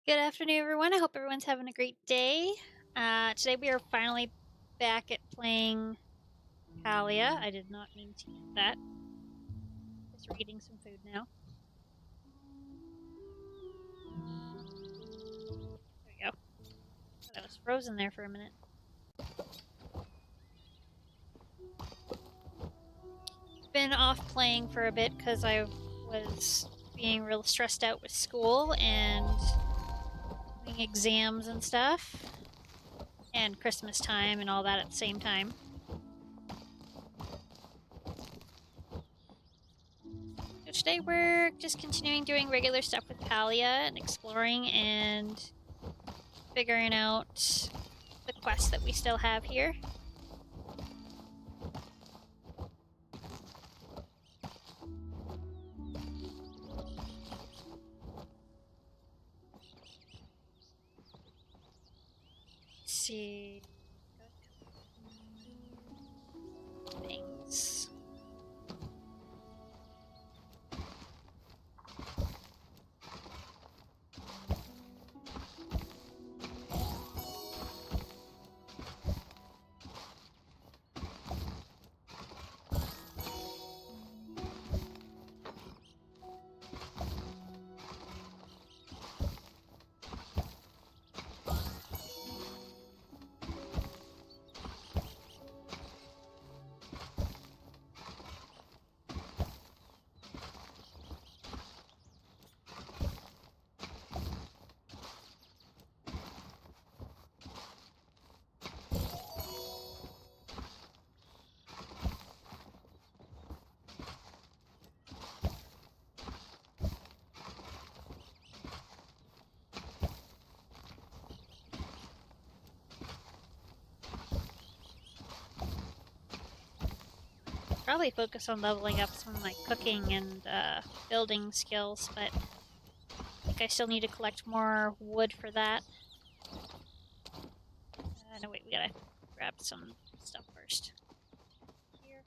Good afternoon, everyone. I hope everyone's having a great day. Today we are finally back at playing Talia. I did not mean to eat that. Just eating some food now. There we go. Thought I was frozen there for a minute. Been off playing for a bit because I was being real stressed out with school and doing exams and stuff, and Christmas time and all that at the same time. So today we're just continuing doing regular stuff with Talia and exploring and figuring out the quest that we still have here. Let's see. Things. Probably focus on leveling up some of my cooking and building skills, but I think I still need to collect more wood for that. No, wait, we gotta grab some stuff first. Here.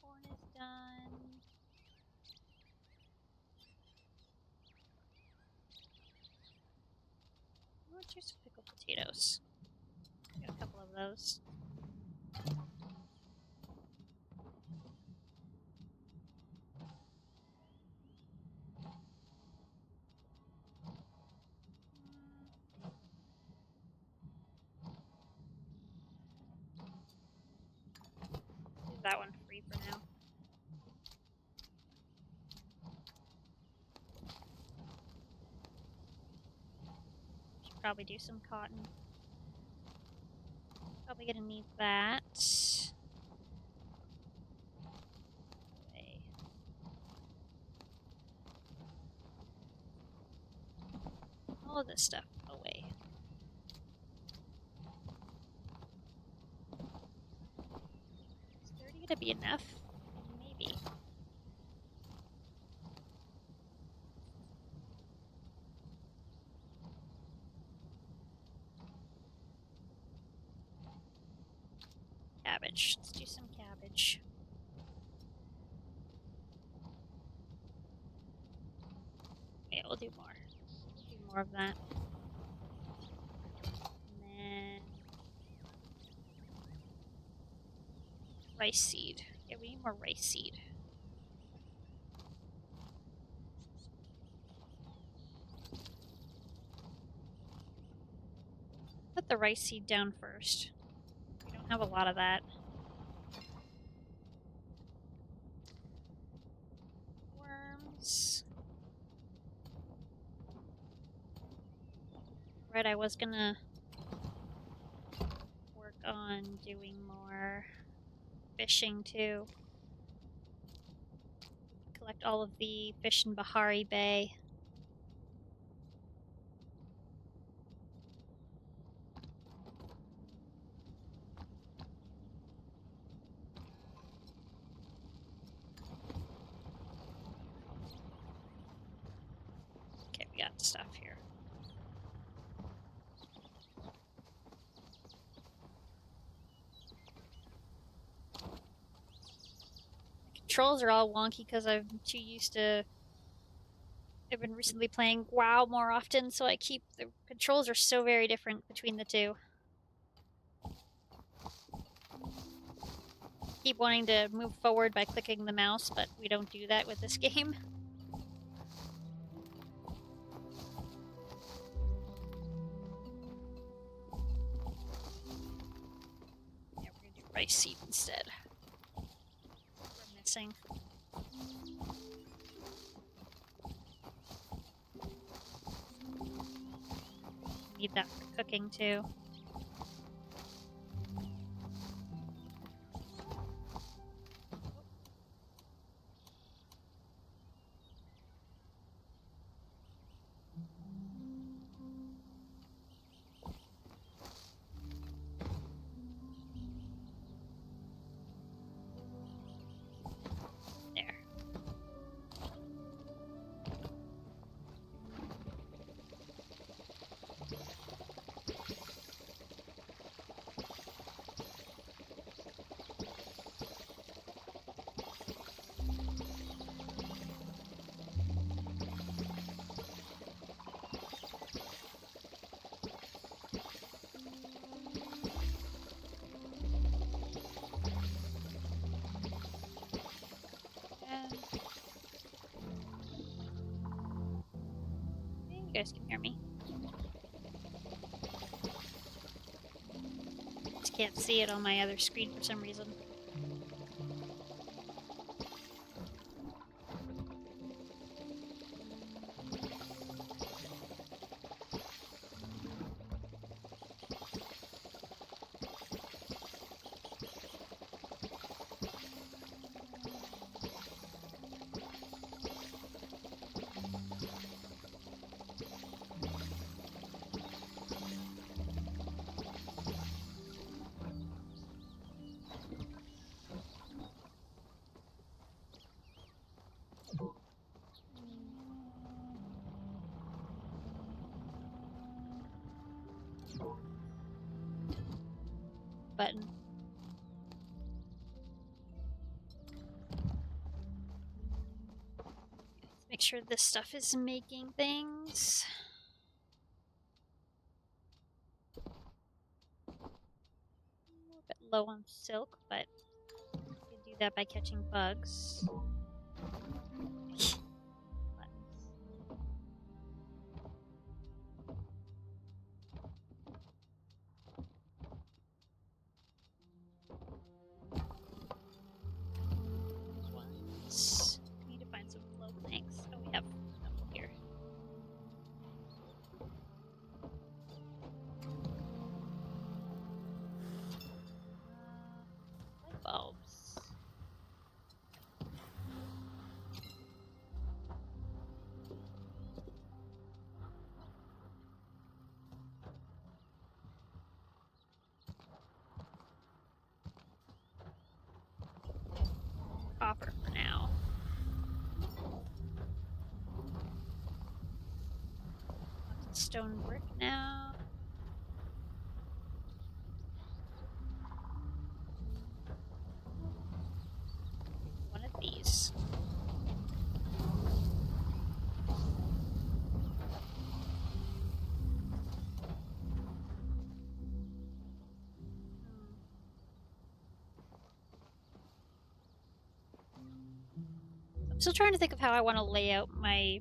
Corn is done. Let's use some pickled potatoes. Got a couple of those. Leave that one free for now. Should probably do some cotton. Probably gonna need that. All of this stuff away. Is 30 gonna be enough? Maybe. Cabbage. Let's do some cabbage. Yeah, we'll do more. We'll do more of that. And then rice seed. Yeah, we need more rice seed. Put the rice seed down first. We don't have a lot of that. Worms. Right, I was gonna work on doing more fishing too. Collect all of the fish in Bahari Bay. Okay, we got stuff here. controls are all wonky because I'm too used to. I've been recently playing WoW more often, so I keep the controls are so very different between the two. Keep wanting to move forward by clicking the mouse, but we don't do that with this game. Yeah, we're gonna do rice seed instead. We're missing. Need that for cooking too. There. You guys can hear me. Just can't see it on my other screen for some reason. Button. Let's make sure this stuff is making things. A bit low on silk, but you can do that by catching bugs. Need to find some flow planks. Oh, we have a couple here. Light bulbs. Copper for now. Lots of stone brick now. One of these. I'm still trying to think of how I want to lay out my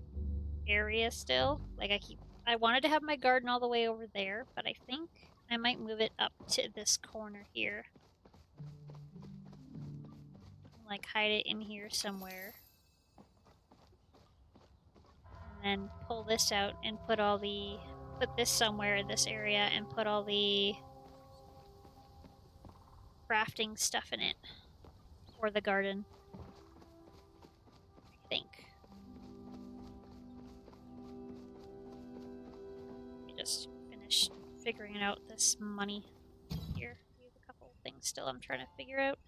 area still. Like I wanted to have my garden all the way over there, but I think I might move it up to this corner here. Like hide it in here somewhere. And then pull this out and put this somewhere in this area and put all the crafting stuff in it. For the garden. I think. Just finished figuring out this money here. We have a couple of things still I'm trying to figure out.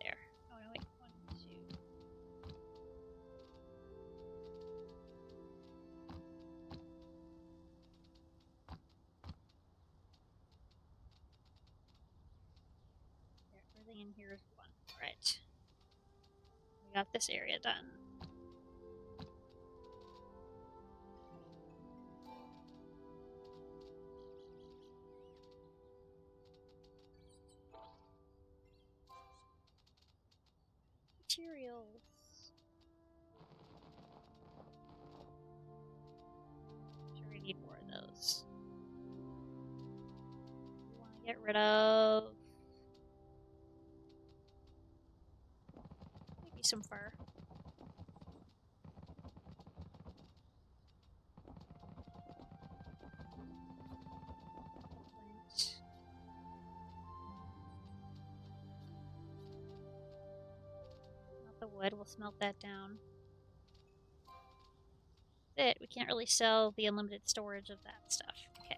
There. Oh no, wait. 1, 2. Everything in here is 1. Right. We got this area done. Materials. Sure, we need more of those. We want to get rid of maybe some fur. Flint. Not the wood. We'll smelt that down. That's it. We can't really sell the unlimited storage of that stuff. Okay.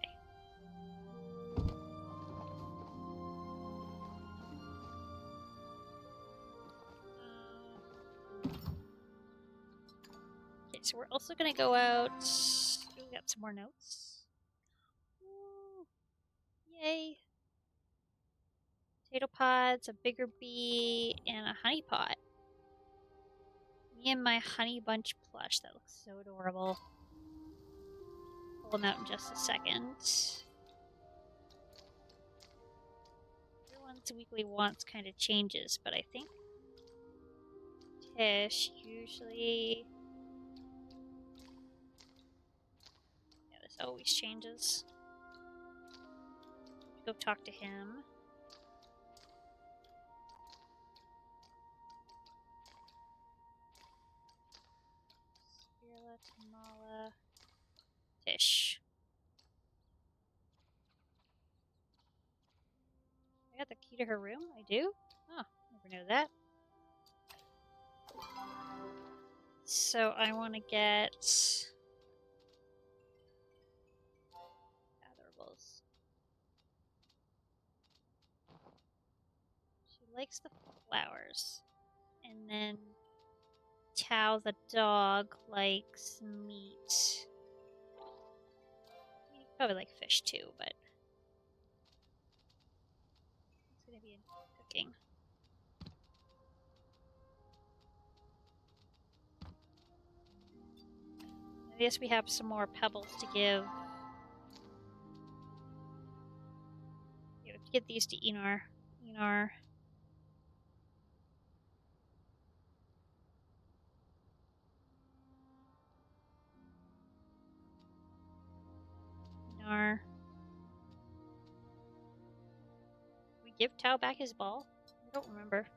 Okay, so we're also gonna go out. Ooh, we got some more notes. Ooh, yay! Potato pods, a bigger bee, and a honey pot. Me and my honey bunch plush. That looks so adorable. Pull them out in just a second. Everyone's weekly wants kind of changes, but I think Tish usually. Yeah, this always changes. Go talk to him. Subira, Tamala, Tish. I got the key to her room? I do? Oh, never knew that. So I want to get gatherables. She likes the flowers. And then Tao the dog likes meat. I mean, probably like fish too, but it's gonna be in cooking. I guess we have some more pebbles to give. We have to get these to Enar. Enar. Enar. We give Tao back his ball? I don't remember.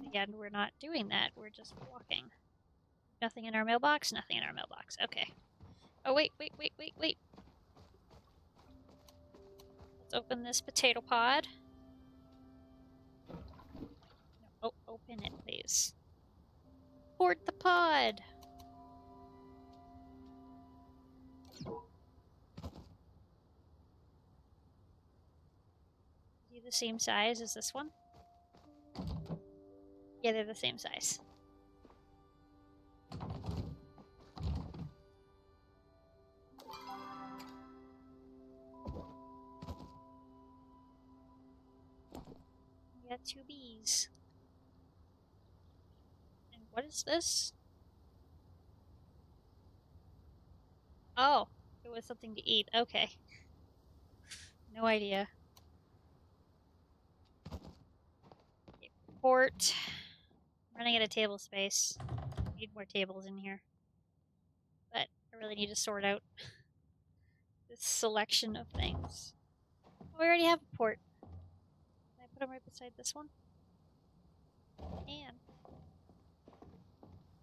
Again, we're not doing that. We're just walking. Nothing in our mailbox? Nothing in our mailbox. Okay. Oh, wait. Let's open this potato pod. No, oh, open it, please. Port the pod! Are you the same size as this one? Yeah, they're the same size. We got 2 bees. And what is this? Oh, it was something to eat. Okay. No idea. Okay, port. Running out of table space. Need more tables in here. But I really need to sort out this selection of things. Oh, we already have a port. Can I put them right beside this one? And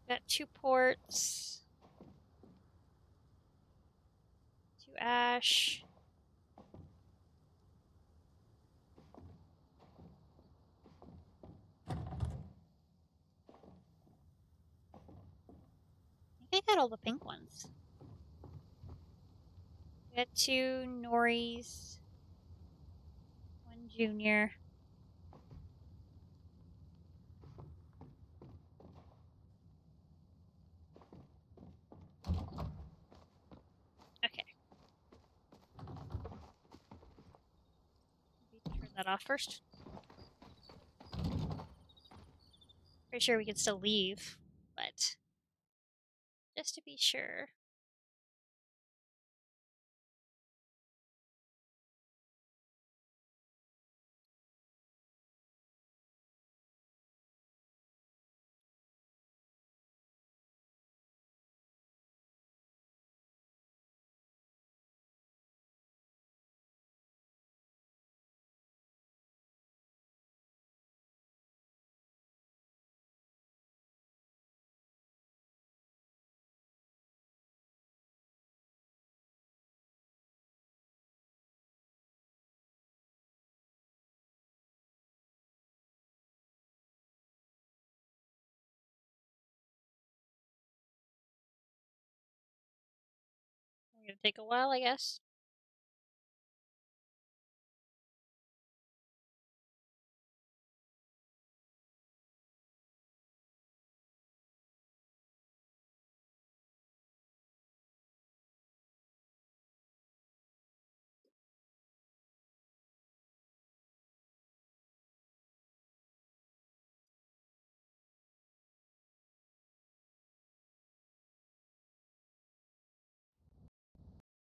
got 2 ports. 2 ash. I think I got all the pink ones. We got 2 Noris. 1 junior. Okay. Maybe turn that off first. Pretty sure we can still leave, but just to be sure. We're gonna take a while, I guess.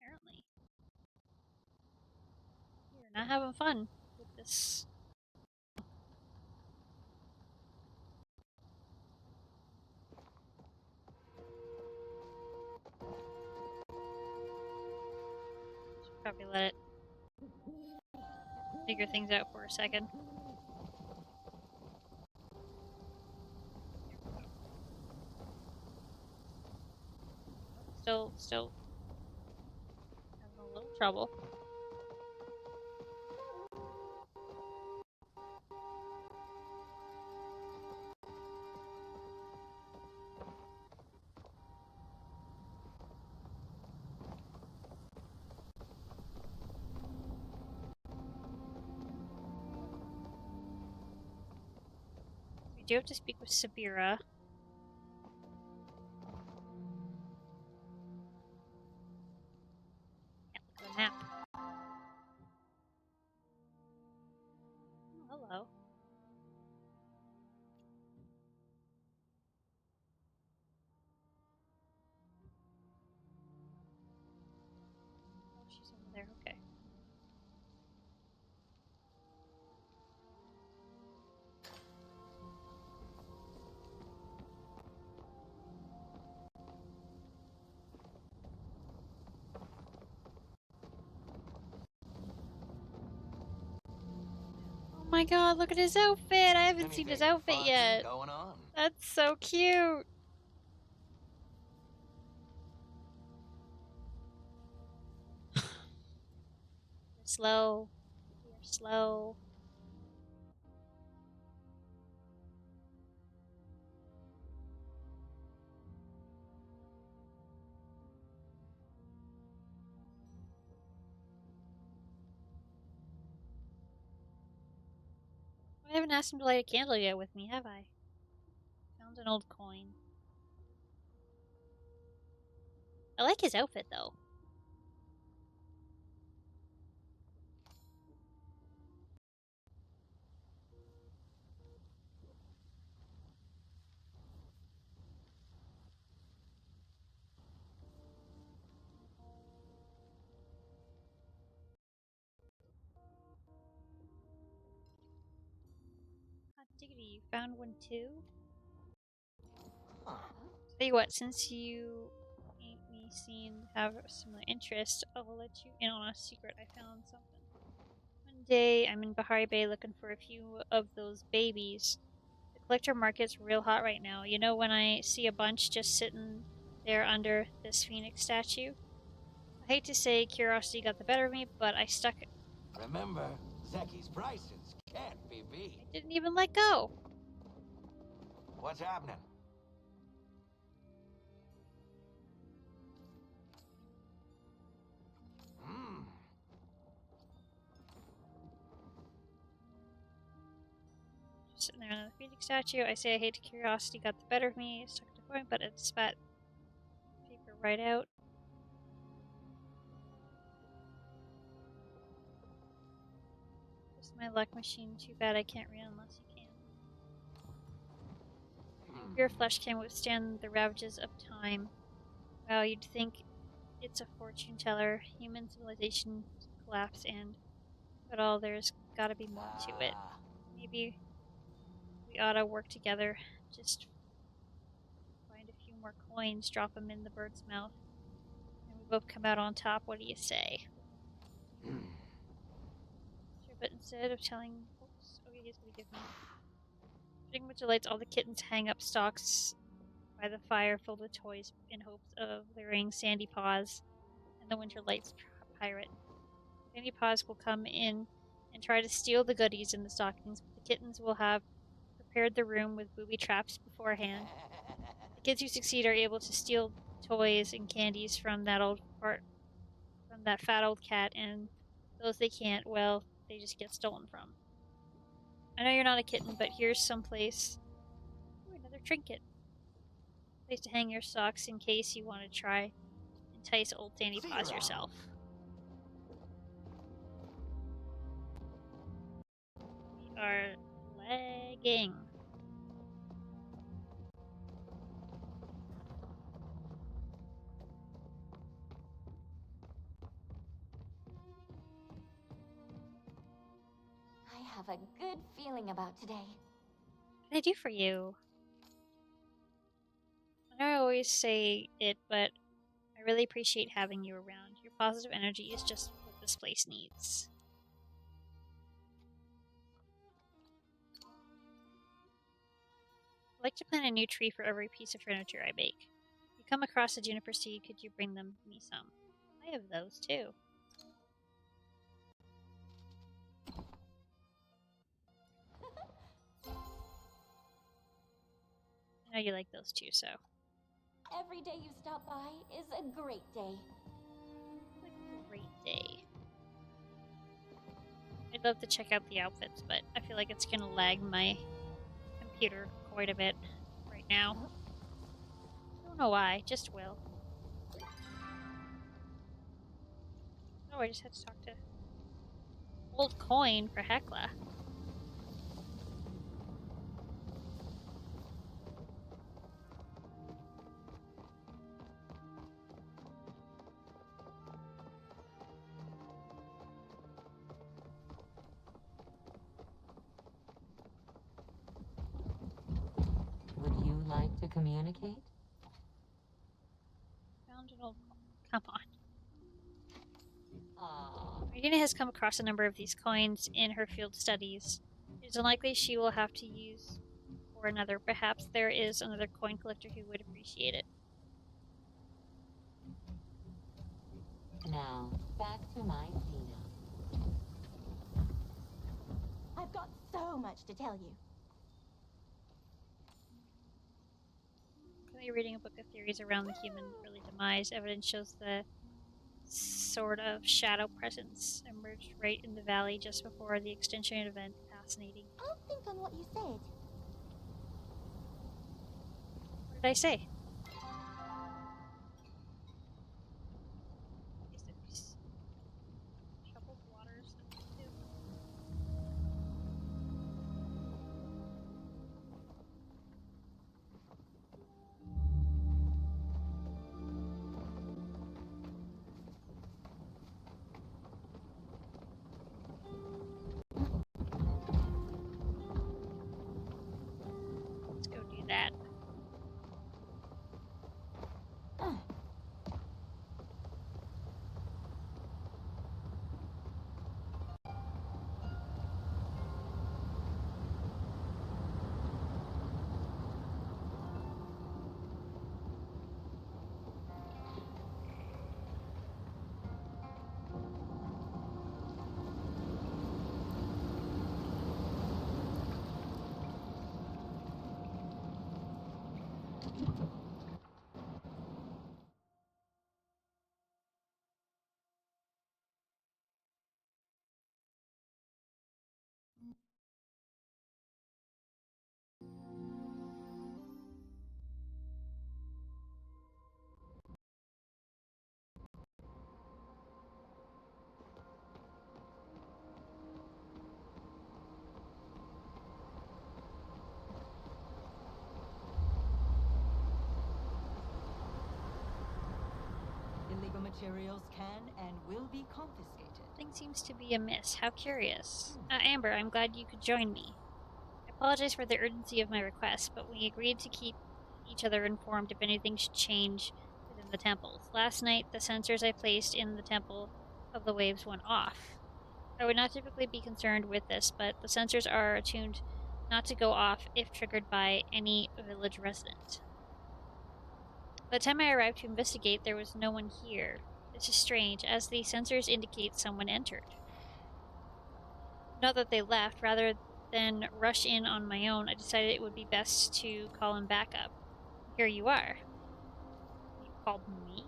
Apparently. We're not having fun with this. Should probably let it figure things out for a second. Still having a little trouble. We do have to speak with Subira. Can't look at the map. Oh, hello. Oh, she's over there. Okay. Oh my god, look at his outfit! I haven't seen his outfit yet. Going on? That's so cute. You're slow. You're slow. I haven't asked him to light a candle yet with me, have I? Found an old coin. I like his outfit though. Hot diggity, you found one too? Huh. Tell you what, since you ain't me seem to have a similar interest, I will let you in on a secret. I found something. One day, I'm in Bahari Bay looking for a few of those babies. The collector market's real hot right now. You know when I see a bunch just sitting there under this phoenix statue? I hate to say curiosity got the better of me, but I stuck it. Remember, Zeki's prices can't be beat. I didn't even let go. What's happening? Hmm. Just sitting there on the phoenix statue. I say I hate curiosity got the better of me. I stuck to the coin, but it spat paper right out. Just my luck machine. Too bad I can't read unless you can. Your flesh can withstand the ravages of time. Wow, you'd think it's a fortune teller. Human civilization collapse and but all there's gotta be more to it. Maybe we oughta work together. Just find a few more coins, drop them in the bird's mouth, and we both come out on top. What do you say? Sure, but instead of telling folks, okay, he's gonna give me. Spring which delights all the kittens hang up stalks by the fire filled with toys in hopes of luring Sandy Paws and the Winter Lights pirate. Sandy Paws will come in and try to steal the goodies in the stockings, but the kittens will have prepared the room with booby traps beforehand. The kids who succeed are able to steal toys and candies from that fat old cat, and those they can't, well, they just get stolen from. I know you're not a kitten, but here's some place. Ooh, another trinket. Place to hang your socks in case you want to try entice old Sandy Paws yourself. We are lagging. I have a good feeling about today. What can I do for you? I know I always say it, but I really appreciate having you around. Your positive energy is just what this place needs. I like to plant a new tree for every piece of furniture I make. If you come across a juniper seed, could you bring me some? I have those too. I know you like those too, so. Every day you stop by is a great day. A great day. I'd love to check out the outfits, but I feel like it's gonna lag my computer quite a bit right now. I don't know why, just will. Oh, I just had to talk to Old Coin for Hecla. Would you like to communicate? Found an old coin. Come on. Ah. Regina has come across a number of these coins in her field studies. It is unlikely she will have to use for another. Perhaps there is another coin collector who would appreciate it. Now, back to my Tina. I've got so much to tell you. Currently reading a book of theories around the human early demise. Evidence shows the sort of shadow presence emerged right in the valley just before the extinction event. Fascinating. I'll think on what you said. What did I say? Troubled waters. Let's go do that. Materials can and will be confiscated. Something seems to be amiss. How curious. Amber, I'm glad you could join me. I apologize for the urgency of my request, but we agreed to keep each other informed if anything should change within the temples. Last night, the sensors I placed in the Temple of the Waves went off. I would not typically be concerned with this, but the sensors are attuned not to go off if triggered by any village resident. By the time I arrived to investigate, there was no one here. This is strange, as the sensors indicate someone entered. Not that they left, rather than rush in on my own, I decided it would be best to call him back up. Here you are. You called me?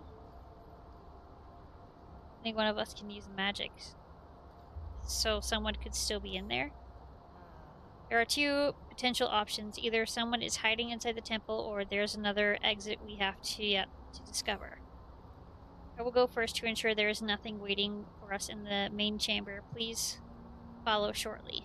I think one of us can use magic, so someone could still be in there. There are two potential options. Either someone is hiding inside the temple, or there's another exit we have to yet to discover. I will go first to ensure there is nothing waiting for us in the main chamber. Please follow shortly.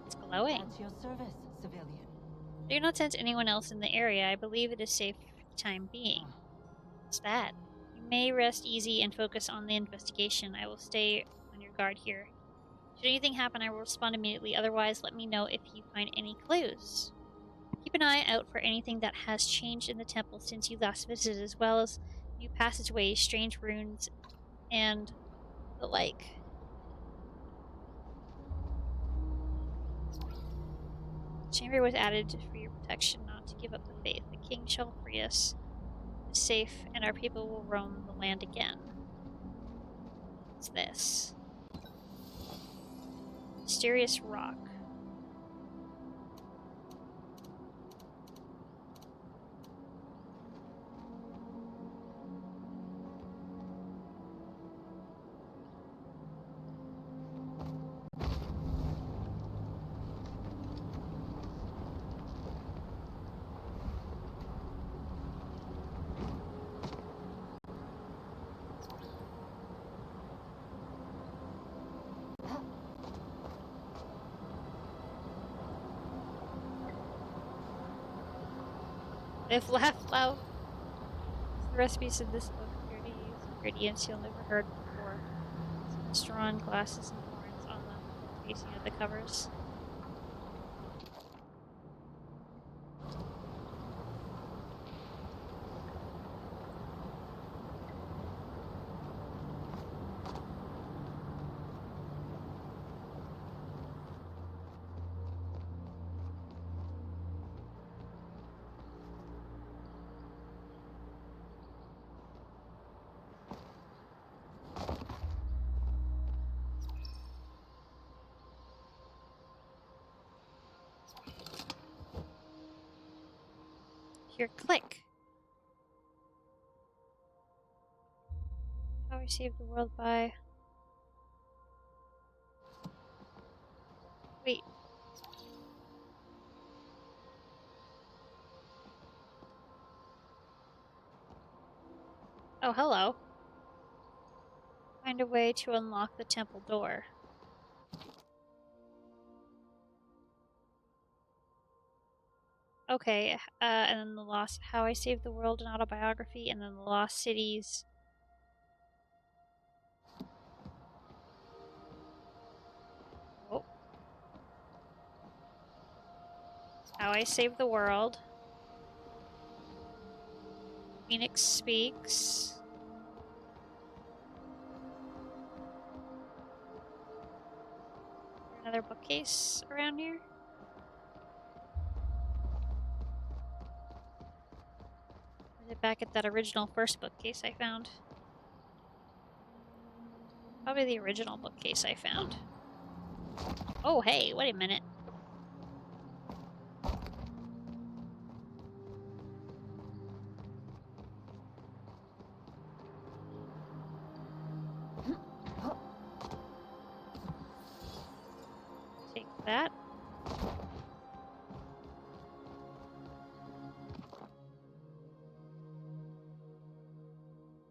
It's glowing. At your service, civilian. I do not sense anyone else in the area. I believe it is safe for the time being. What's that? You may rest easy and focus on the investigation. I will stay on your guard here. Should anything happen, I will respond immediately. Otherwise, let me know if you find any clues. Keep an eye out for anything that has changed in the temple since you last visited, as well as new passageways, strange runes, and the like. The chamber was added for your protection, not to give up the faith. The king shall free us. It is safe, and our people will roam the land again. What's this? Mysterious rock. If left out, the recipes in this book appear to use ingredients you'll never heard before. Some strawn glasses and horns on the facing of the covers. Here, click. How I saved the world by... Wait. Oh, hello. Find a way to unlock the temple door. Okay, and then the lost... How I Saved the World, an autobiography, and then the Lost Cities... Oh. How I Saved the World. Phoenix Speaks. Is there another bookcase around here? Or is it back at that original first bookcase I found? Probably the original bookcase I found. Oh, hey, wait a minute. Take that.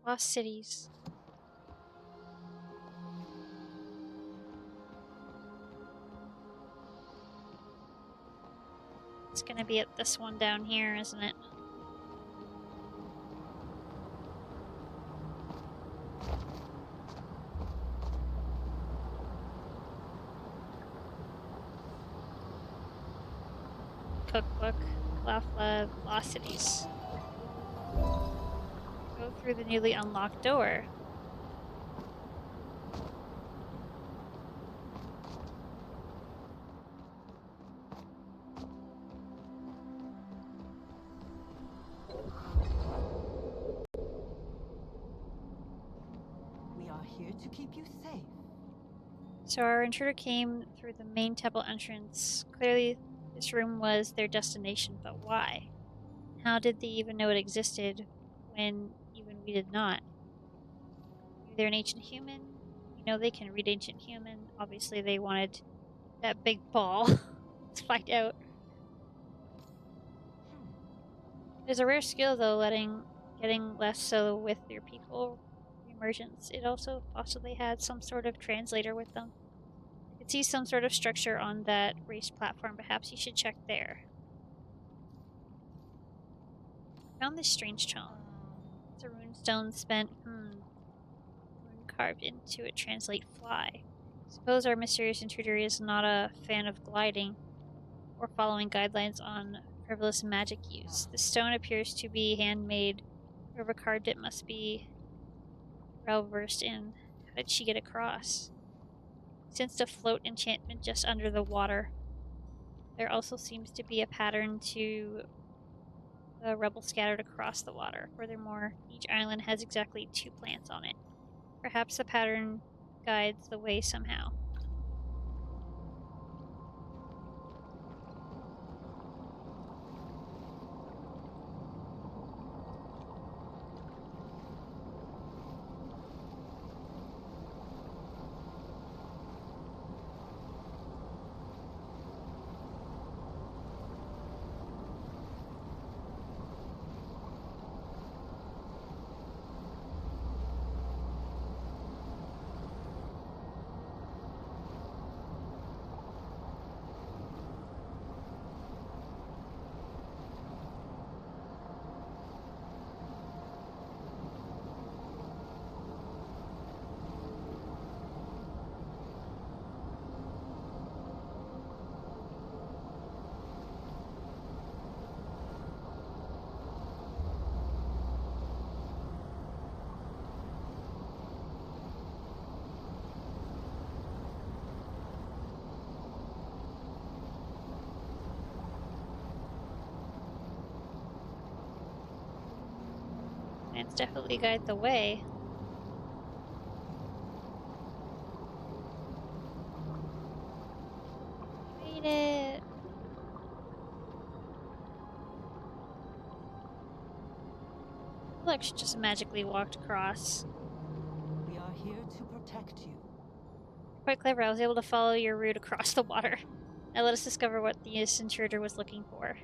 Lost Cities. It's gonna be at this one down here, isn't it? Cookbook, lava velocities. Go through the newly unlocked door. We are here to keep you safe. So our intruder came through the main temple entrance. Clearly, this room was their destination, but why? How did they even know it existed when even we did not? Maybe they're an ancient human. You know they can read ancient human. Obviously, they wanted that big ball. Let's find out. There's a rare skill, though, getting less so with your people emergence. It also possibly had some sort of translator with them. I could see some sort of structure on that raised platform. Perhaps you should check there. Found this strange stone. It's a rune stone spent, rune carved into it translate fly. Suppose our mysterious intruder is not a fan of gliding or following guidelines on frivolous magic use. The stone appears to be handmade. Whoever carved it must be well versed in. How did she get across? Sensed a float enchantment just under the water. There also seems to be a pattern to the rubble scattered across the water. Furthermore, each island has exactly 2 plants on it. Perhaps the pattern guides the way somehow. Plants definitely guide the way. Made it! Look, she just magically walked across. We are here to protect you. Quite clever. I was able to follow your route across the water. Now let us discover what the intruder was looking for.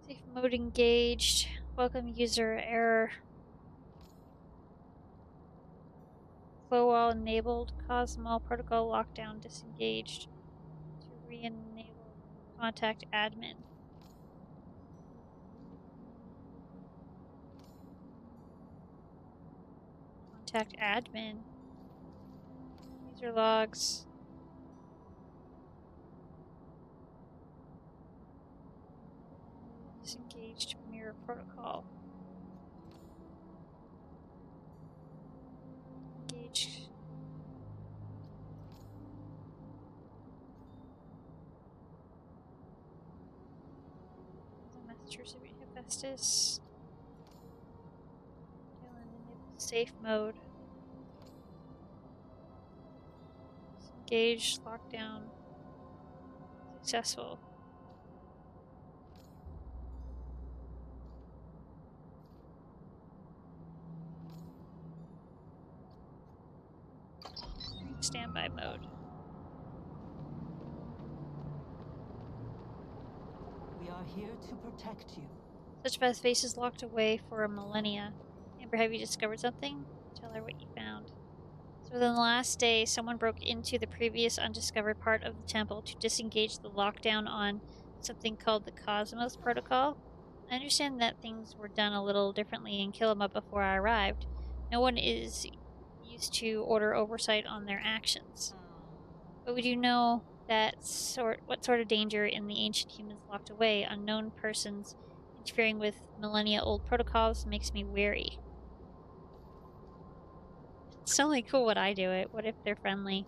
Safe mode engaged. Welcome user error. Flow wall enabled. Cosmol protocol lockdown disengaged. To re-enable contact admin. Contact admin. User logs. Disengaged mirror protocol. Engage. Message recipient Hephaestus. Enable safe mode. Disengage. Lockdown. Successful. Standby mode. We are here to protect you. Such vast space is locked away for a millennia. Or have you discovered something? Tell her what you found. So within the last day, someone broke into the previous undiscovered part of the temple to disengage the lockdown on something called the Cosmos Protocol. I understand that things were done a little differently in Kilima before I arrived. No one is used to order oversight on their actions. But we do know that what sort of danger in the ancient humans locked away, unknown persons interfering with millennia-old protocols makes me wary. It's only cool would I do it. What if they're friendly?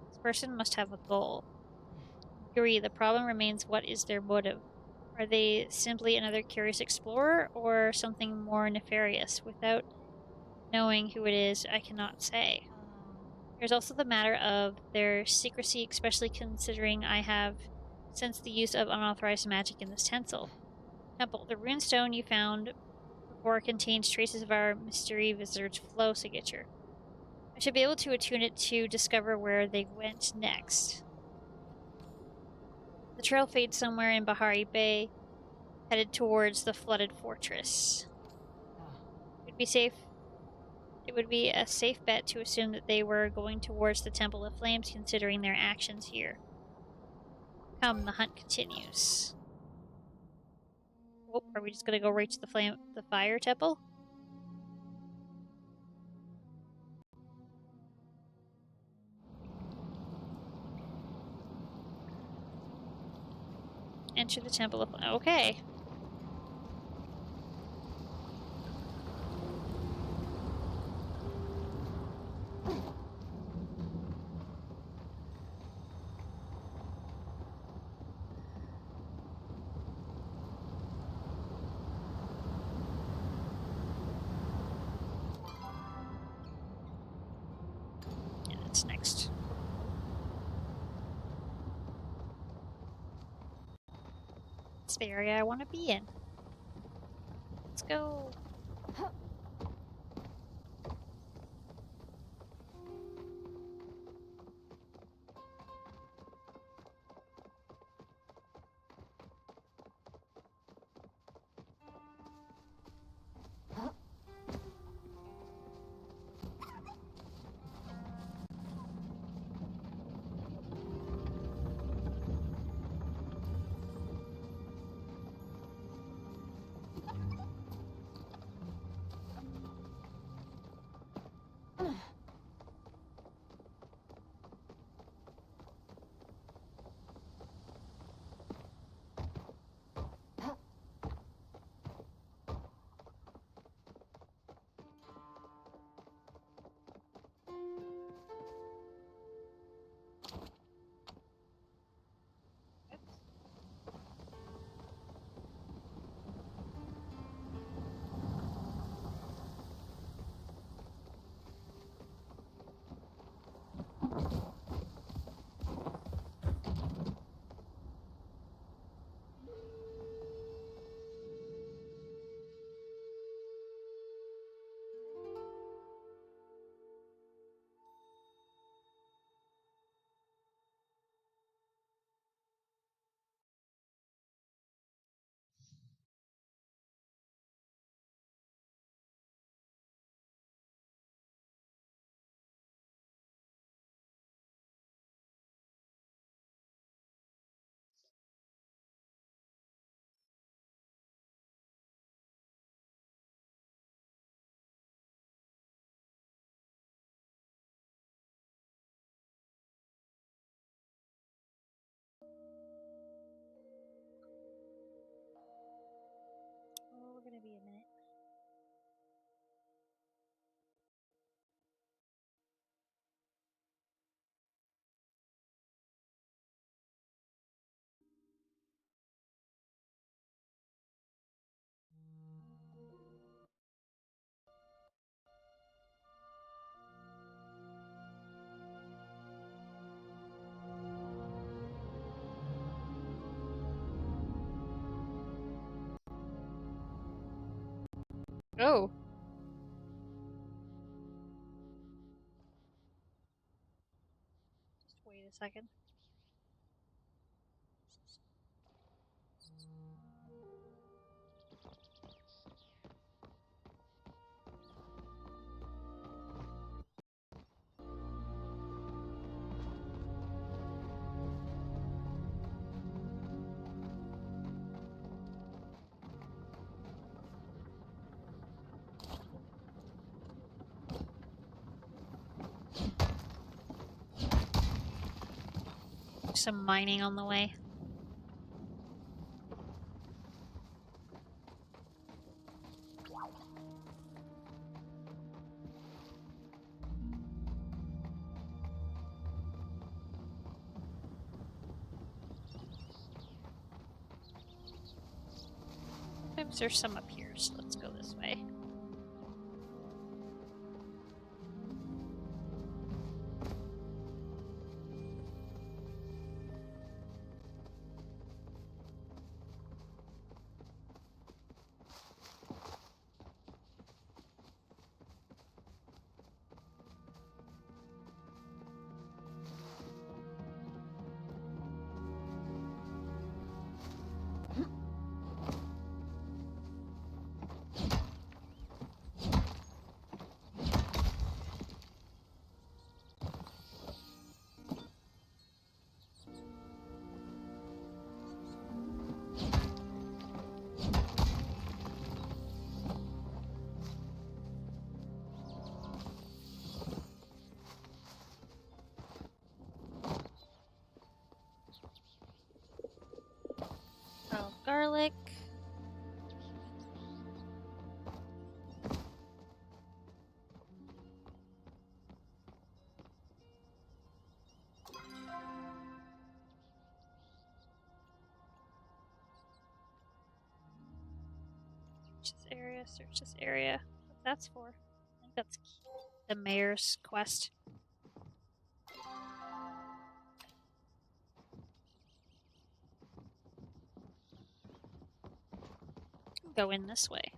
This person must have a goal. Agree, the problem remains what is their motive? Are they simply another curious explorer or something more nefarious? Without knowing who it is, I cannot say. There's also the matter of their secrecy, especially considering I have sensed the use of unauthorized magic in this temple. The runestone you found before contains traces of our mystery visitor's flow signature. I should be able to attune it to discover where they went next. The trail fades somewhere in Bahari Bay, headed towards the flooded fortress. It would be a safe bet to assume that they were going towards the Temple of Flames, considering their actions here. Come, the hunt continues. Oh, are we just gonna go right to the fire temple? Enter the Temple of... Okay. Yeah, that's next. It's the area I want to be in. Let's go. Oh, we're gonna be a minute. Oh. Just wait a second. some mining on the way. Sometimes there's some up here, so let's go this way. Oh, garlic. Search this area. What that's for? I think that's the mayor's quest. Go in this way.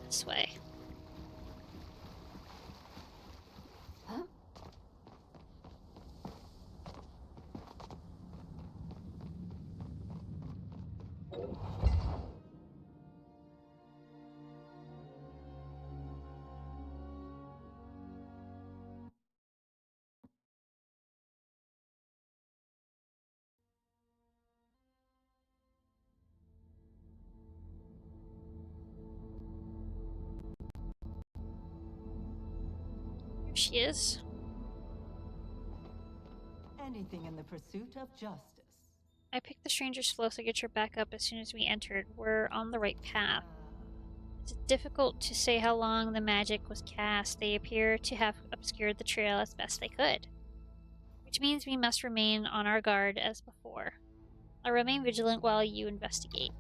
This way. Here she is. Anything in the pursuit of justice. I picked the stranger's flow signature back up as soon as we entered. We're on the right path. It's difficult to say how long the magic was cast. They appear to have obscured the trail as best they could. Which means we must remain on our guard as before. I'll remain vigilant while you investigate.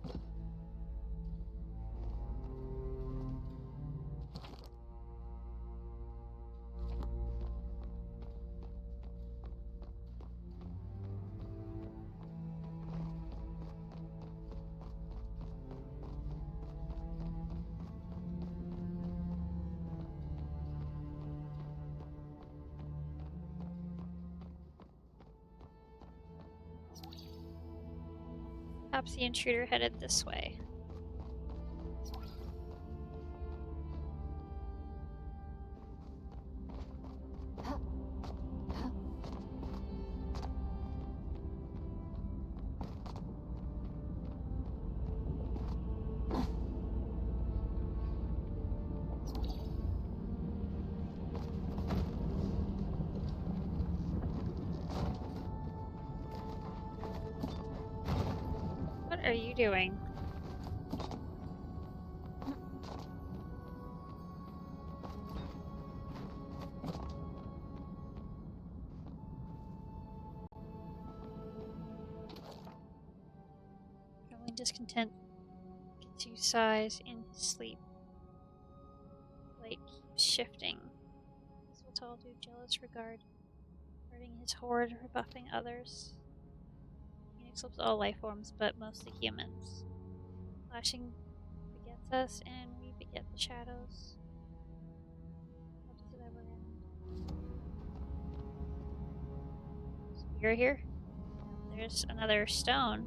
Perhaps the intruder headed this way. What are you doing? Growing discontent gets you sighs in his sleep. Light keeps shifting. This will all do jealous regard. Hurting his horde, rebuffing others. Phoenix loves all life forms, but mostly humans. Flashing begets us, and we beget the shadows. How does it ever end? Subira here? There's another stone.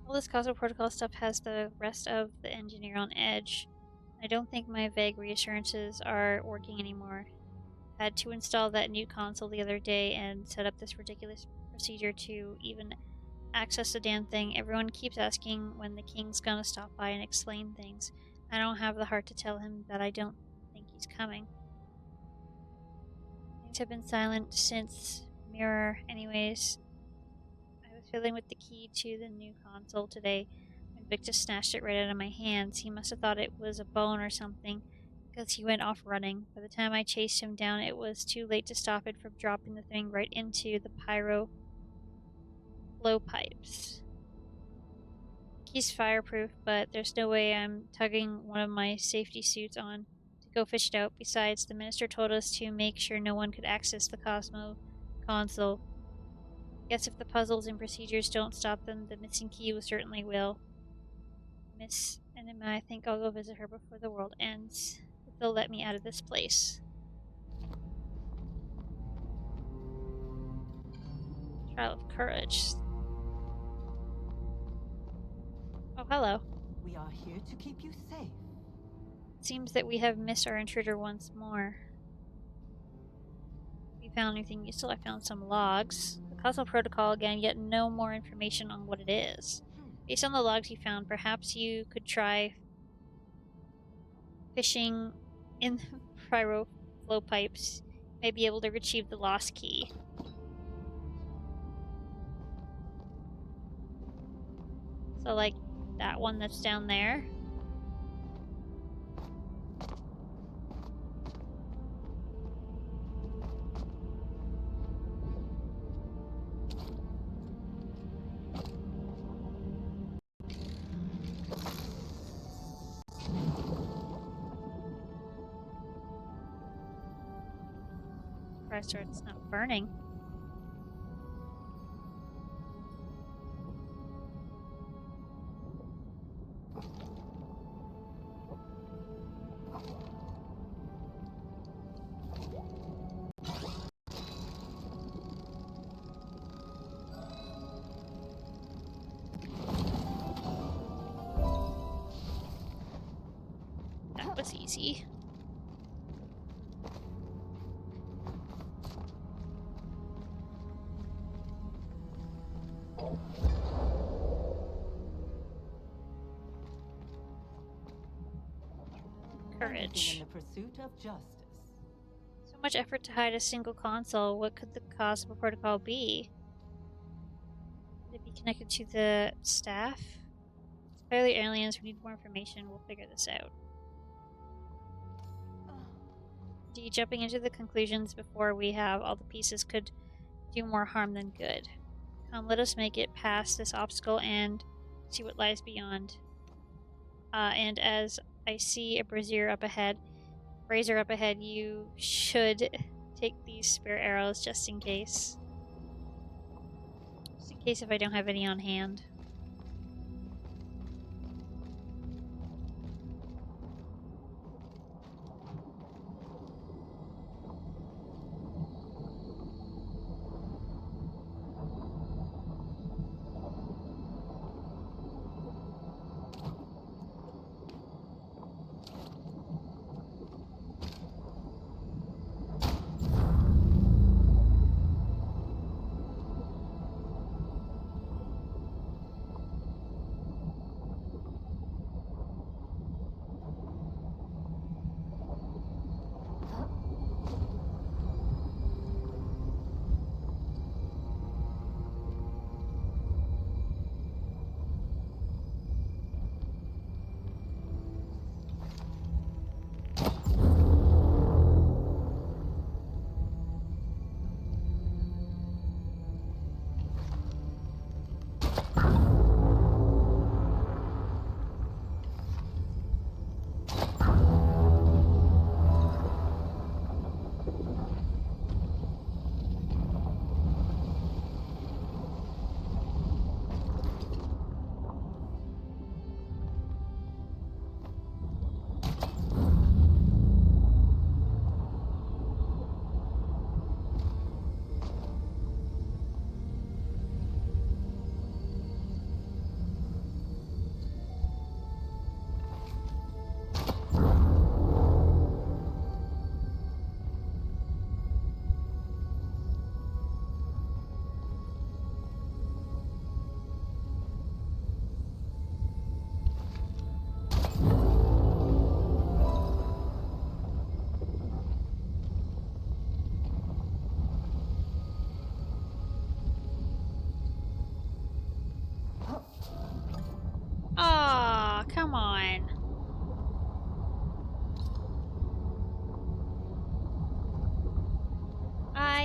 All this Cosmo Protocol stuff has the rest of the engineer on edge. I don't think my vague reassurances are working anymore. Had to install that new console the other day and set up this ridiculous procedure to even access the damn thing. Everyone keeps asking when the king's gonna stop by and explain things. I don't have the heart to tell him that I don't think he's coming. Things have been silent since Mirror. Anyways, I was fiddling with the key to the new console today when Victus snatched it right out of my hands. He must have thought it was a bone or something, because he went off running. By the time I chased him down, it was too late to stop it from dropping the thing right into the pyro blow pipes. The key's fireproof, but there's no way I'm tugging one of my safety suits on to go fish it out. Besides, the minister told us to make sure no one could access the Cosmo console. Guess if the puzzles and procedures don't stop them, the missing key certainly will. Miss Enema, I think I'll go visit her before the world ends. If they'll let me out of this place. Trial of courage. Oh, hello. We are here to keep you safe. It seems that we have missed our intruder once more. If you found anything useful, I found some logs. The Cosmo Protocol again, yet no more information on what it is. Based on the logs you found, perhaps you could try fishing in the pyro flow pipes. You may be able to retrieve the lost key. So, like, that one that's down there. Surprised it's not burning. That was easy. Courage. In the pursuit of justice. So much effort to hide a single console. What could the Cosmo Protocol be? Could it be connected to the staff? It's clearly aliens. We need more information. We'll figure this out. Indeed, jumping into the conclusions before we have all the pieces could do more harm than good. Come, let us make it past this obstacle and see what lies beyond. And as I see a brazier up ahead, you should take these spare arrows just in case. Just in case if I don't have any on hand.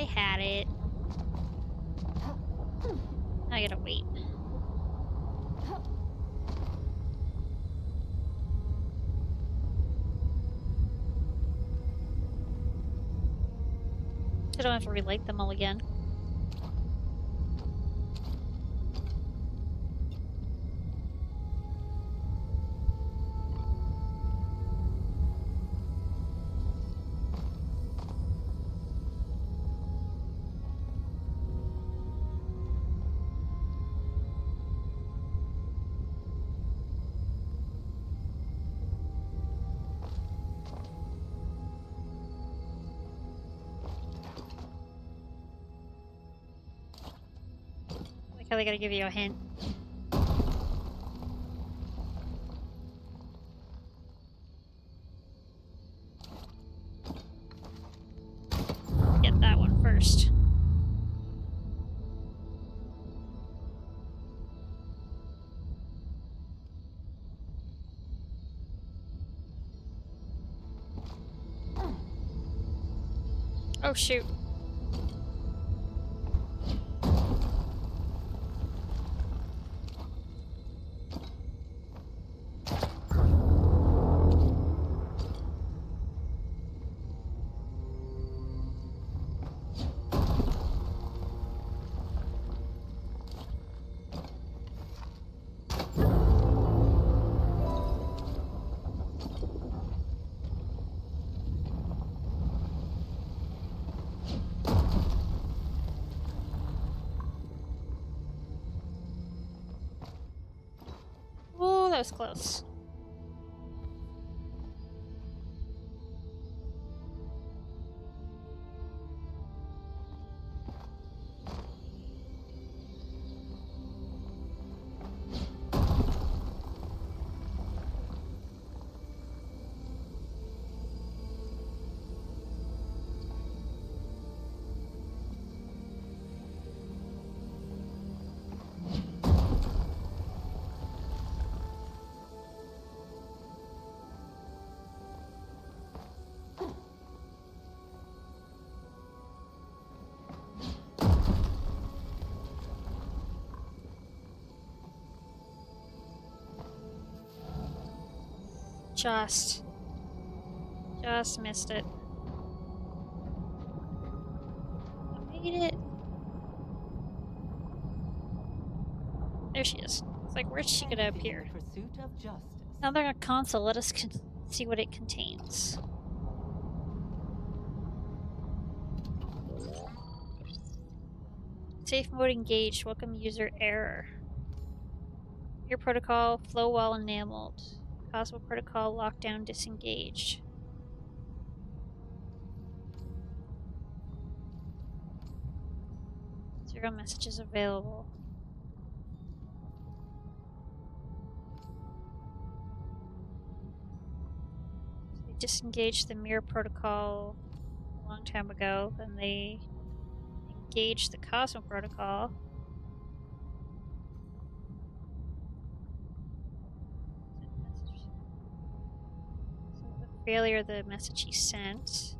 I had it. I gotta wait. I don't have to relight them all again. Like how they gotta give you a hint. Get that one first. Oh shoot. Oh, that was close. Just missed it. I made it. There she is. It's like, where's she gonna appear? In the pursuit of justice. Another console. Let us see what it contains. Safe mode engaged. Welcome user error. Your protocol flow while enameled. Possible protocol lockdown disengaged. Zero messages available. So they disengaged the mirror protocol a long time ago. Then they engaged the Cosmo protocol. So the failure of the message he sent.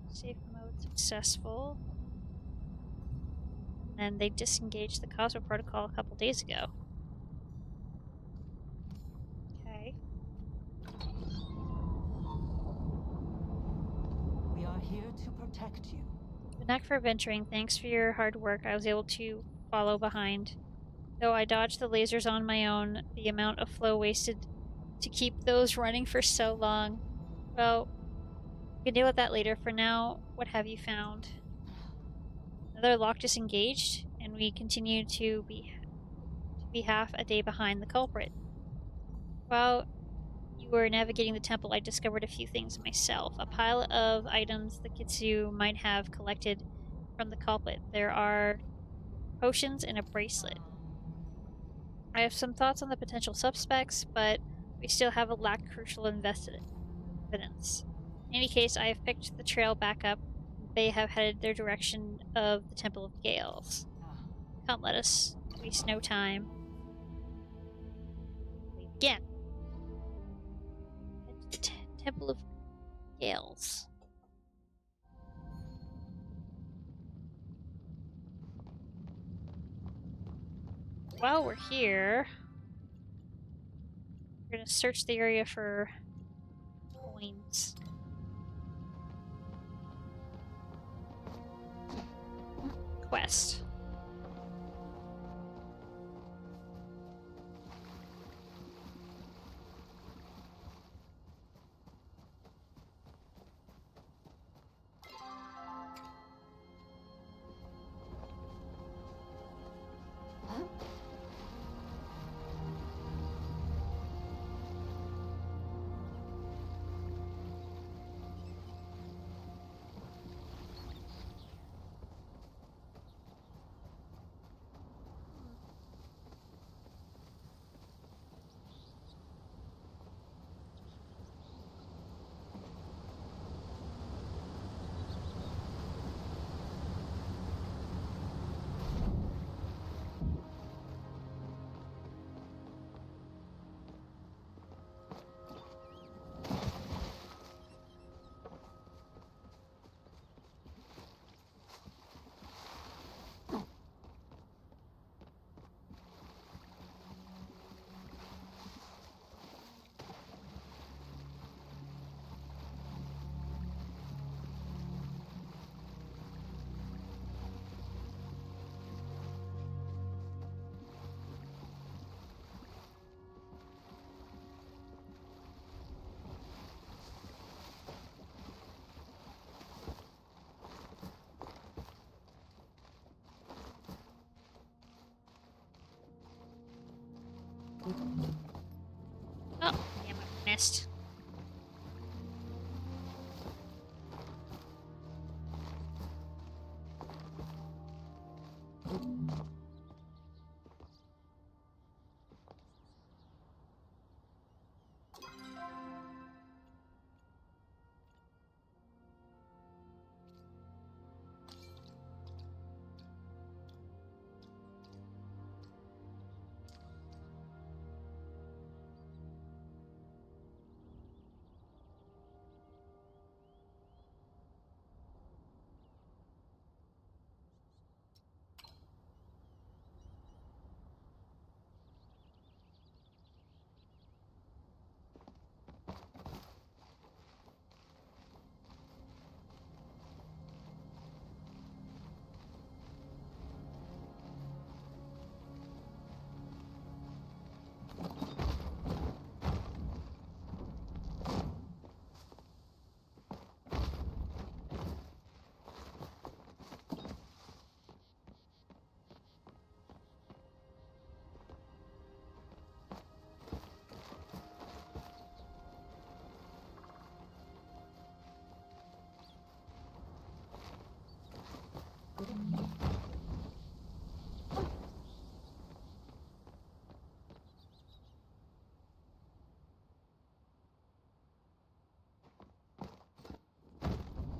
Safe mode successful. And then they disengaged the Cosmo protocol a couple days ago. Okay. We are here to protect you. The knack for venturing. Thanks for your hard work. I was able to follow behind. Though I dodged the lasers on my own, the amount of flow wasted to keep those running for so long. Well, we can deal with that later. For now, what have you found? Another lock disengaged, and we continue to be half a day behind the culprit. While you were navigating the temple, I discovered a few things myself. A pile of items the Kitsu might have collected from the culprit. There are potions and a bracelet. I have some thoughts on the potential suspects, but we still have a lack of crucial evidence. In any case, I have picked the trail back up. They have headed their direction of the Temple of Gales. Come, let us waste no time. Again. Temple of Gales. while we're here, we're gonna search the area for coins. Quest. Oh, damn it, missed.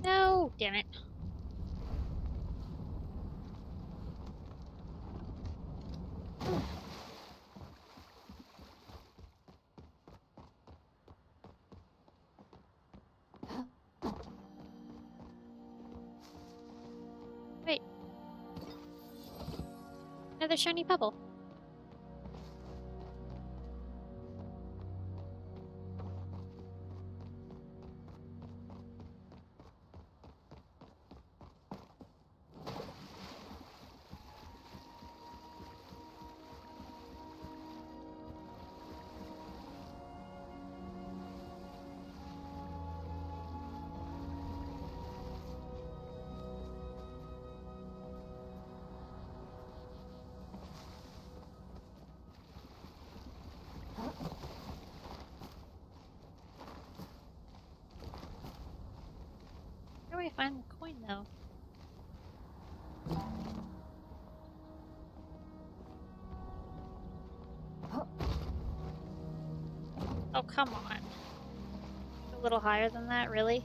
No, damn it. Wait. Another shiny pebble. Where do I find the coin, though? Oh, come on. A little higher than that, really?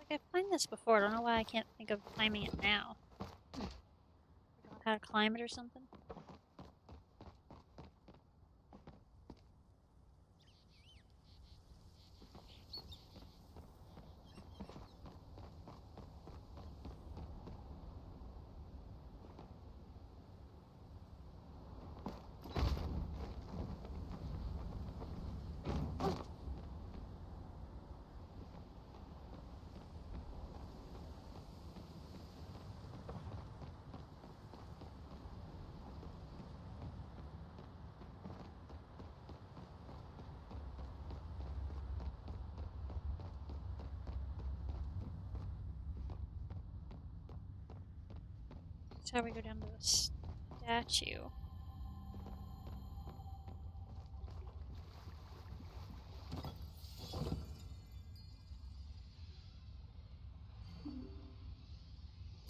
I've climbed this before. I don't know why I can't think of climbing it now. Forgot how to climb it or something. That's how we go down to the statue.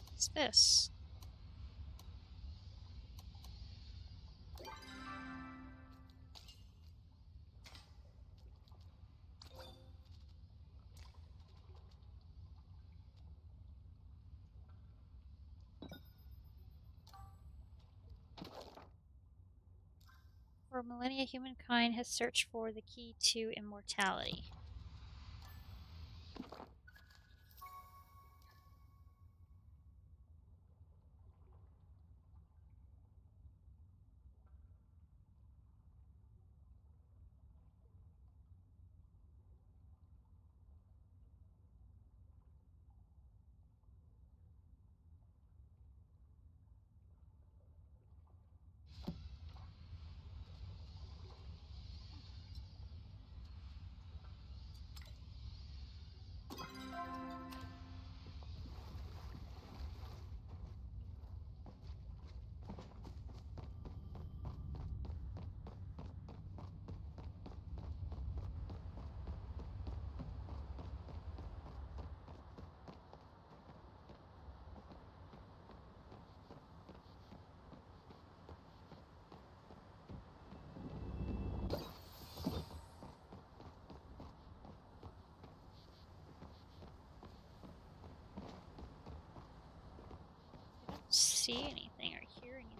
What's this? For millennia, humankind has searched for the key to immortality. I don't see anything or hear anything.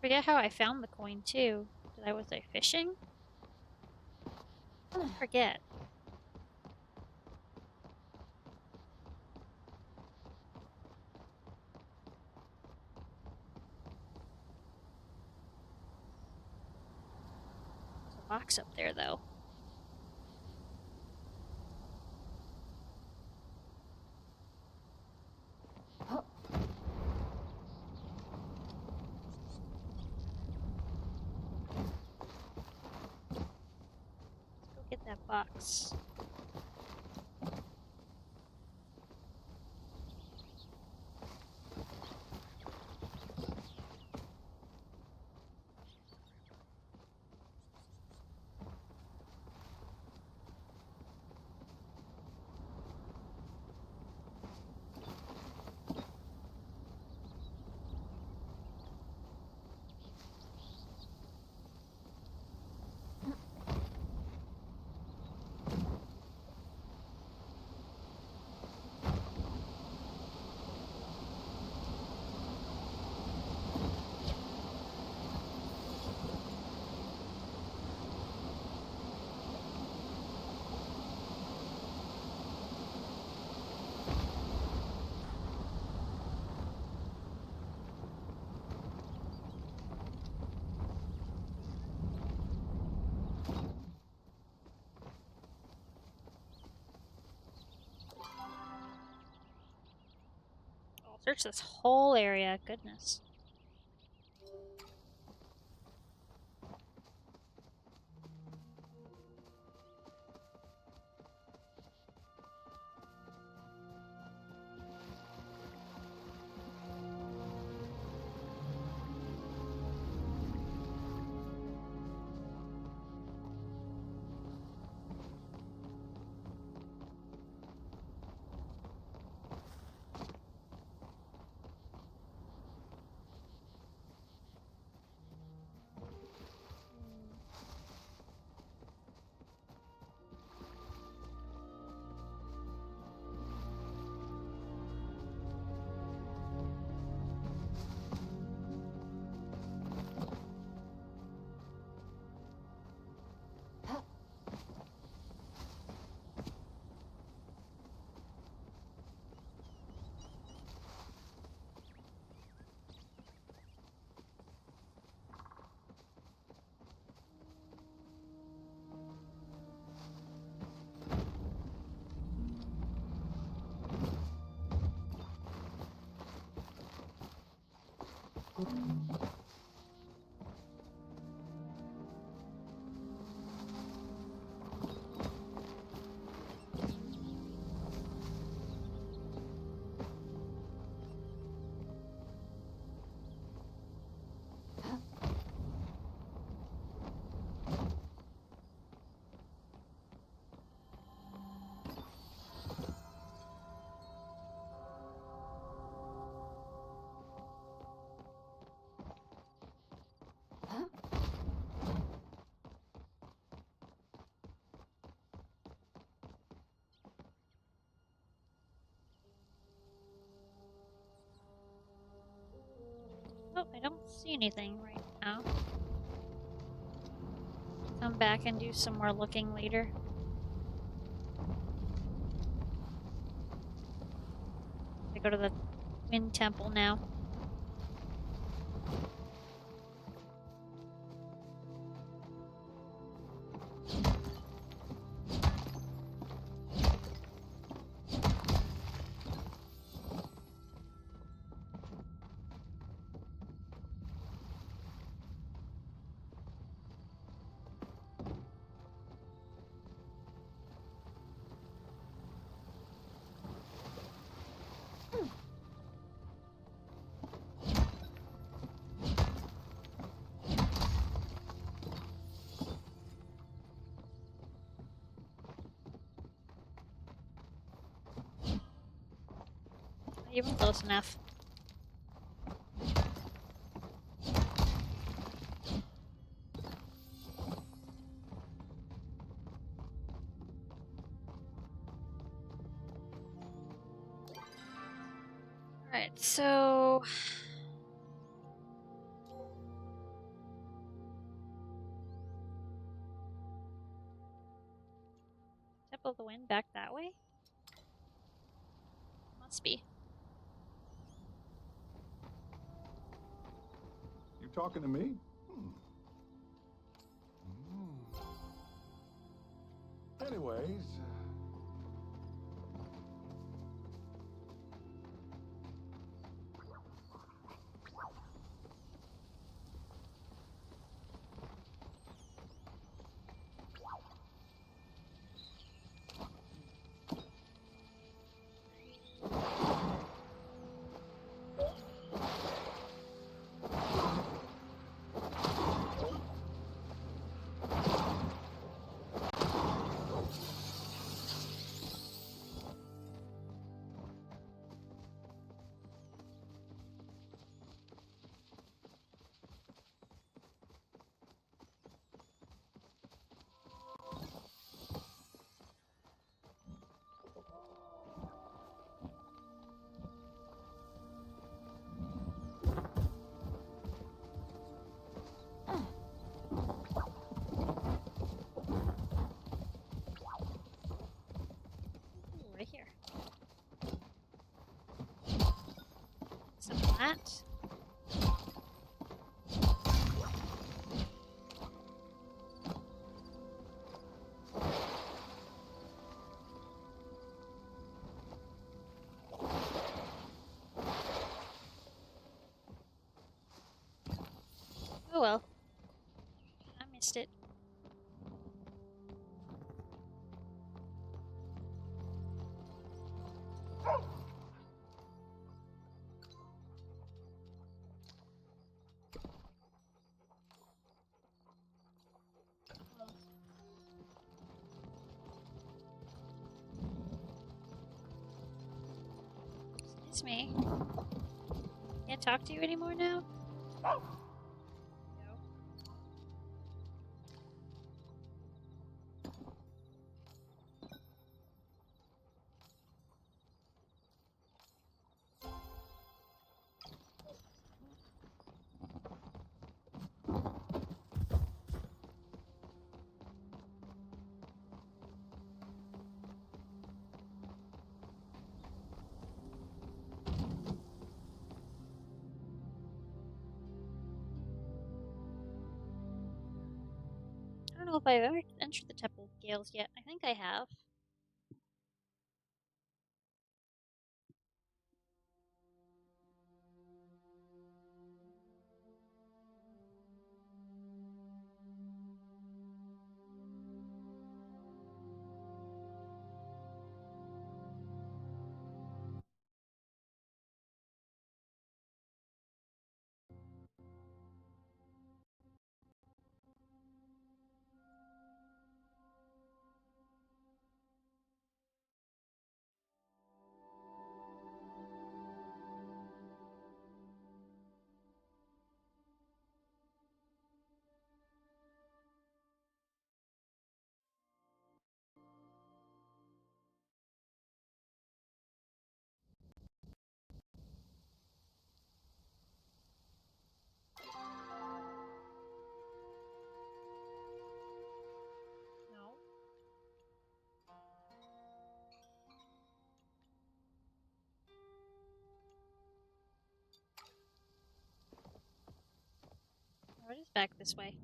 Forget how I found the coin too. Was I fishing? I forget. There's a box up there though. Let's go get that box. I'll search this whole area. Goodness. Oh, I don't see anything right now. Come back and do some more looking later. I go to the Wind Temple now. Not even close enough. Alright, so Temple of the Wind back that way? Must be. You talking to me? Anyways, Ooh, right here. Some of that. Oh well. I missed it. Excuse me. Can't talk to you anymore now? No. I don't know if I've ever entered the Temple of Gales yet. I think I have. back this way.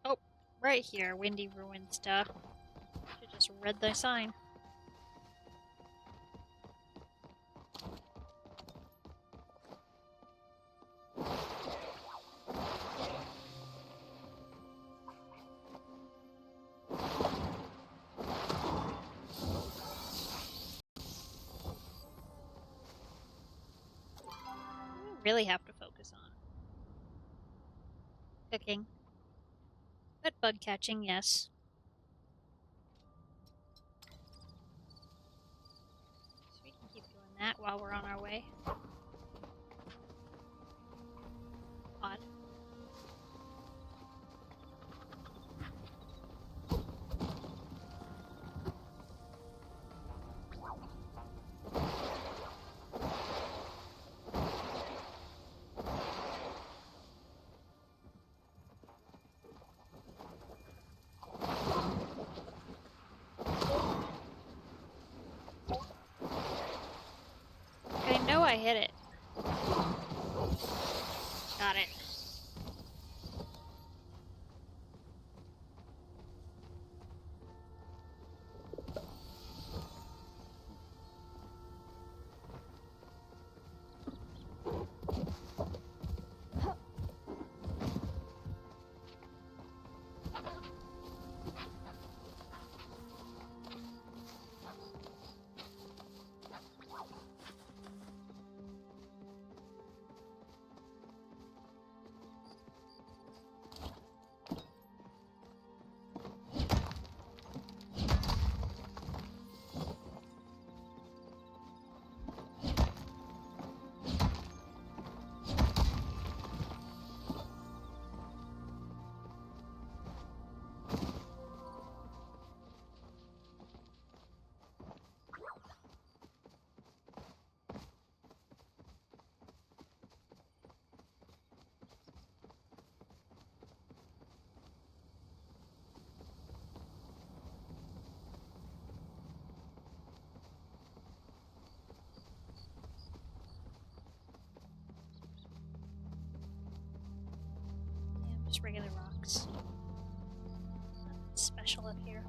Oh, right here, Windy Ruin stuff. Should just read the sign. Really have to focus on cooking. But bug catching, yes. So we can keep doing that while we're on our way. Odd. I know I hit it. Got it. Yeah, just regular rocks. Nothing special up here.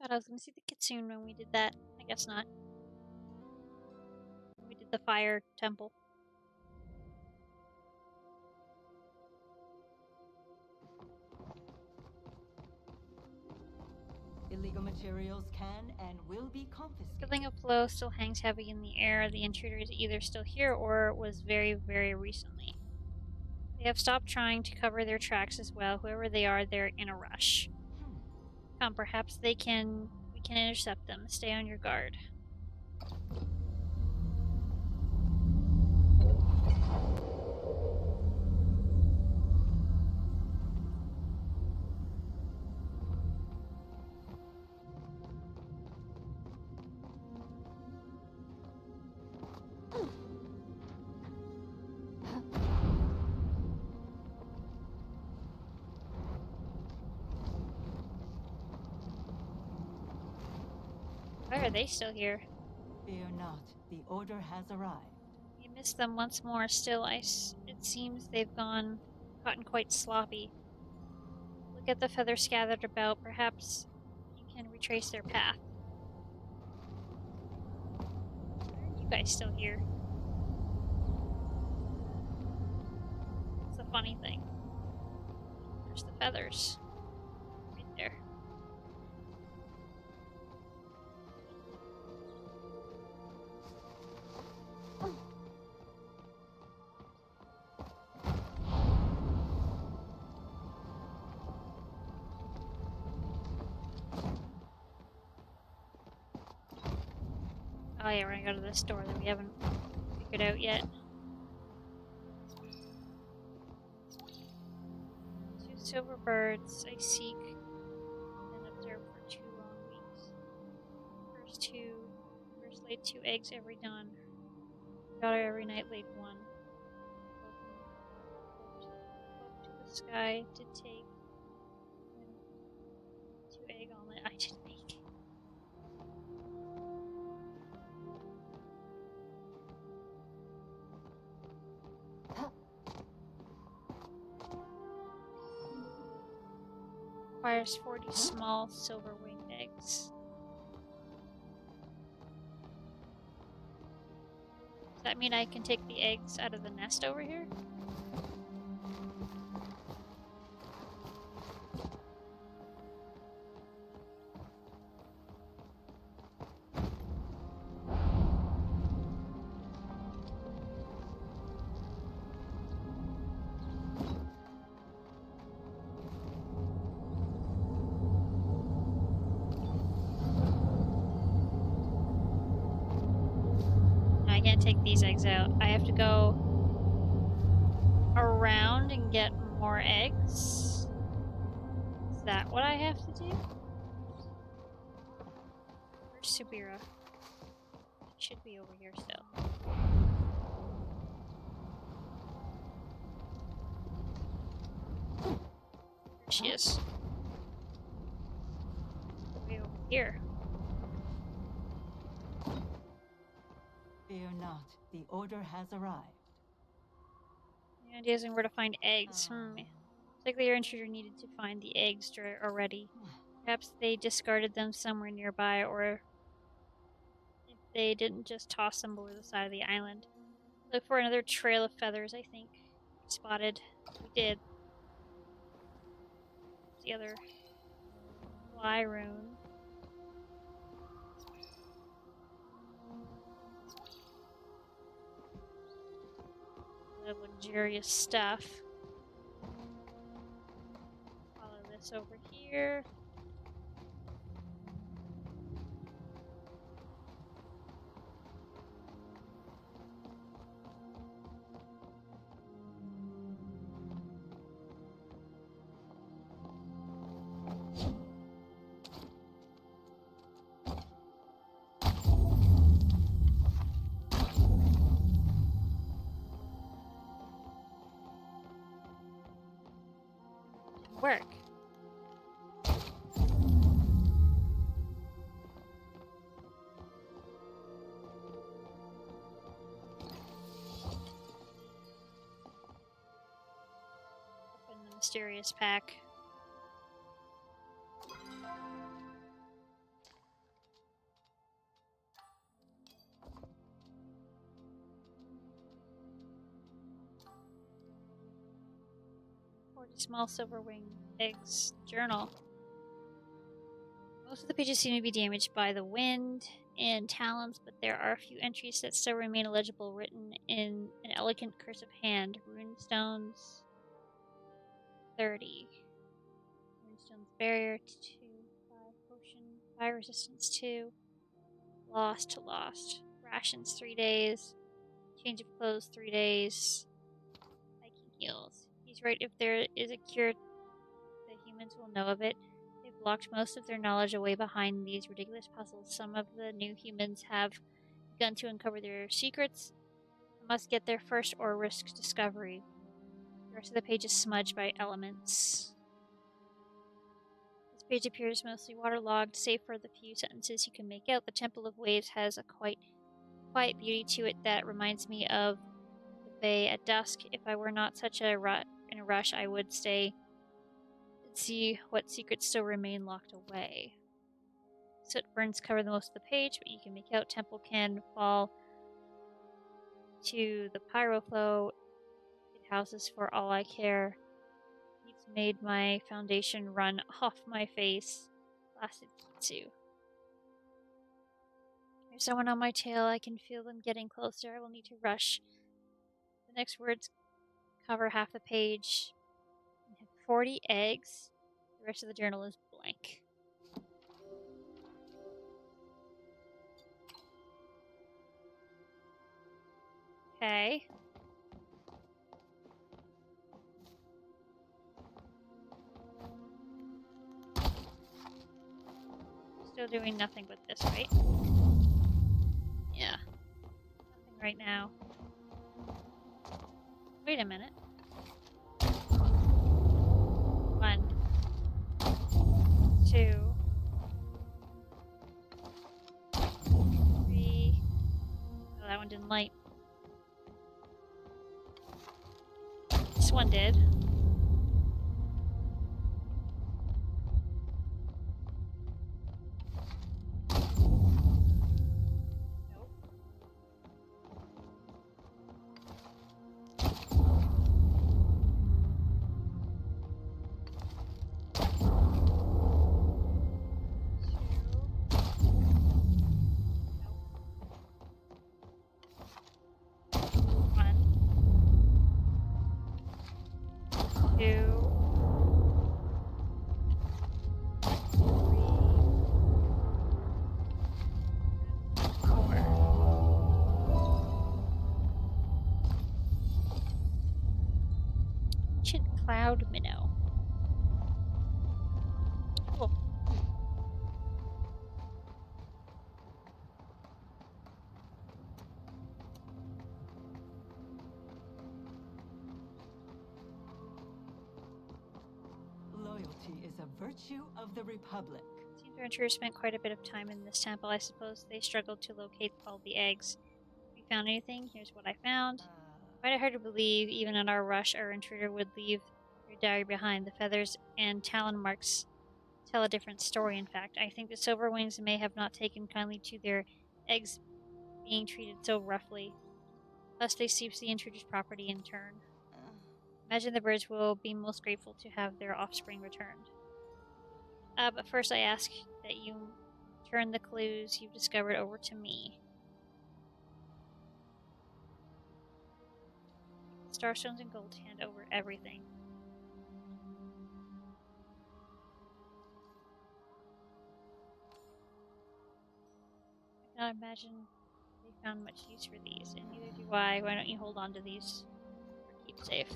Thought I was gonna see the kitsune when we did that. I guess not. We did the fire temple. Illegal materials can and will be confiscated. Feeling of flow still hangs heavy in the air. The intruder is either still here or was very, very recently. They have stopped trying to cover their tracks as well. Whoever they are, they're in a rush. Come, perhaps we can intercept them. Stay on your guard. Why are they still here? Fear not, the order has arrived. You missed them once more. Still, it seems they've gotten quite sloppy. Look at the feathers scattered about. Perhaps you can retrace their path. Why are you guys still here? It's the funny thing. There's the feathers. Right there. Oh yeah, we're gonna go to this door that we haven't figured out yet. 2 silver birds I seek and observe for 2 long weeks. First laid 2 eggs every dawn. Daughter every night laid 1. Hope to the sky to take 2 egg omelet I did make. Requires 40 small silver winged eggs. Does that mean I can take the eggs out of the nest over here? I can't take these eggs out. I have to go around and get more eggs. Is that what I have to do? Where's Subira? She should be over here still. There she is. Way over here. Fear not, the order has arrived. The idea isn't where to find eggs. It's like the intruder needed to find the eggs already. Perhaps they discarded them somewhere nearby, or if they didn't just toss them over the side of the island. Look for another trail of feathers, I think. Spotted. We did. The other fly rune. The luxurious stuff. Follow this over here. Work. Open the mysterious pack. Small silver wing eggs journal. Most of the pages seem to be damaged by the wind and talons, but there are a few entries that still remain illegible, written in an elegant cursive hand. Runestones 30. Runestones barrier 2. 5 potion. Fire resistance 2. Lost to lost. Rations 3 days. Change of clothes 3 days. Hiking heals. He's right, if there is a cure, the humans will know of it. They've locked most of their knowledge away behind these ridiculous puzzles. Some of the new humans have begun to uncover their secrets. I must get there first or risk discovery. The rest of the page is smudged by elements. This page appears mostly waterlogged, save for the few sentences you can make out. The Temple of Waves has a quite quiet beauty to it that reminds me of the bay at dusk. If I were not such in a rush, I would stay and see what secrets still remain locked away. Soot burns cover the most of the page, but you can make out temple can fall to the pyro flow. It houses for all I care. He's made my foundation run off my face. Blasted Kitsu. There's someone on my tail. I can feel them getting closer. I will need to rush. The next words cover half the page. I have 40 eggs. The rest of the journal is blank. Okay. Still doing nothing with this, right? Yeah. Nothing right now. Wait a minute. 1, 2, 3. Oh, that one didn't light. This one did. Nope. One, 2, 4. Ancient cloud minnow. Cool. Loyalty is a virtue of the Republic. Seems our intruders spent quite a bit of time in this temple. I suppose they struggled to locate all the eggs. If you found anything, here's what I found. Quite hard to believe, even in our rush, our intruder would leave your diary behind. The feathers and talon marks tell a different story, in fact. I think the silverwings may have not taken kindly to their eggs being treated so roughly. Plus, they seized the intruder's property in turn. Imagine the birds will be most grateful to have their offspring returned. But first I ask that you turn the clues you've discovered over to me. Starstones and gold hand over everything. I cannot imagine they found much use for these, and neither do I. Why don't you hold on to these for keepsafe?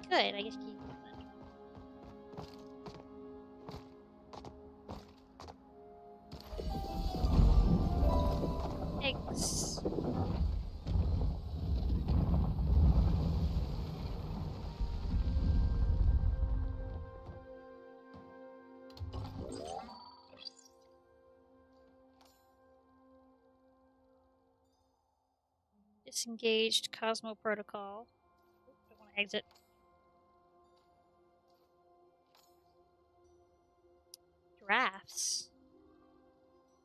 Good, I get to keep them then. Eggs. Disengaged Cosmo Protocol. Oop, don't want to exit. Drafts.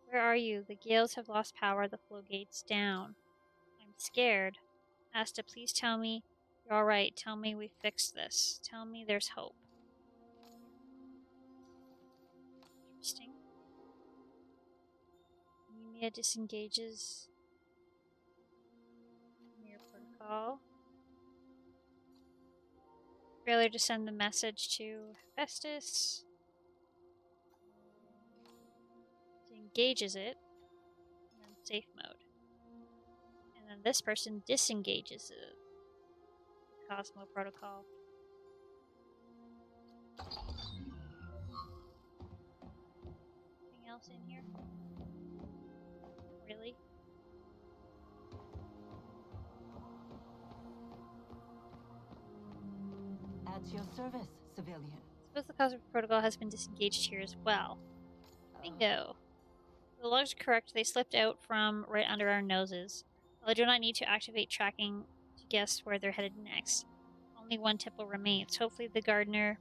Where are you? The gales have lost power. The flow gate's down. I'm scared. Asta, please tell me you're alright. Tell me we fixed this. Tell me there's hope. Interesting. Mia disengages. Mirror protocol. Failure to send the message to Festus. Engages it. And then safe mode. And then this person disengages it. The Cosmo protocol. Anything else in here? Really? At your service, civilian. Suppose the Cosmo protocol has been disengaged here as well. Bingo. The logs are correct. They slipped out from right under our noses. While I do not need to activate tracking to guess where they're headed next, only one temple remains. Hopefully the gardener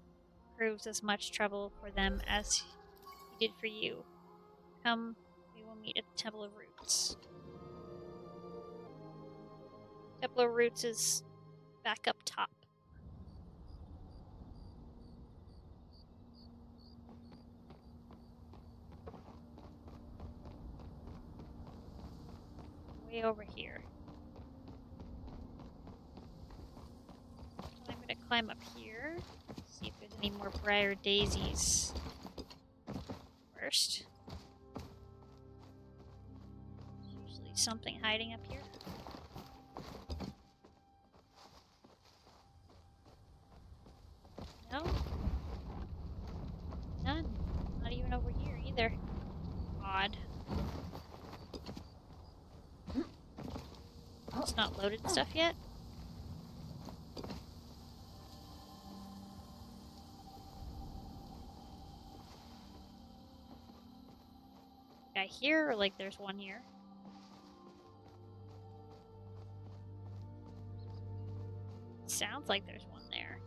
proves as much trouble for them as he did for you. Come, we will meet at the Temple of Roots. Temple of Roots is back up top. Way over here. I'm gonna climb up here, see if there's any more briar daisies first. There's usually something hiding up here. No? None. Not even over here either. Odd. It's not loaded stuff yet? Guy here, or like there's one here? Sounds like there's one there.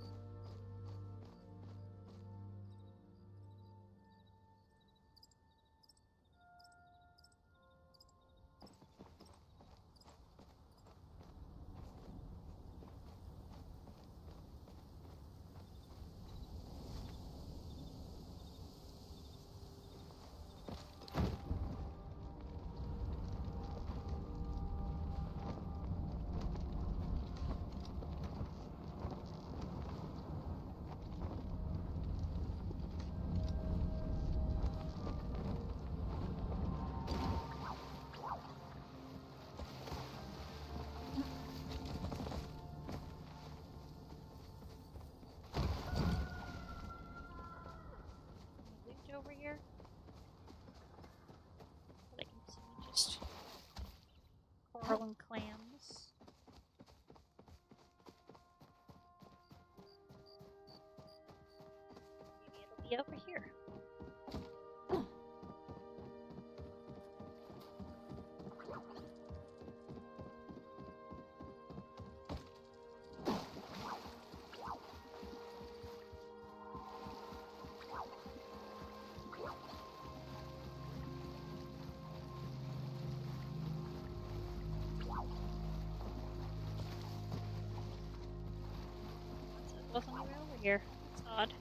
Over here. But I can see just coral and clams. Maybe it'll be over here. Wasn't even over here. It's odd.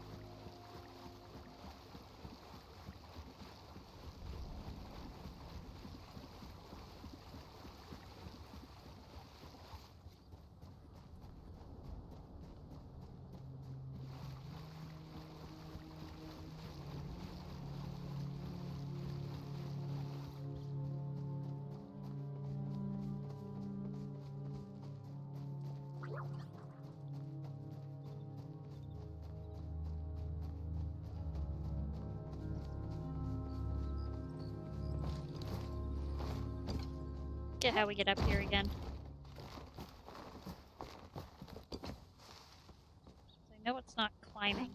Get how we get up here again. I know it's not climbing.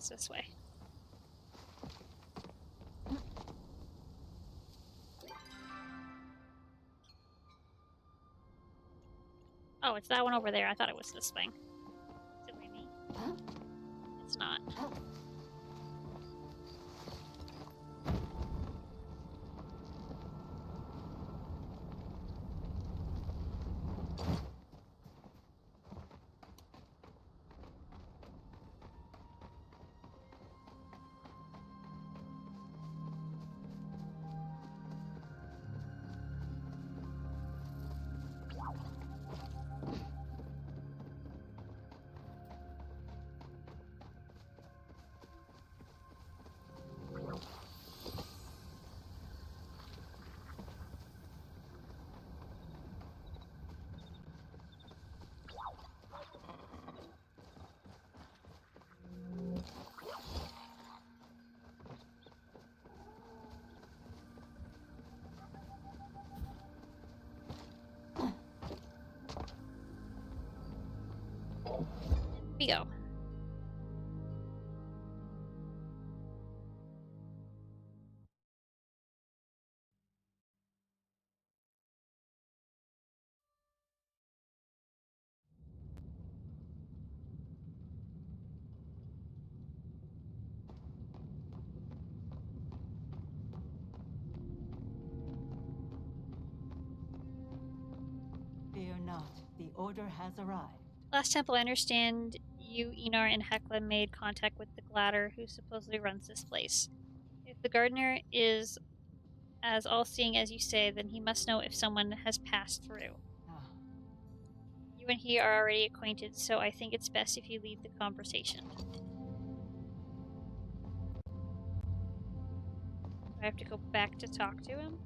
This way. Oh, it's that one over there. I thought it was this thing. Silly me. It's not. We go. Fear not, the order has arrived. Last temple, I understand you, Enar, and Hekla made contact with the Gladder who supposedly runs this place. If the gardener is as all-seeing as you say, then he must know if someone has passed through. Ah, You and he are already acquainted, so I think it's best if you leave the conversation. Do I have to go back to talk to him?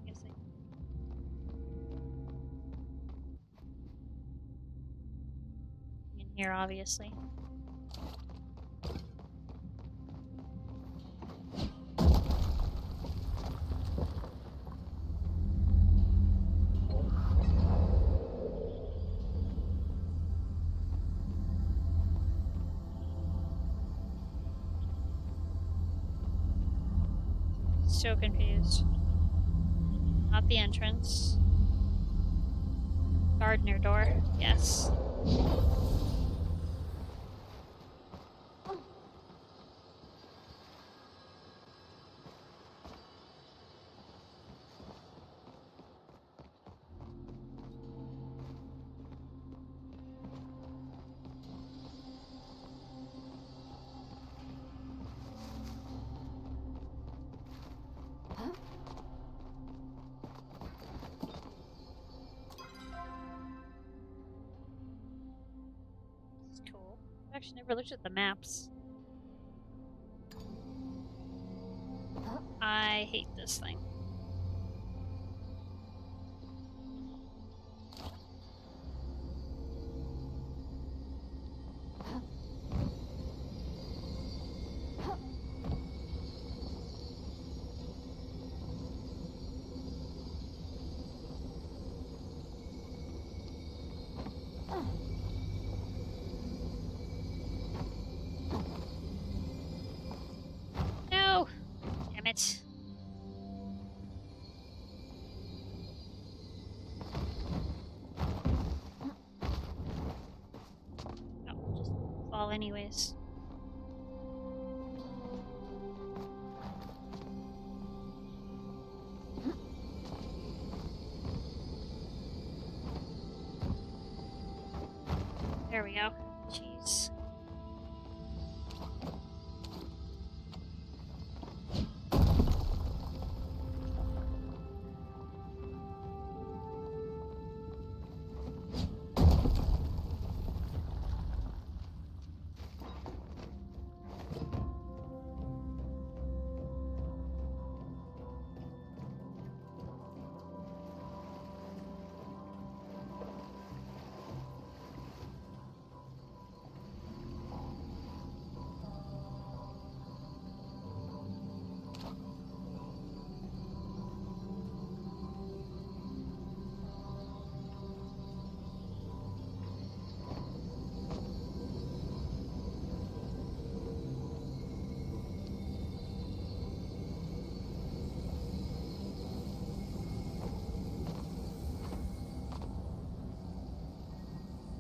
Yes, I in here, obviously. So confused. Not the entrance. Gardener door. Yes. It's cool. I've actually never looked at the maps. I hate this thing. No! Damn it. Oh, just fall anyways. There we go. Jeez.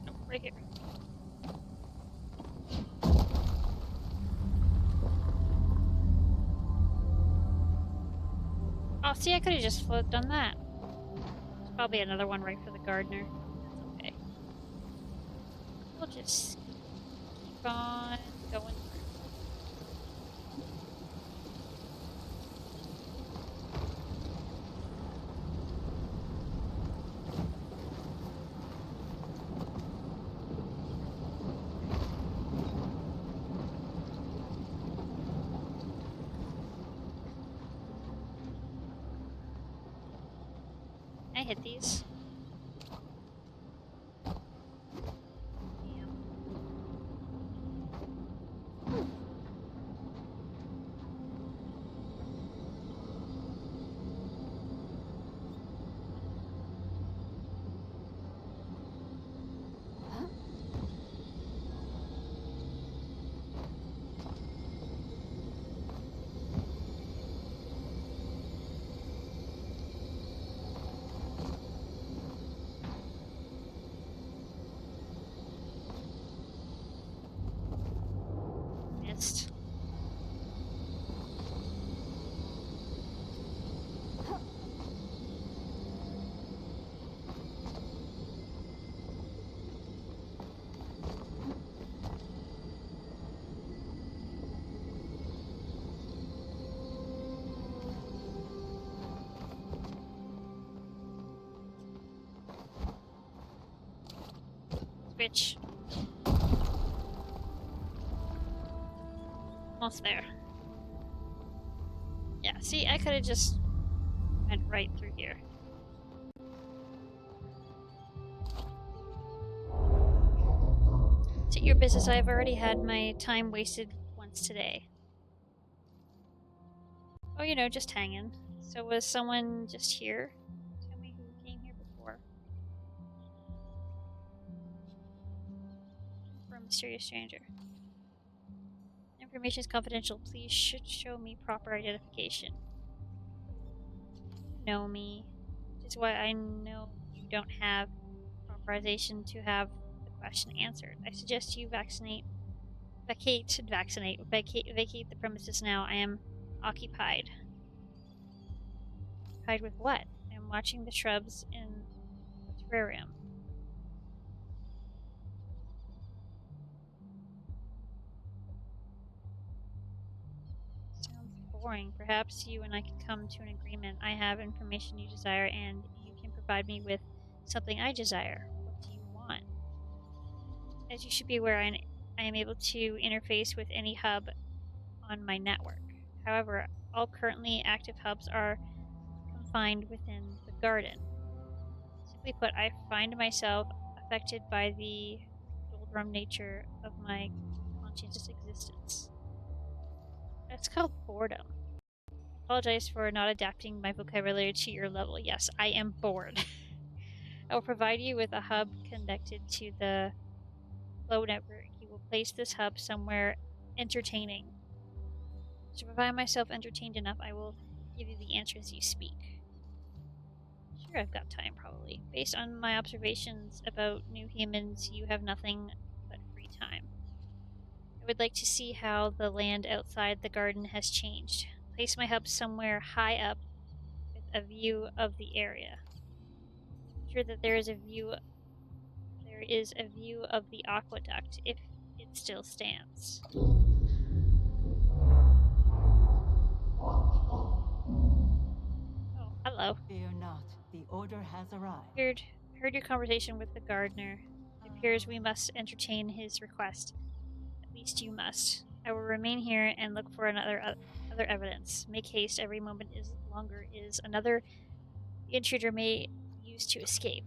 Nope, right here. Oh, see, I could have just done that. There's probably another one right for the gardener. That's okay. We'll just keep on going through. I hit these. Damn. missed. Switch. Almost there. Yeah, see, I could have just went right through here. Is it your business? I've already had my time wasted once today. Oh, you know, just hanging. So was someone just here? Tell me who came here before. For a mysterious stranger. Information is confidential. Please show me proper identification. You know me, which is why I know you don't have authorization to have the question answered. I suggest you vacate the premises now. I am occupied. Occupied with what? I am watching the shrubs in the terrarium. Sounds boring. Perhaps you and I can come to an agreement. I have information you desire, and you can provide me with something I desire. What do you want? As you should be aware, I am able to interface with any hub on my network. However, all currently active hubs are confined within the garden. Simply put, I find myself affected by the doldrum nature of my conscientious existence. That's called boredom. I apologize for not adapting my vocabulary to your level. Yes, I am bored. I will provide you with a hub connected to the flow network. You will place this hub somewhere entertaining. To provide myself entertained enough, I will give you the answers you speak. Sure, I've got time, probably. Based on my observations about new humans, you have nothing but free time. I would like to see how the land outside the garden has changed. Place my hub somewhere high up with a view of the area. Ensure that there is a view of the aqueduct if it still stands. Oh, hello. Fear not, the order has arrived. Heard your conversation with the gardener. It appears we must entertain his request. At least you must. I will remain here and look for other evidence. Make haste. Every moment is another the intruder may use to escape.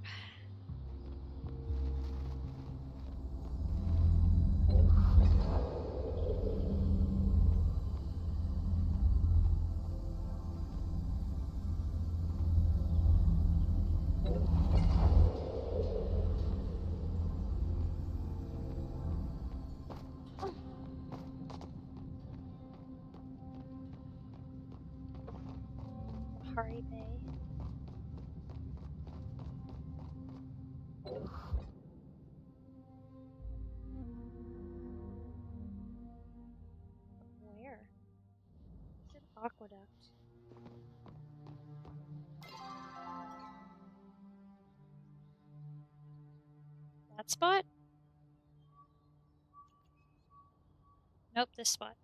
Hari Bay. Where? Is it aqueduct? That spot? Nope, this spot.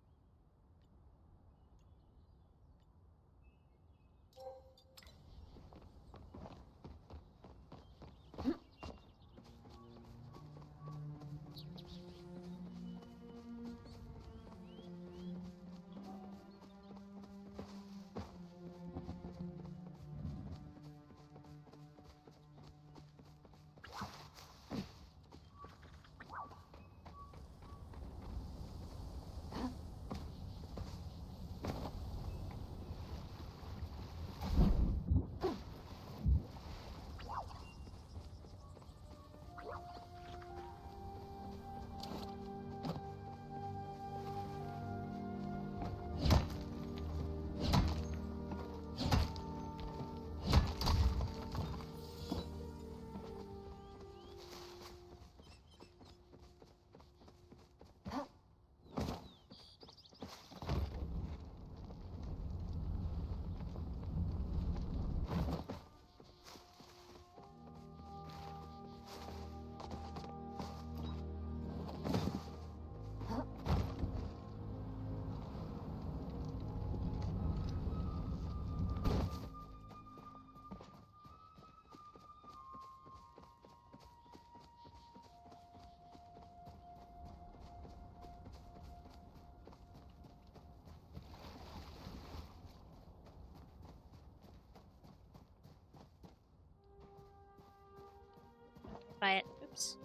by it. Oops.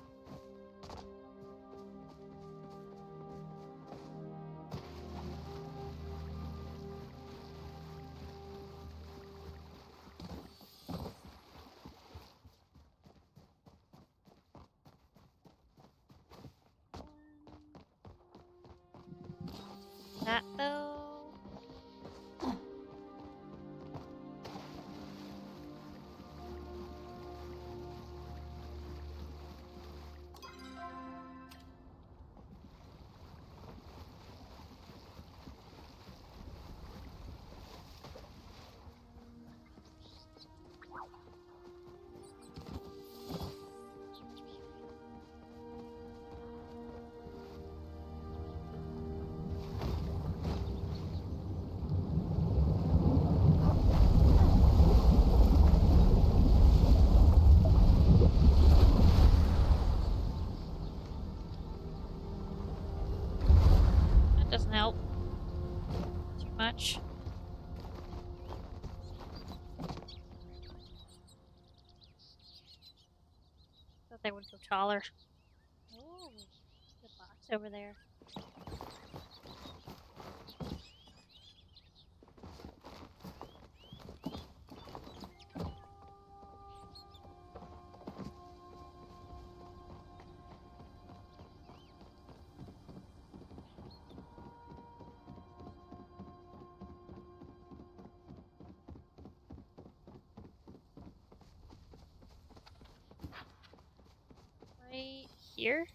That though. That doesn't help too much. Thought they would go taller. Oh, the box over there. Right here?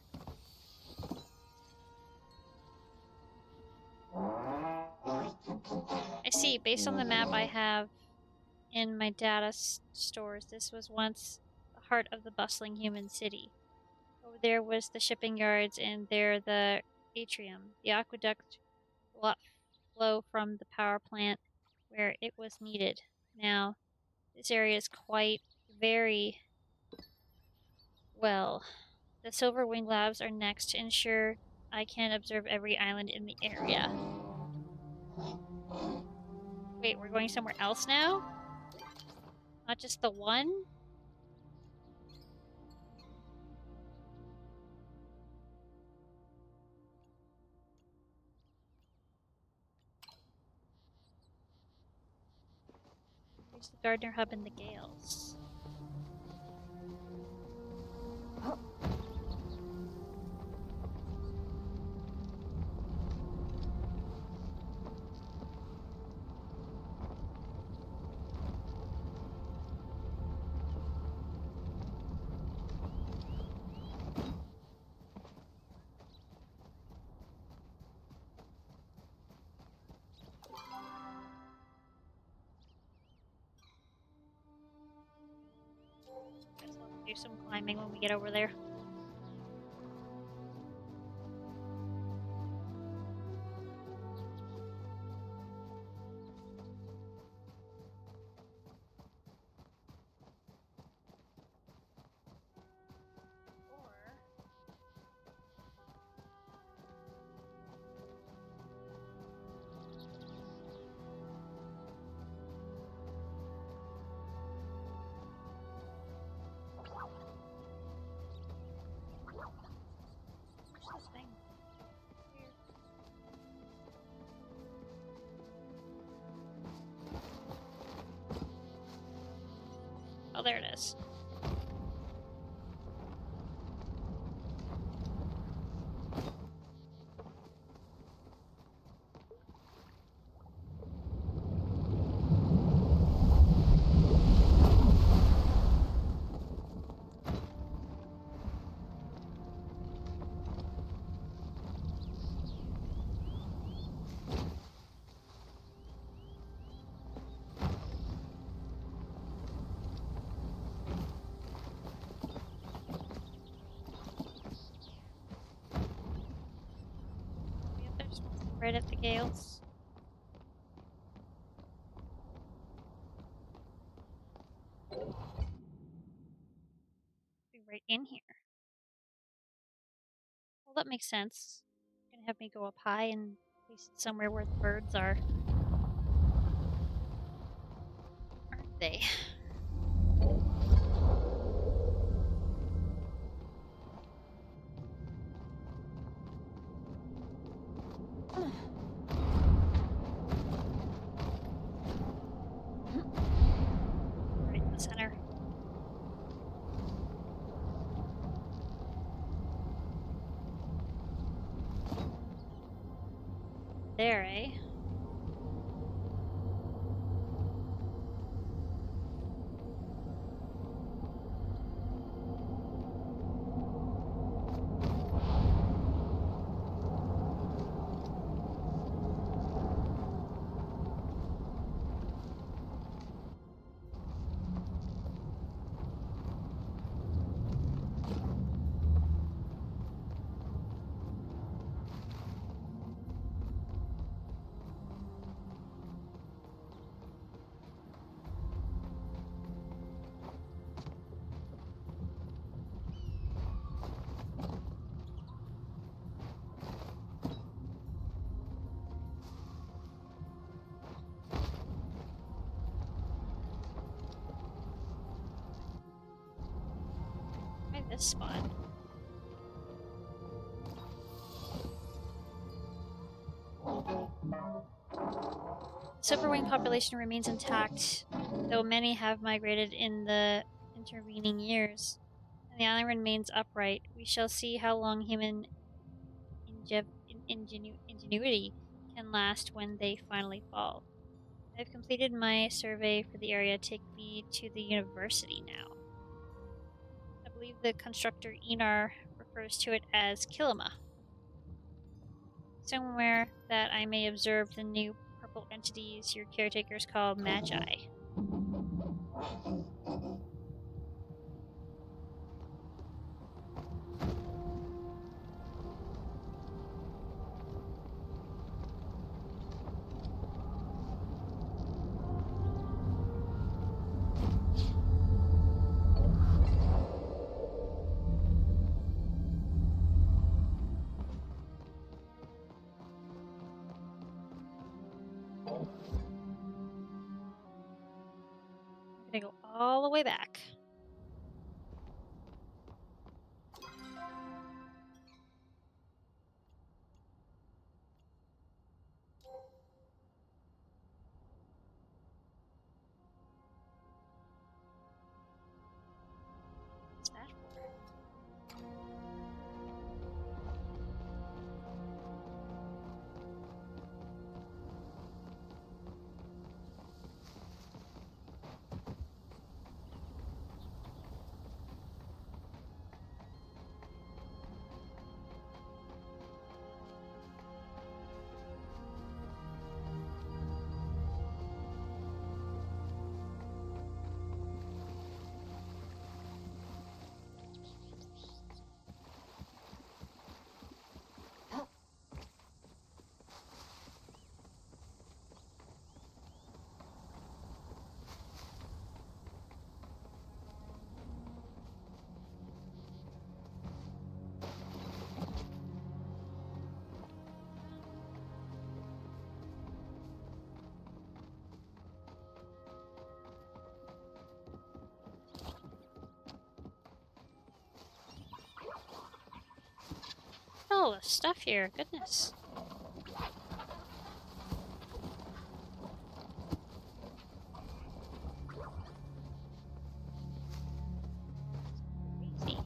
I see. Based on the map I have in my data stores, this was once the heart of the bustling human city. Over there was the shipping yards, and there the atrium. The aqueduct will flow from the power plant where it was needed. Now, this area is quite very well. The Silver Wing Labs are next to ensure I can observe every island in the area. Wait, we're going somewhere else now? Not just the one? Here's the Gardner Hub and the Gales. Guess I'll do some climbing when we get over there. Where's this thing? Here. Oh, there it is. Yep, there's one right at the Gales. Be right in here. Well, that makes sense. You're gonna have me go up high and place it somewhere where the birds are. Aren't they? there, eh? Try this spot. The silverwing population remains intact, though many have migrated in the intervening years. And the island remains upright. We shall see how long human ingenuity can last when they finally fall. I've completed my survey for the area. Take me to the university now. I believe the constructor Enar refers to it as Kilima. Somewhere that I may observe the new purple entities your caretakers call Magi. I'm gonna go all the way back. What's that for? Oh, the stuff here. Goodness. Crazy.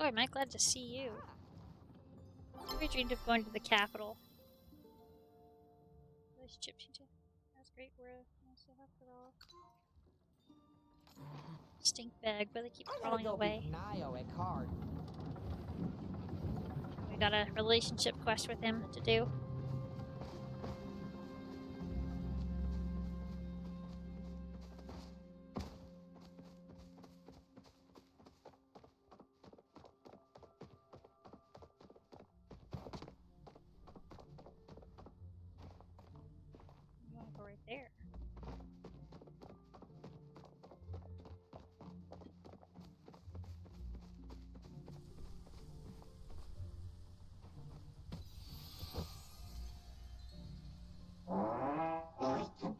Oh, am I glad to see you? I dreamed of going to the capital. Relationship teacher. That's great. We're also have it all. Stink bag, but they keep crawling away. We got a relationship quest with him to do. I want to go right there.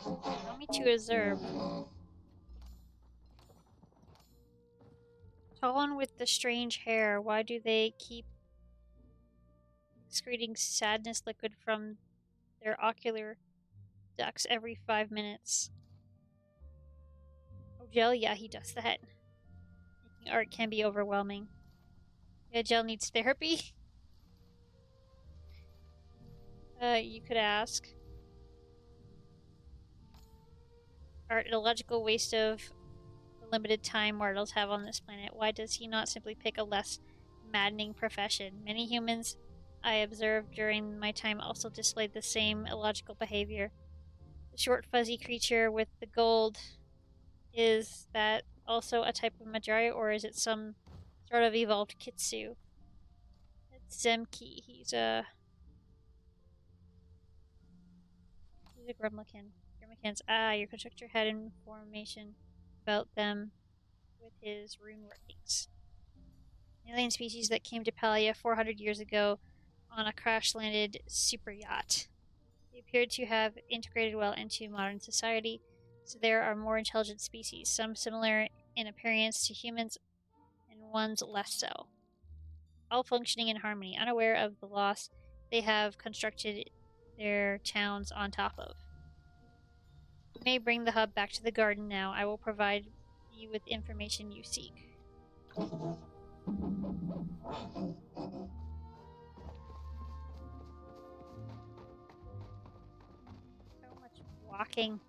Allow me to observe. Tall one with the strange hair. Why do they keep excreting sadness liquid from their ocular ducts every 5 minutes? Oh, Gel, yeah, he does that. Making art can be overwhelming. Yeah, Gel needs therapy. You could ask. Art, an illogical waste of the limited time mortals have on this planet. Why does he not simply pick a less maddening profession? Many humans I observed during my time also displayed the same illogical behavior. The short, fuzzy creature with the gold, is that also a type of Madari, or is it some sort of evolved Kitsu? It's Zemki. He's a Grumlican. Grumlicans. Ah, your constructor had information about them with his rune workings. Alien species that came to Palia 400 years ago on a crash-landed super yacht. They appeared to have integrated well into modern society, so there are more intelligent species, some similar in appearance to humans and ones less so. All functioning in harmony, unaware of the loss they have constructed their towns on top of. You may bring the hub back to the garden now. I will provide you with information you seek. So much walking.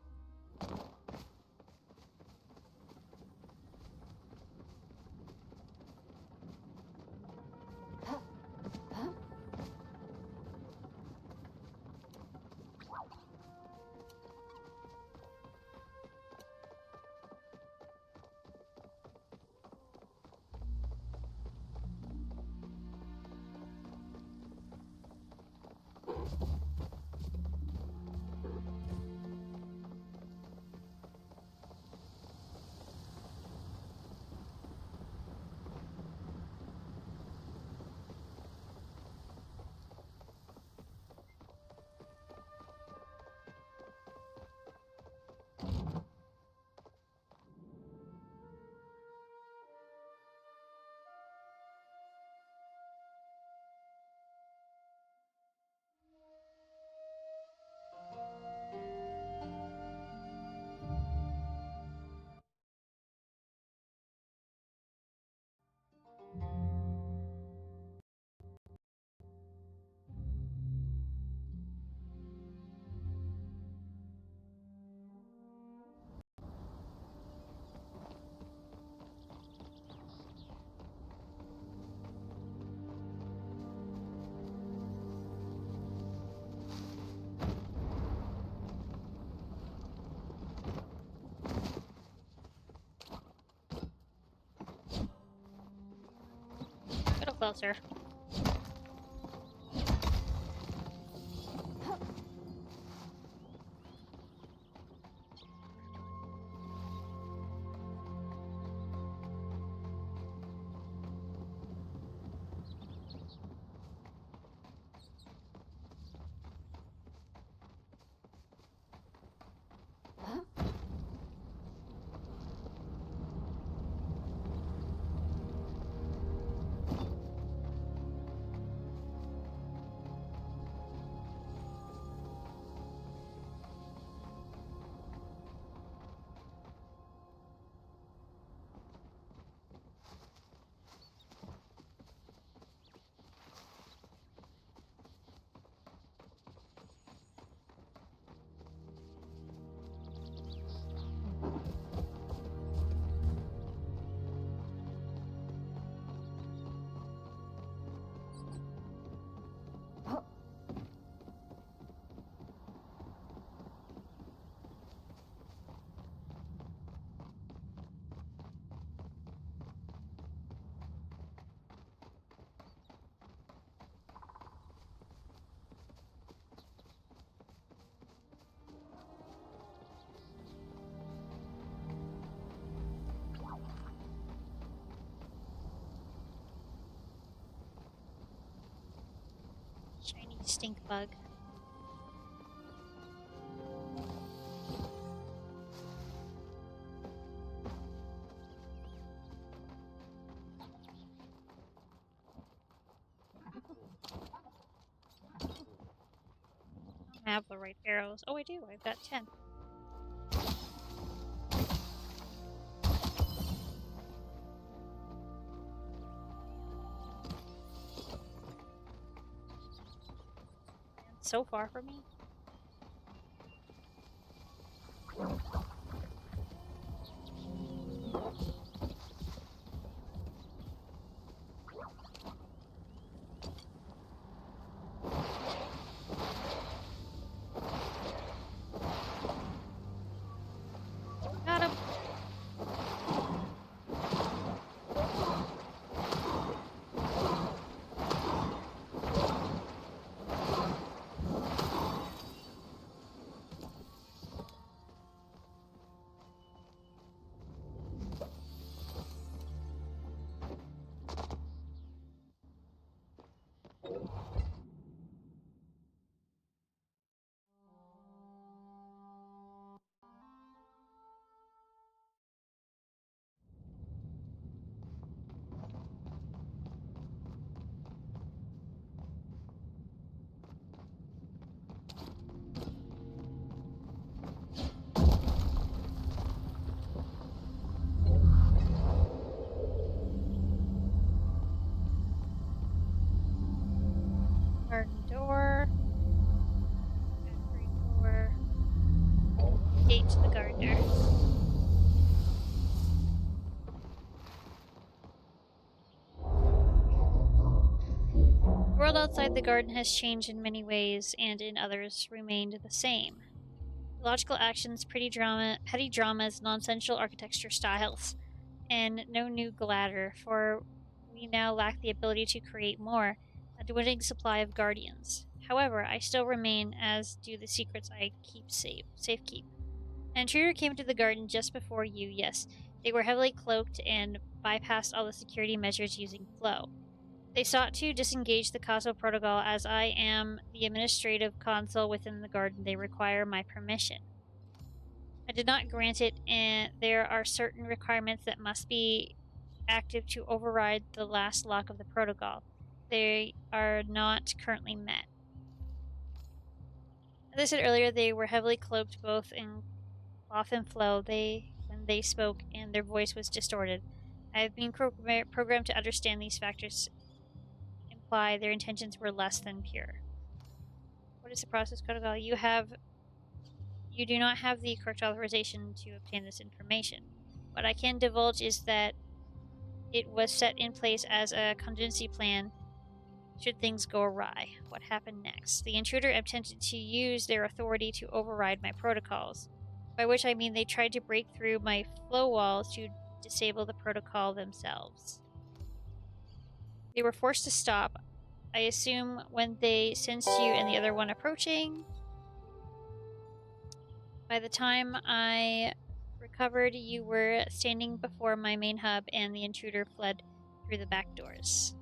A little closer. Stink bug. I don't have the right arrows. Oh, I do. I've got 10. So far from me. Got him. Garden door. Factory door. Gate to the gardener. The world outside the garden has changed in many ways, and in others remained the same. Logical actions, petty dramas, nonsensical architecture styles, and no new glider, for we now lack the ability to create more, a dwindling supply of guardians. However, I still remain, as do the secrets I keep safekeep. An intruder came into the garden just before you, yes. They were heavily cloaked and bypassed all the security measures using flow. They sought to disengage the Caso Protocol. As I am the administrative consul within the garden, they require my permission. I did not grant it, and there are certain requirements that must be active to override the last lock of the protocol. They are not currently met. As I said earlier, they were heavily cloaked both in cloth and flow. When they spoke, and their voice was distorted. I have been programmed to understand these factors imply their intentions were less than pure. What is the process protocol? You do not have the correct authorization to obtain this information. What I can divulge is that it was set in place as a contingency plan should things go awry. What happened next? The intruder attempted to use their authority to override my protocols, by which I mean they tried to break through my flow walls to disable the protocol themselves. They were forced to stop, I assume, when they sensed you and the other one approaching. By the time I recovered, you were standing before my main hub, and the intruder fled through the back doors.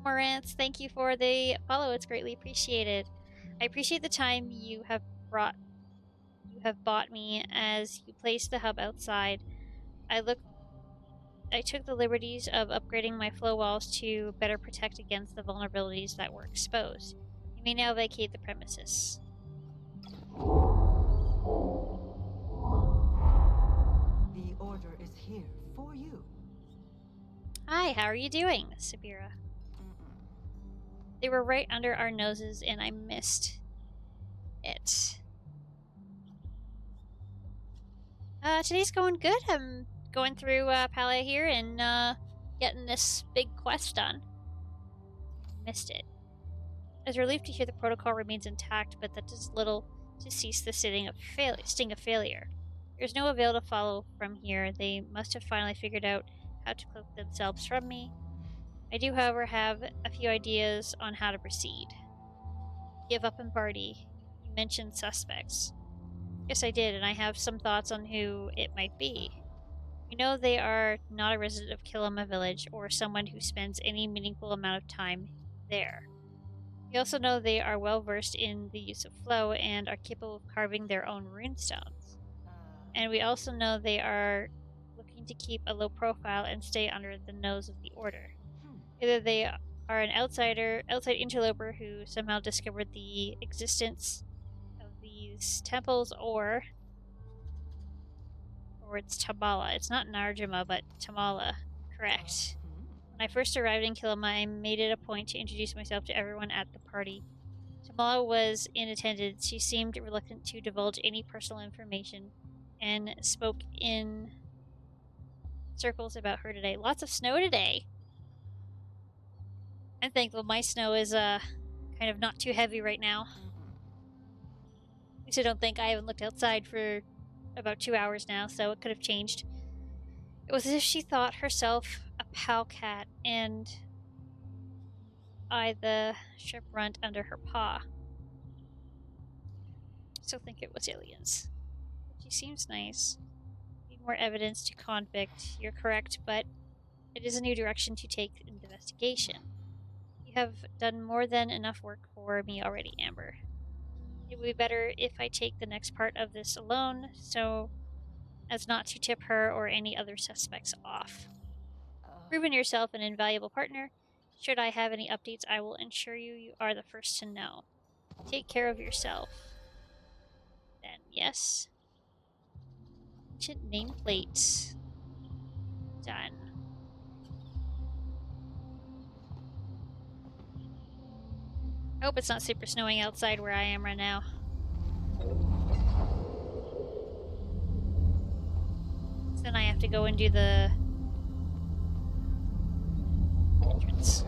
Morantz, thank you for the follow. It's greatly appreciated. I appreciate the time you have bought me as you placed the hub outside. I took the liberties of upgrading my flow walls to better protect against the vulnerabilities that were exposed. You may now vacate the premises. The order is here for you. Hi, how are you doing, Subira? They were right under our noses, and I missed it. Today's going good. I'm going through Palais here and getting this big quest done. Missed it. I was relieved to hear the protocol remains intact, but that does little to cease the sting of failure. There's no avail to follow from here. They must have finally figured out how to cloak themselves from me. I do, however, have a few ideas on how to proceed. Give up and party. You mentioned suspects. Yes, I did, and I have some thoughts on who it might be. We know they are not a resident of Kilima Village or someone who spends any meaningful amount of time there. We also know they are well versed in the use of flow and are capable of carving their own runestones. And we also know they are looking to keep a low profile and stay under the nose of the Order. Either they are an outside interloper who somehow discovered the existence of these temples, or it's Tamala. It's not Narjima, but Tamala. Correct. When I first arrived in Kilima, I made it a point to introduce myself to everyone at the party. Tamala was in attendance. She seemed reluctant to divulge any personal information and spoke in circles about her today. Lots of snow today. I'm thankful my snow is kind of not too heavy right now. At least I don't think. I haven't looked outside for about 2 hours now, so it could have changed. It was as if she thought herself a pal cat and I the ship runt under her paw. Still think it was aliens. But she seems nice. Need more evidence to convict. You're correct, but it is a new direction to take in the investigation. You have done more than enough work for me already, Amber. It would be better if I take the next part of this alone, so as not to tip her or any other suspects off. Proven yourself an invaluable partner. Should I have any updates, I will ensure you are the first to know. Take care of yourself. Then, yes. Ancient nameplates. Done. I hope it's not super snowing outside where I am right now. So then I have to go and do the entrance.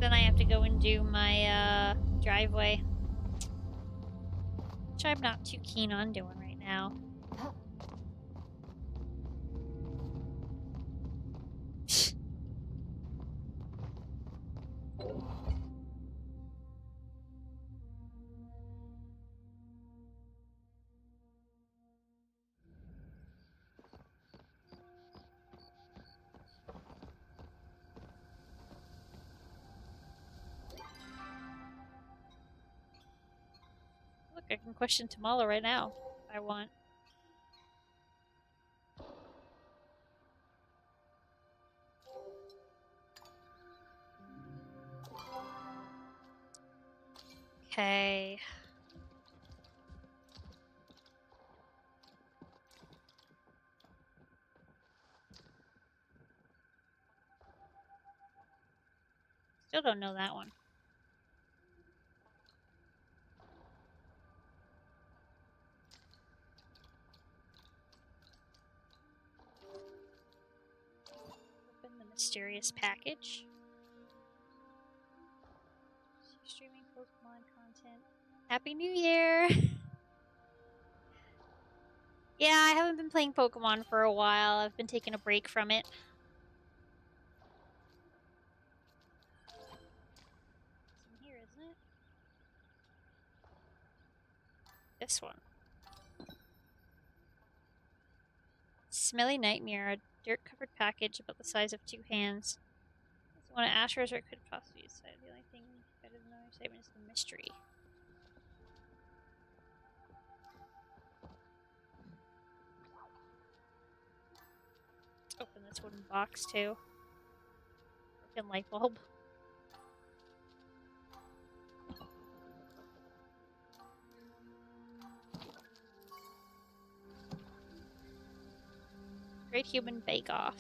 Then I have to go and do my driveway, which I'm not too keen on doing right now. Look, I can question Tamala right now if I want. Okay. Still don't know that one. Open the mysterious package. Streaming Pokemon content. Happy New Year! Yeah, I haven't been playing Pokemon for a while. I've been taking a break from it. It's in here, isn't it? This one. Smelly Nightmare, a dirt-covered package about the size of 2 hands. It's one of Asher's, or it could possibly be decided. The only thing better than the excitement is the mystery. Let's open this wooden box too. Broken light bulb. Great Human Bake Off.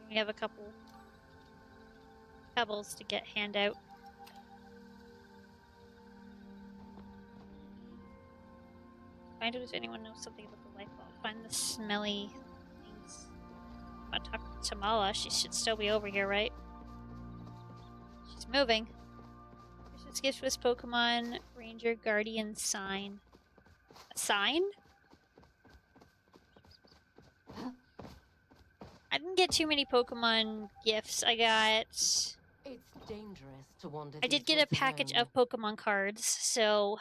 And we have a couple pebbles to hand out. Find out if anyone knows something about the light bulb. Find the smelly things. I'm gonna talk to Tamala. She should still be over here, right? She's moving. Christmas gift was Pokemon Ranger Guardian sign. A sign? I didn't get too many Pokemon gifts. I got... It's dangerous to wander. I did get a package of Pokemon cards, so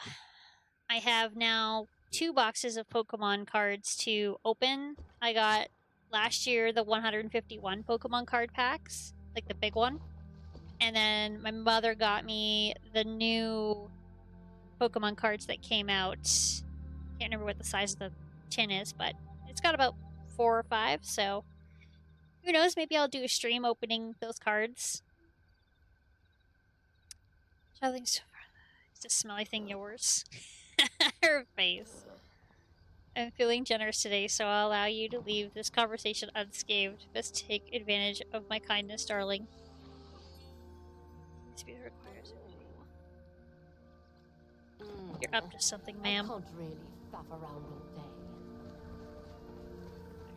I have now 2 boxes of Pokemon cards to open. I got last year the 151 Pokemon card packs, like the big one. And then my mother got me the new Pokemon cards that came out. Can't remember what the size of the tin is, but it's got about 4 or 5, so who knows, maybe I'll do a stream opening those cards. Nothing so far. It's a smelly thing yours. Her face. I'm feeling generous today, so I'll allow you to leave this conversation unscathed. Best take advantage of my kindness, darling. Speed requires You're up to something, ma'am. I can't really faff around all day.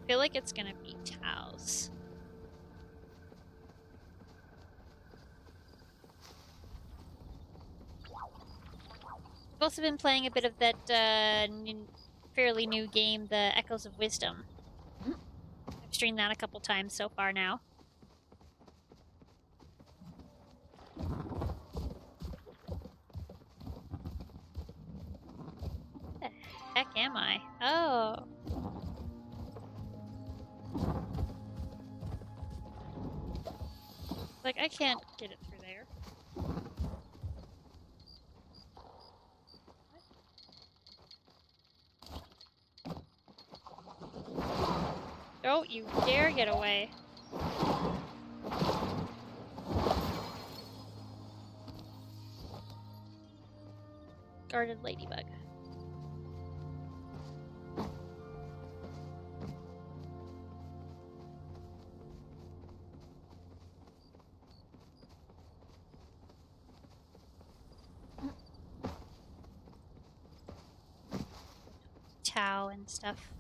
I feel like it's gonna be Tao's. I've also been playing a bit of that fairly new game, The Echoes of Wisdom. I've streamed that a couple times so far now. Where the heck am I? Oh. Like, I can't get it through there. Don't you dare get away. Guarded ladybug. Towel and stuff.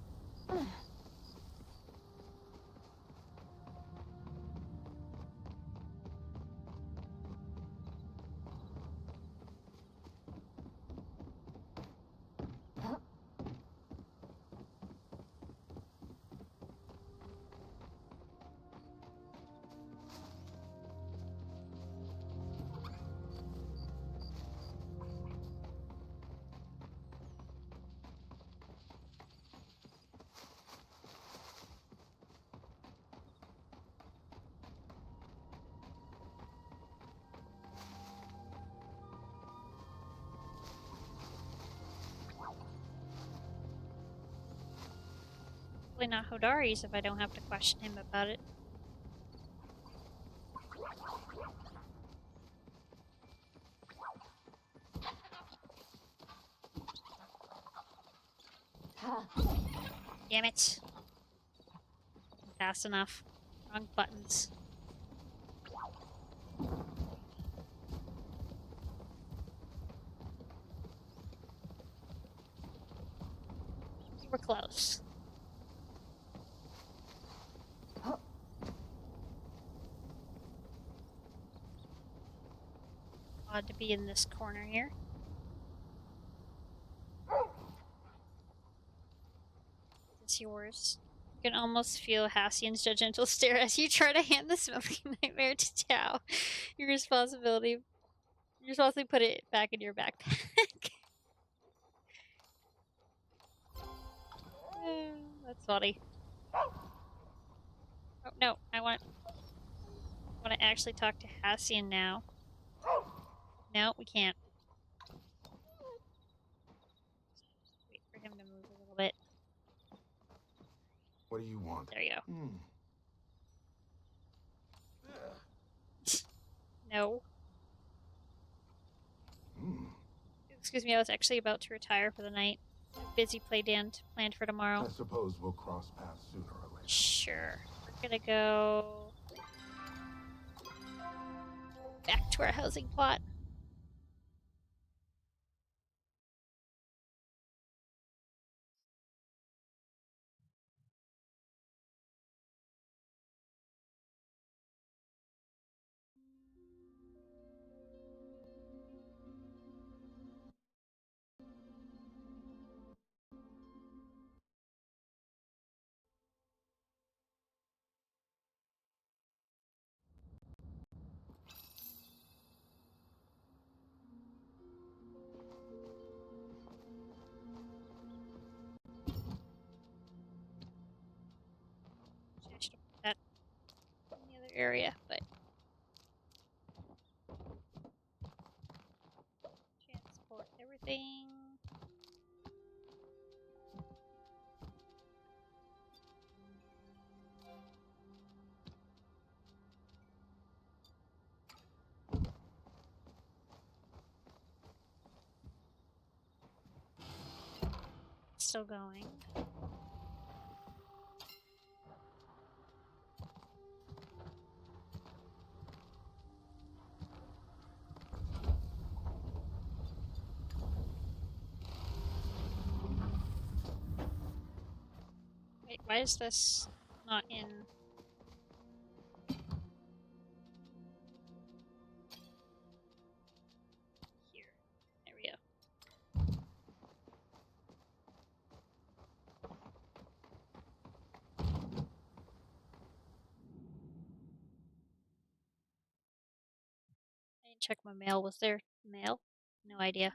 Probably not Hodari's if I don't have to question him about it. Damn it. Fast enough. Wrong buttons. We were close. Odd to be in this corner here. It's yours. You can almost feel Hassian's judgmental stare as you try to hand the smoking nightmare to Tao. Your responsibility. You're supposed to put it back in your backpack. That's funny. Oh no, I want to actually talk to Hassian now. No, we can't. Wait for him to move a little bit. What do you want? There you go. No. Excuse me, I was actually about to retire for the night. Busy play planned for tomorrow. I suppose we'll cross paths sooner or later. Sure. We're gonna go back to our housing plot. I should have put that in the other area, but thing. Still going. Wait, why is this not in? Here. There we go. I didn't check my mail. Was there mail? No idea.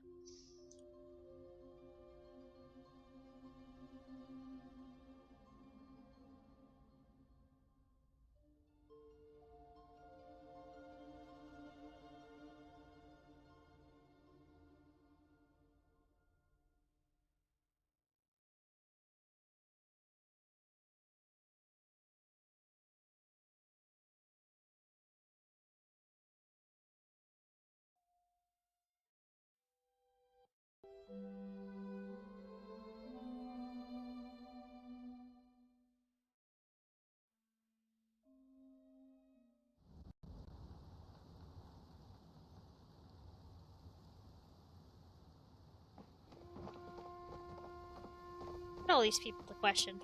Look at all these people to question.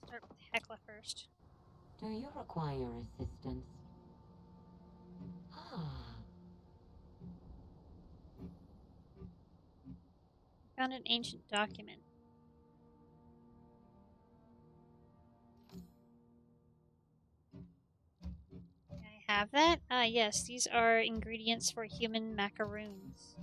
Start with Hecla first. Do you require assistance? Ah, Found an ancient document. Can I have that? Ah, yes, these are ingredients for human macaroons.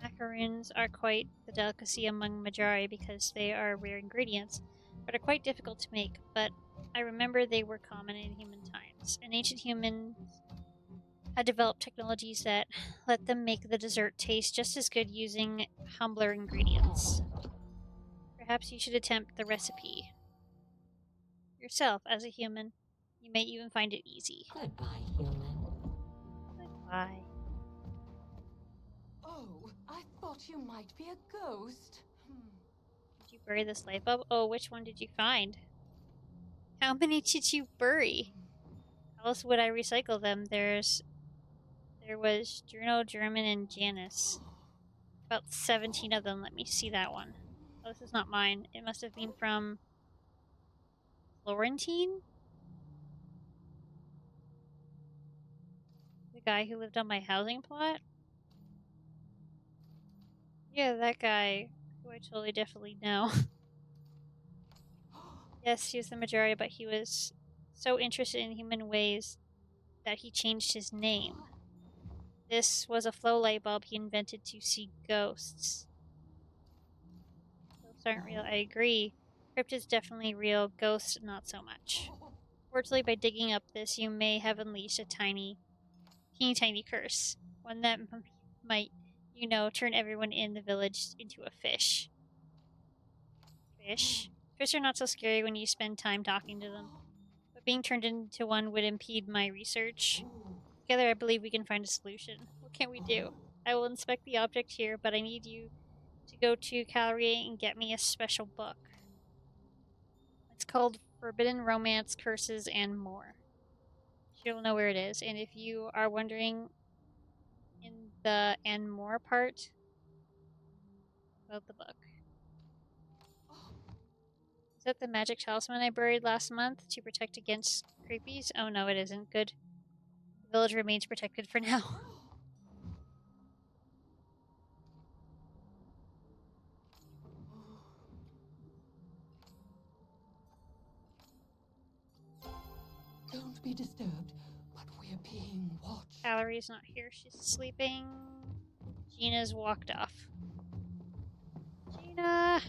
Macaroons are quite the delicacy among Majari because they are rare ingredients, but are quite difficult to make. But I remember they were common in human times. An ancient human had developed technologies that let them make the dessert taste just as good using humbler ingredients. Perhaps you should attempt the recipe yourself as a human. You may even find it easy. goodbye, human. Goodbye. Oh, I thought you might be a ghost. Did you bury this light bulb? Oh, which one did you find? How many did you bury? How else would I recycle them? There was Juno, German, and Janice. About 17 of them. Let me see that one. Oh, this is not mine. It must have been from Florentine? The guy who lived on my housing plot? Yeah, that guy who I totally definitely know. Yes, he was the majority, but he was so interested in human ways that he changed his name. This was a flow light bulb he invented to see ghosts. Ghosts aren't real, I agree. Cryptids definitely real, ghosts not so much. Fortunately, by digging up this, you may have unleashed a teeny tiny curse. One that might, turn everyone in the village into a fish. Fish? Fish are not so scary when you spend time talking to them. But being turned into one would impede my research. Together, I believe we can find a solution. What can we do? I will inspect the object here, but I need you to go to Calgary and get me a special book. It's called Forbidden Romance, Curses, and More. You'll know where it is, and if you are wondering in the and more part about the book. Is that the magic talisman I buried last month to protect against creepies? Oh no, it isn't. Good. The village remains protected for now. Don't be disturbed, but we're being watched. Valerie's not here. She's sleeping. Gina's walked off. Gina!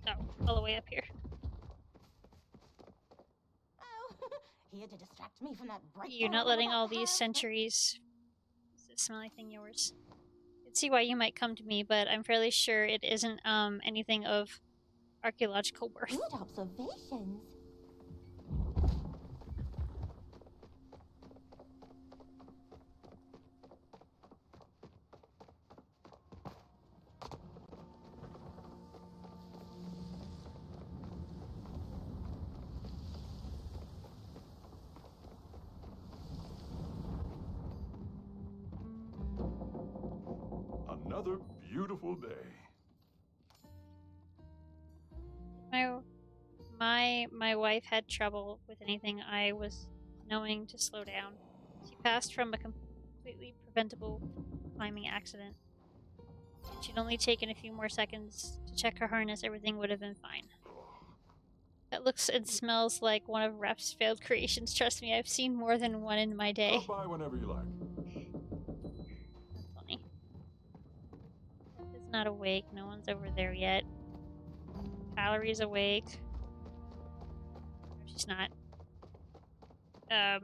Oh, all the way up here. Oh, here to distract me from that bright You're girl not I'm letting about all to these have. centuries. Is this smelly thing yours? I can see why you might come to me, but I'm fairly sure it isn't anything of archaeological worth. Good observations. Another beautiful day. My wife had trouble with anything I was knowing to slow down. She passed from a completely preventable climbing accident. If she'd only taken a few more seconds to check her harness, everything would have been fine. That looks and smells like one of Rep's failed creations. Trust me, I've seen more than one in my day. Stop by whenever you like. That's funny. It's not awake. No one's over there yet. Valerie's awake. No, she's not. I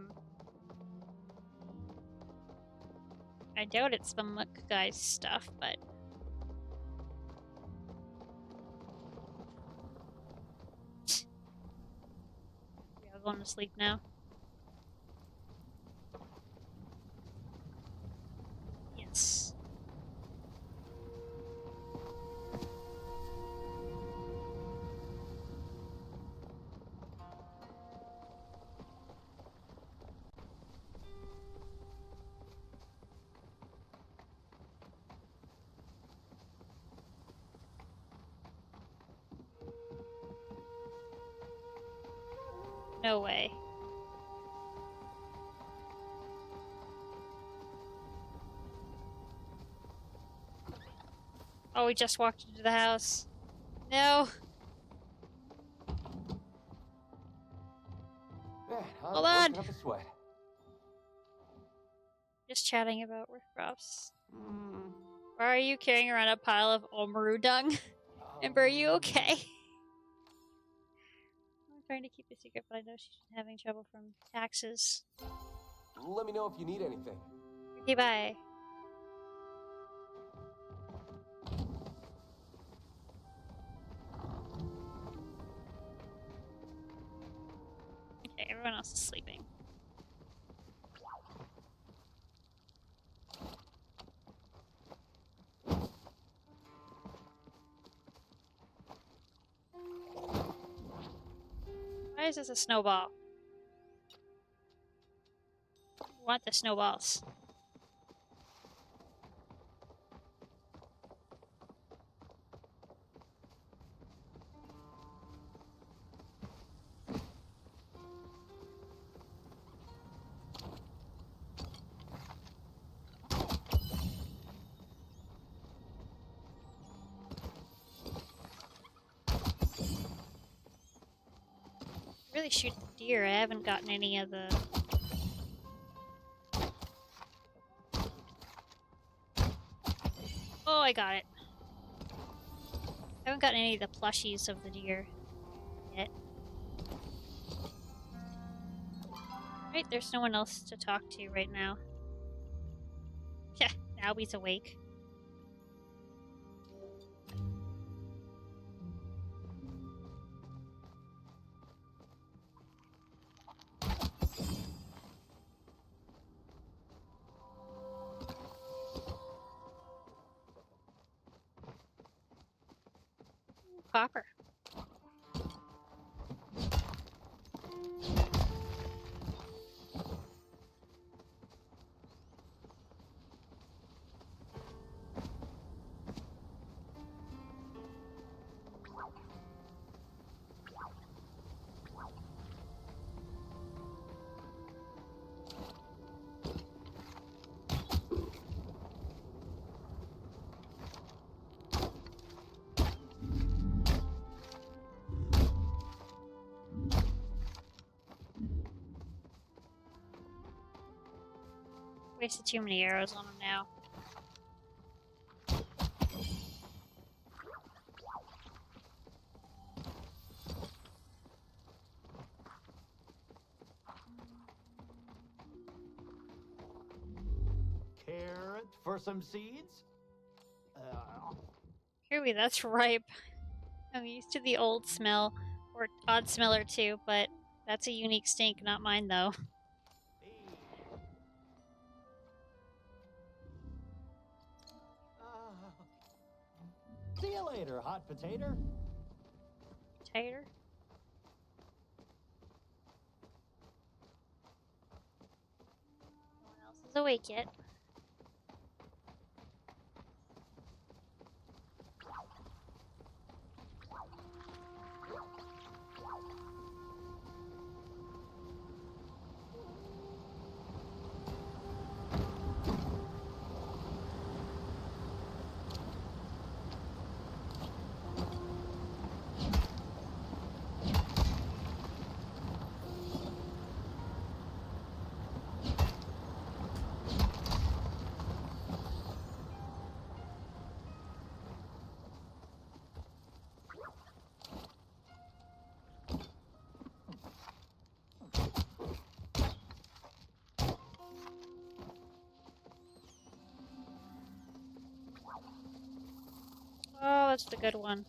doubt it's the Muck guy's stuff, but we all going to sleep now. Yes. No way. Oh, we just walked into the house. No. Man, I'm Hold on. working up a sweat. Just chatting about work props. Why are you carrying around a pile of Omaru dung? Ember, are you okay? I'm trying to keep a secret, but I know she's been having trouble from taxes. Let me know if you need anything. Okay, bye. Okay, everyone else is sleeping. Why is this a snowball? I want the snowballs. Really shoot the deer. I haven't gotten any of the... Oh, I got it. I haven't gotten any of the plushies of the deer yet. Right, there's no one else to talk to right now. Yeah, now he's awake. Copper. Wasted too many arrows on him now. Carrot for some seeds? Kirby, that's ripe. I'm used to the old smell, or odd smeller too, but that's a unique stink, not mine though. See you later, hot potato. Tater? No one else is awake yet. Oh, that's the good one.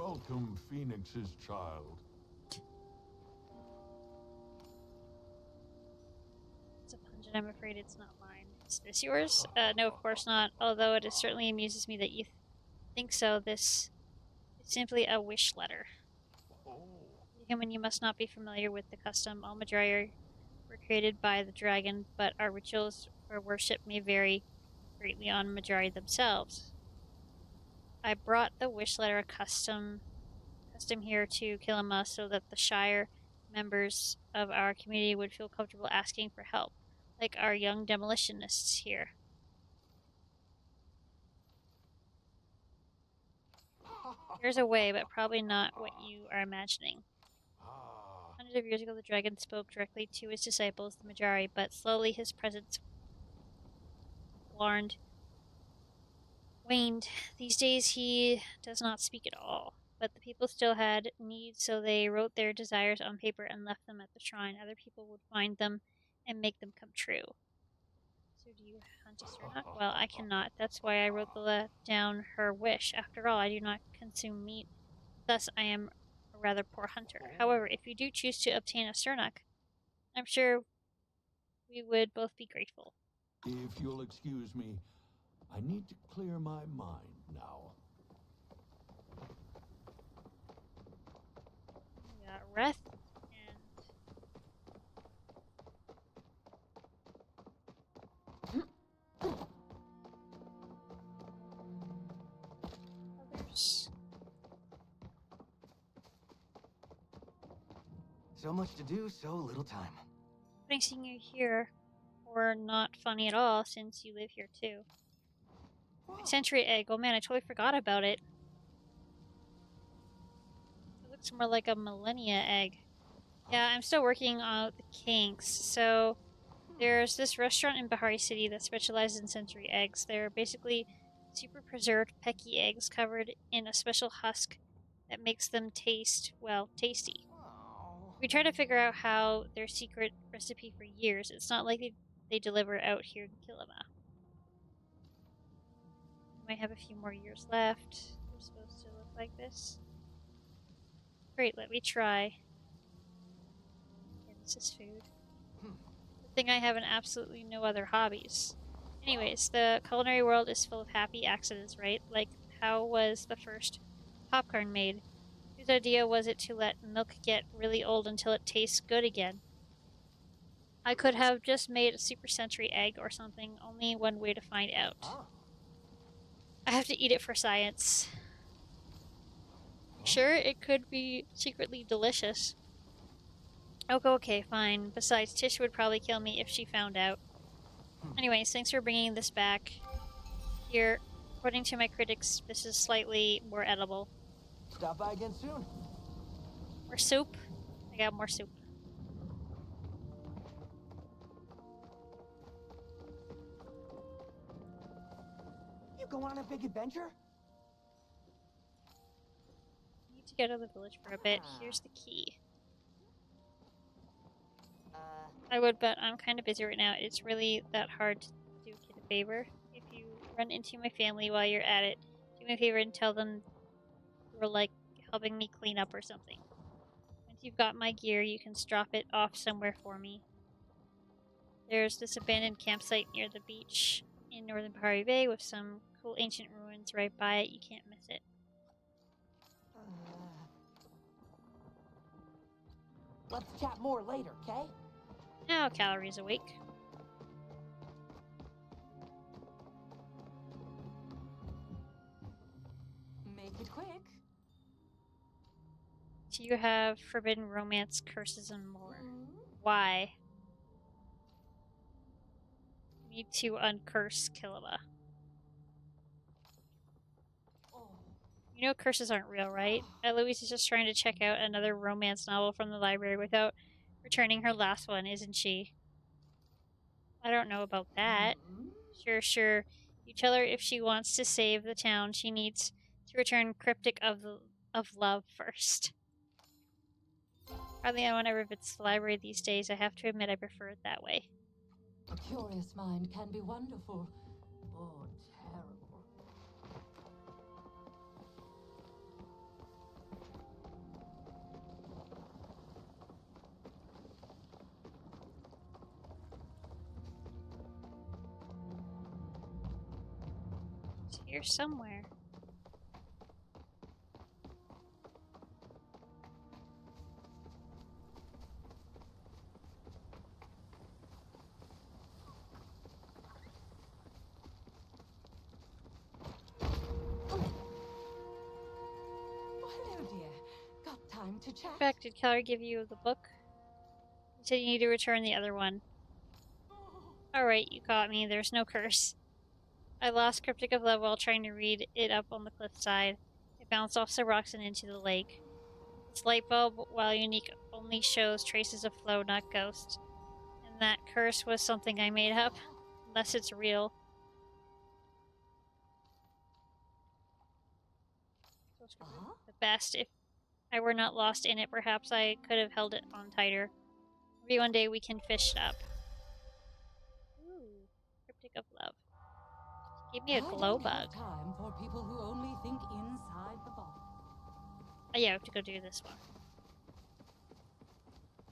Welcome, Phoenix's child. It's a pungent. I'm afraid it's not mine. Is this yours? No, of course not. Although it certainly amuses me that you think so. This is simply a wish letter. Human, you must not be familiar with the custom. All Majari were created by the dragon, but our rituals for worship may vary greatly on Majari themselves. I brought the wish letter custom here to Kilima so that the Shire members of our community would feel comfortable asking for help, like our young demolitionists here. There's a way, but probably not what you are imagining. Hundreds of years ago, the dragon spoke directly to his disciples, the Majari, but slowly his presence waned. These days, he does not speak at all. But the people still had needs, so they wrote their desires on paper and left them at the shrine. Other people would find them and make them come true. So do you hunt a Sernok? Well, I cannot. That's why I wrote down her wish. After all, I do not consume meat. Thus, I am a rather poor hunter. However, if you do choose to obtain a Sernok, I'm sure we would both be grateful. If you'll excuse me, I need to clear my mind now. We got Reth and others. So much to do, so little time. Funny seeing you here, or not funny at all since you live here too. My century egg. Oh man, I totally forgot about it. It looks more like a millennia egg. Yeah, I'm still working on the kinks. So there's this restaurant in Bahari City that specializes in century eggs. They're basically super preserved pecky eggs covered in a special husk that makes them taste, well, tasty. We tried to figure out how their secret recipe for years. It's not like they deliver out here in Kilima. Might have a few more years left. They're supposed to look like this. Great, let me try. Yeah, this is food. Good thing I have absolutely no other hobbies. Anyways, the culinary world is full of happy accidents, right? Like, how was the first popcorn made? Whose idea was it to let milk get really old until it tastes good again? I could have just made a super sensory egg or something, only one way to find out. I have to eat it for science. Sure, it could be secretly delicious. Okay, fine. Besides, Tish would probably kill me if she found out. Anyways, thanks for bringing this back. Here, according to my critics, this is slightly more edible. Stop by again soon. More soup? I got more soup. You going on a big adventure? I need to get out of the village for a bit. Here's the key. I would, but I'm kind of busy right now. It's really that hard to do a kid a favor. If you run into my family while you're at it, do me a favor and tell them you're like helping me clean up or something. Once you've got my gear, you can drop it off somewhere for me. There's this abandoned campsite near the beach in northern Bahari Bay with some cool ancient ruins right by it. You can't miss it. Let's chat more later, okay? Now Calories awake. Make it quick. So you have forbidden romance, curses, and more. Why? Need to uncurse Kilima. You know curses aren't real, right? Eloise is just trying to check out another romance novel from the library without returning her last one, isn't she? I don't know about that. Sure. You tell her if she wants to save the town, she needs to return Cryptic of Love first. Hardly anyone ever visits the library these days. I have to admit I prefer it that way. A curious mind can be wonderful, or terrible. here somewhere. Oh, hello, dear. Got time to chat? Back, did Keller give you the book? You said you need to return the other one. Alright, you caught me. There's no curse. I lost Cryptic of Love while trying to read it up on the cliffside. It bounced off some rocks and into the lake. This light bulb, while unique, only shows traces of flow, not ghosts. And that curse was something I made up, unless it's real. The best. If I were not lost in it, perhaps I could have held it on tighter. Maybe one day we can fish it up. Ooh, Cryptic of Love. Give me a glow bug. I don't have time for people who only think inside the box. Oh yeah, I have to go do this one.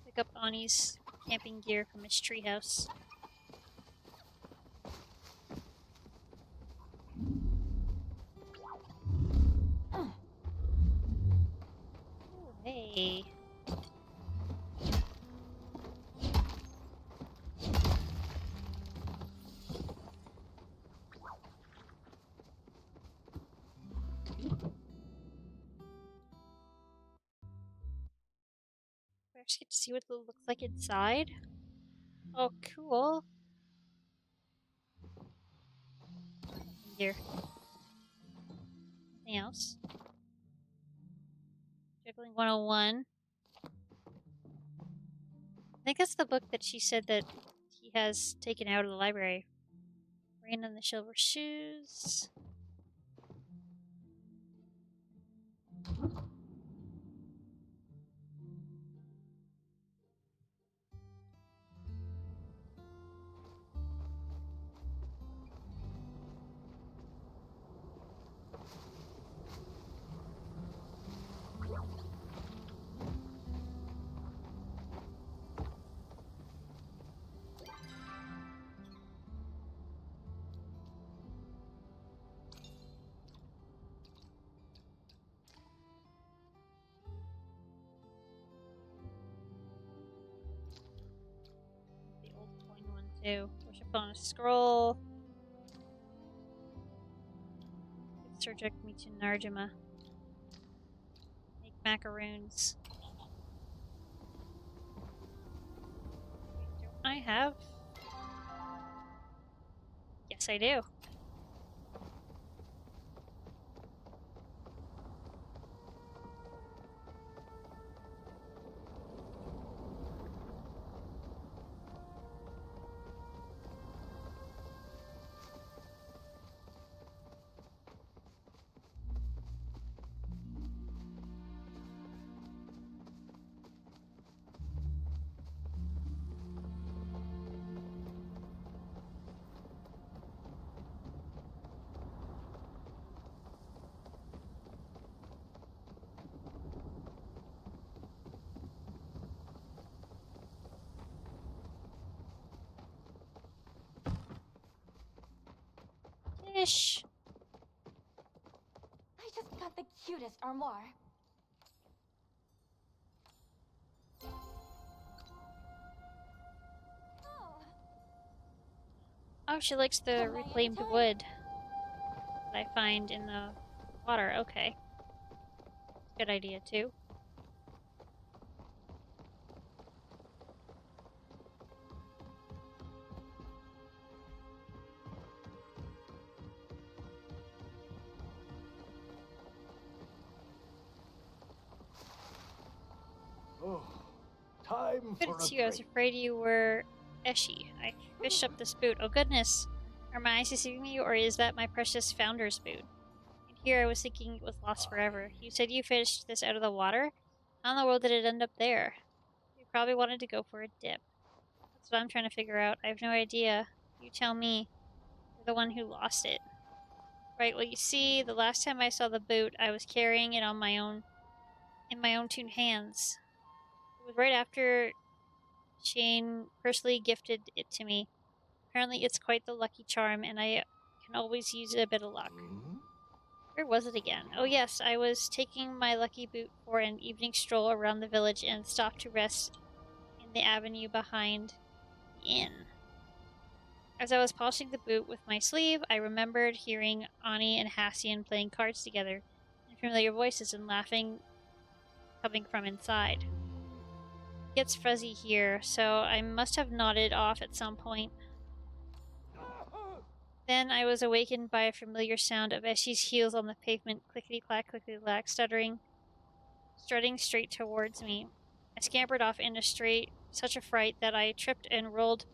Pick up Ani's camping gear from his treehouse. Oh, hey. I actually get to see what it looks like inside. Oh, cool. Here. Anything else? Juggling 101. I think that's the book that she said that he has taken out of the library. Rain on the Silver Shoes. The old coin one too. Worship on a scroll. Subject me to Narjima. Make macaroons. Don't I have? Yes, I do. Fish. I just got the cutest armoire. Oh, Oh, she likes the Come by reclaimed anytime. wood that I find in the water. Okay. Good idea, too. Oh, time for Couldn't a see you. I was drink. afraid you were Eshi. I fished up this boot. Oh, goodness. Are my eyes deceiving me, or is that my precious founder's boot? And here I was thinking it was lost forever. You said you fished this out of the water? How in the world did it end up there? You probably wanted to go for a dip. That's what I'm trying to figure out. I have no idea. You tell me. You're the one who lost it. Right, well, you see, the last time I saw the boot, I was carrying it on my own, in my own two hands. It was right after Shane personally gifted it to me. Apparently it's quite the lucky charm, and I can always use a bit of luck. Hmm? Where was it again? Oh yes, I was taking my lucky boot for an evening stroll around the village and stopped to rest in the avenue behind the inn. As I was polishing the boot with my sleeve, I remembered hearing Ani and Hassian playing cards together, and familiar voices and laughing coming from inside. It gets fuzzy here, so I must have nodded off at some point. Then I was awakened by a familiar sound of Eshi's heels on the pavement, clickety-clack, clickety-clack, strutting straight towards me. I scampered off in such a fright that I tripped and rolled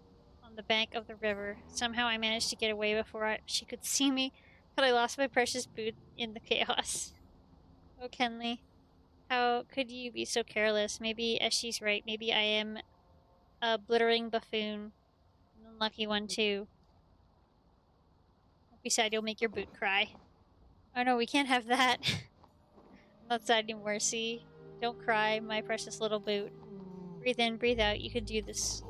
on the bank of the river. Somehow I managed to get away before she could see me, but I lost my precious boot in the chaos. Oh, Kenley, how could you be so careless? Maybe Eshi's right. Maybe I am a blittering buffoon. An unlucky one, too. Don't be sad, you'll make your boot cry. Oh no, we can't have that. I'm not sad anymore, see? Don't cry, my precious little boot. Breathe in, breathe out, you can do this,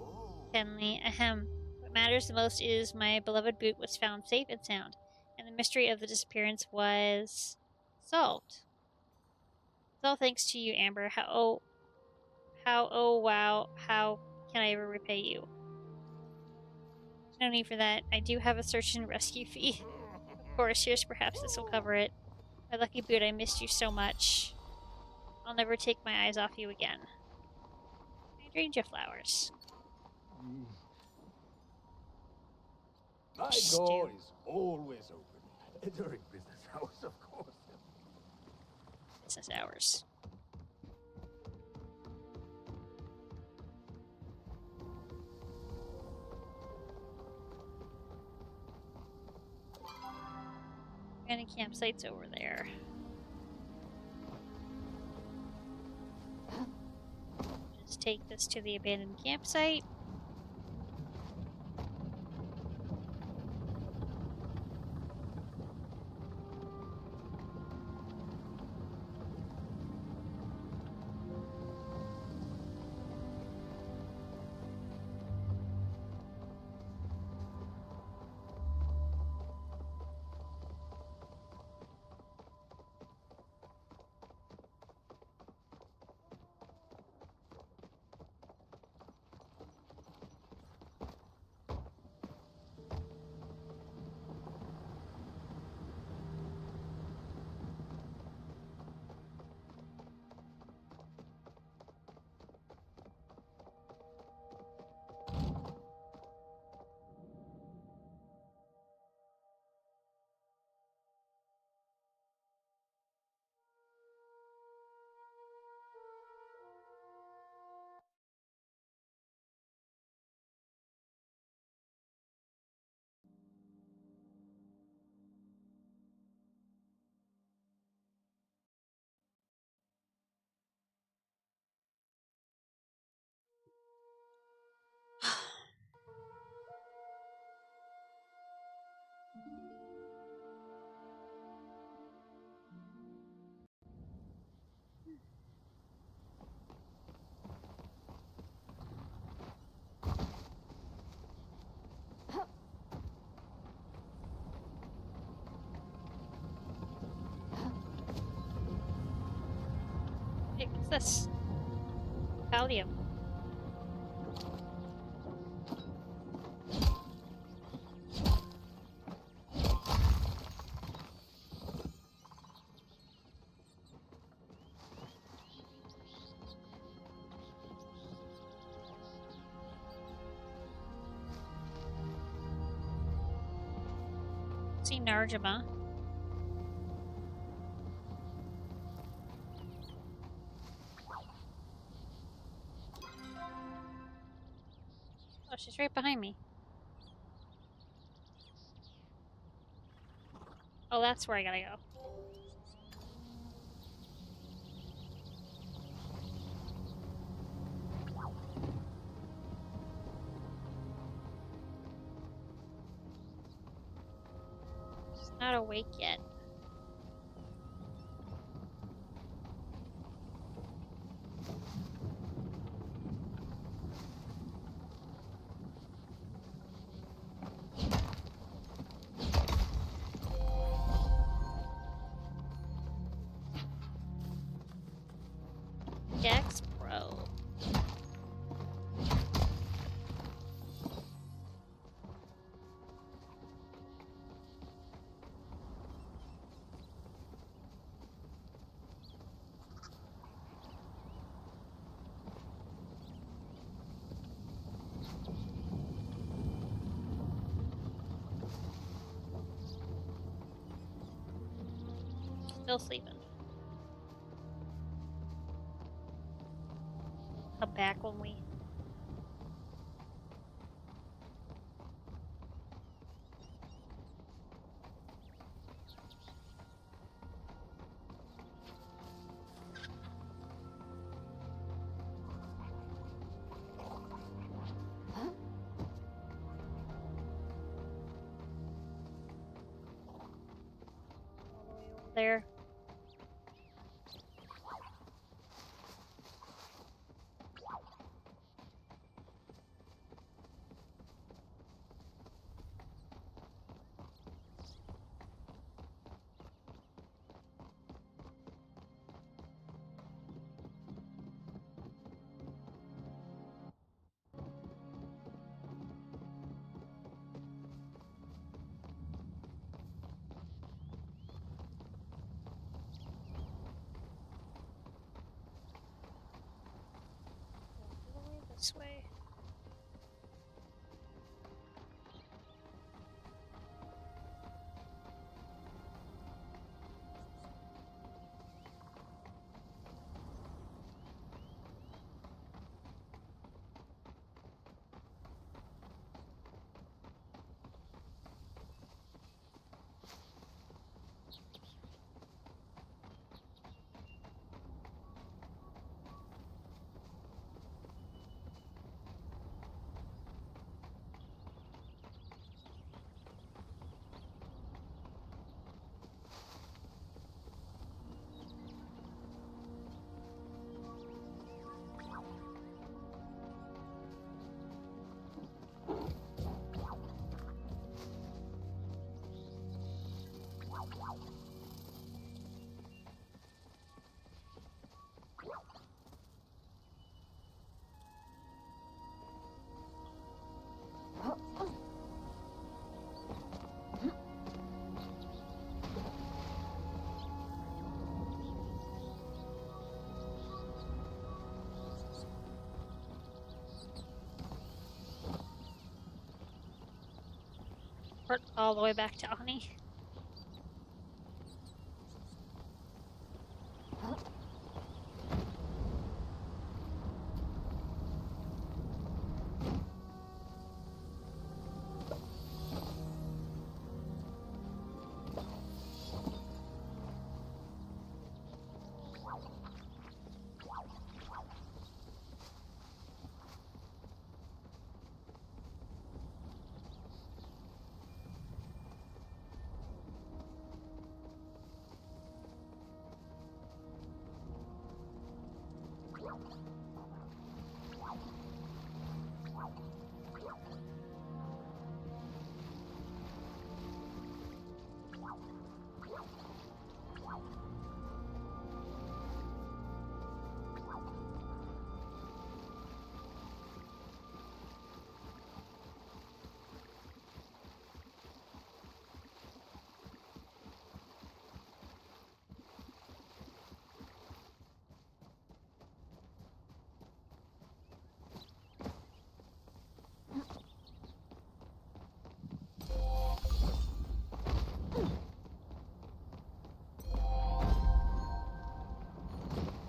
Kenley. Ahem. What matters the most is my beloved boot was found safe and sound, and the mystery of the disappearance was solved. It's all thanks to you, Amber. Oh wow, how can I ever repay you? No need for that. I do have a search and rescue fee. Of course, here's perhaps this will cover it. My lucky boot, I missed you so much. I'll never take my eyes off you again. Hydrangea flowers. My Stew. door is always open. During business hours, of course. Business hours. Abandoned campsites over there. Just take this to the abandoned campsite. Hey, what's this? Pallium. See Narjama. Oh, she's right behind me. Oh, that's where I gotta go. She's not awake yet. Still sleeping. Come back when we. There. This way. Work all the way back to Ani.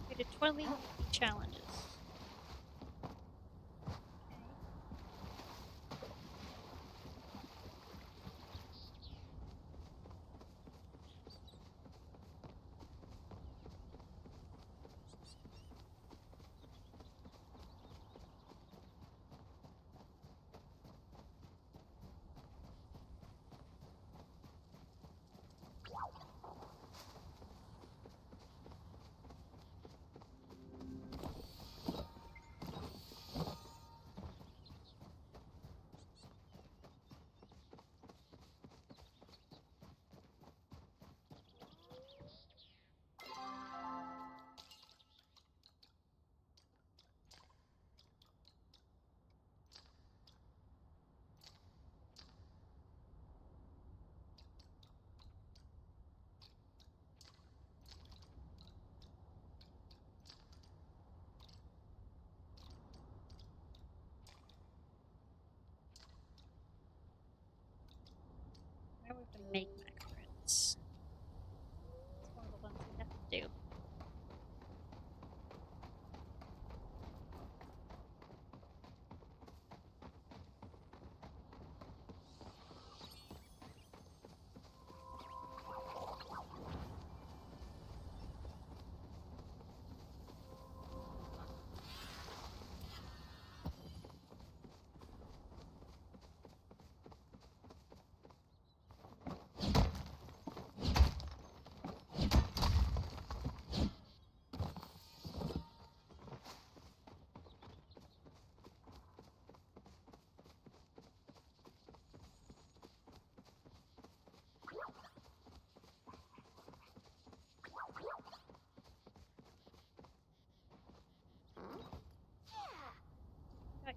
We did 20 challenges. Now we have to make macarons. It's one of the ones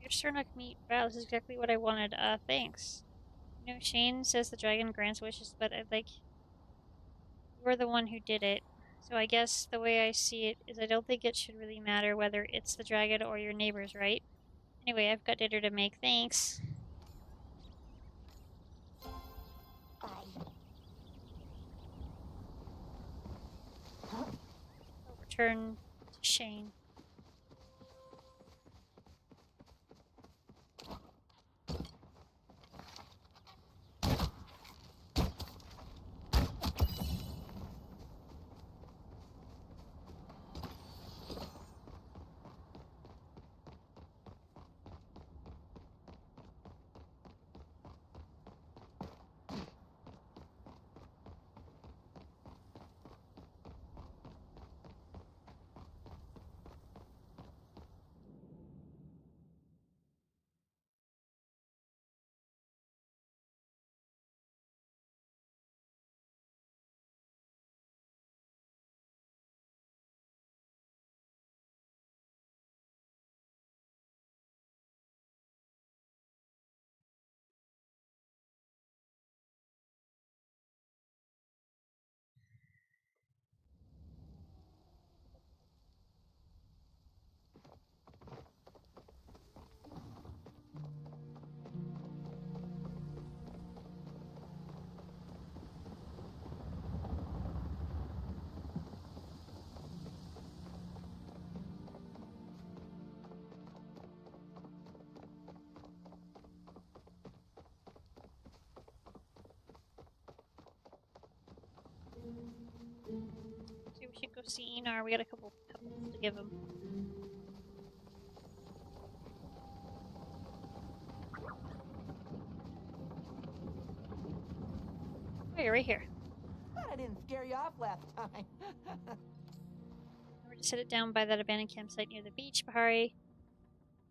Your Sernuk meat. Wow, this is exactly what I wanted. Thanks. You know, Shane says the dragon grants wishes, but I'd like... You're the one who did it. So I guess the way I see it is I don't think it should really matter whether it's the dragon or your neighbors, right? Anyway, I've got dinner to make. Thanks. Bye. I'll return to Shane. So we should go see Enar. We got a couple pebbles to give him. Oh, you're right here. Glad I didn't scare you off last time. We're to set it down by that abandoned campsite near the beach, Bahari.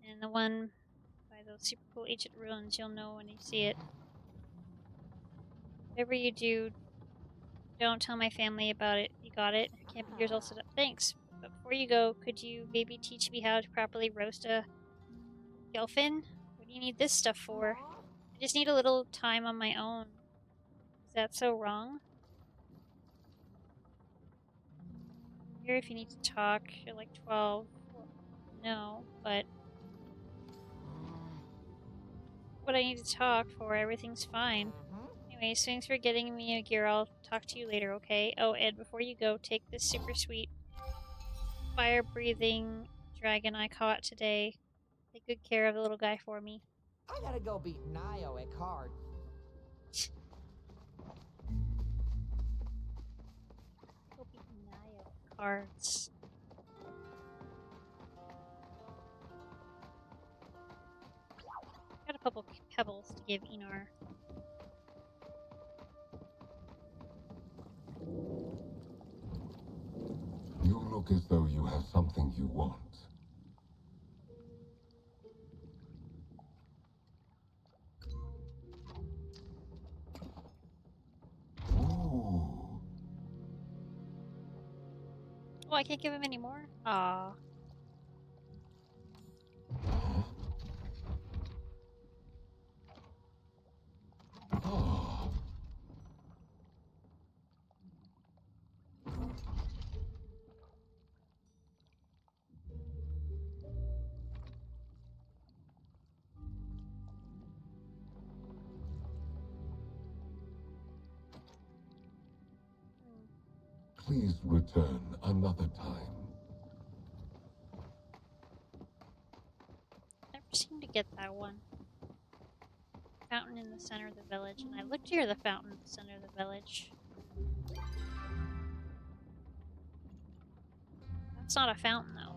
And the one by those super cool ancient ruins, you'll know when you see it. Whatever you do, don't tell my family about it. You got it? Camping gear's all set up. Thanks. But before you go, could you maybe teach me how to properly roast a gelfin? What do you need this stuff for? I just need a little time on my own. Is that so wrong? Here if you need to talk. You're like 12. Well, no, but what I need to talk for, everything's fine. Anyways, thanks for getting me a gear. I'll talk to you later, okay? Oh, and before you go, take this super sweet fire-breathing dragon I caught today. Take good care of the little guy for me. I gotta go beat Nio at cards. Go beat Nio at cards. Got a couple pebbles to give Enar. You look as though you have something you want. Ooh. Oh, I can't give him any more? Aww. Oh. Please return another time. Never seem to get that one. Fountain in the center of the village, and I looked near the fountain in the center of the village. That's not a fountain, though.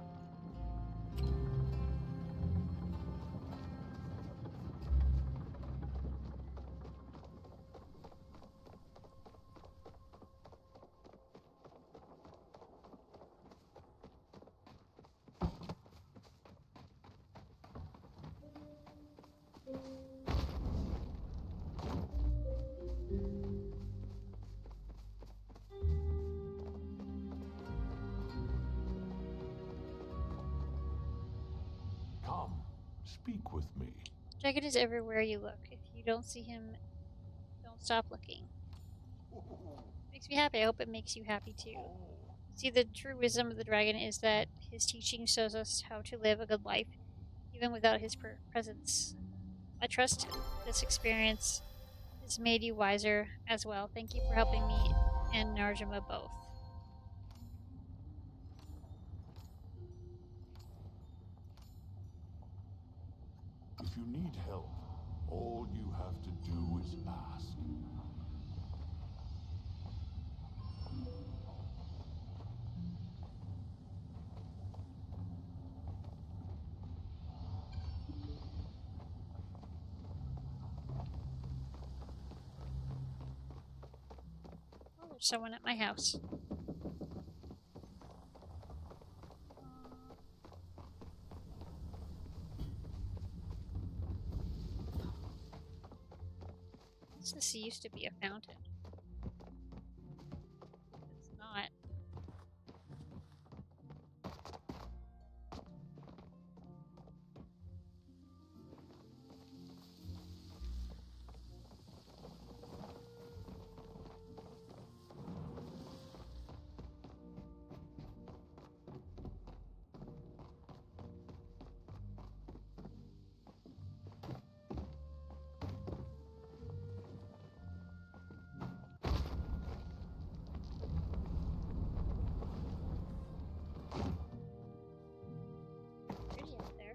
Speak with me. Dragon is everywhere you look. If you don't see him, don't stop looking. Makes me happy. I hope it makes you happy too. See, the true wisdom of the dragon is that his teaching shows us how to live a good life, even without his presence. I trust this experience has made you wiser as well. Thank you for helping me and Narjima both. If you need help, all you have to do is ask. Oh, there's someone at my house. This used to be a fountain. It's not. Pretty up there.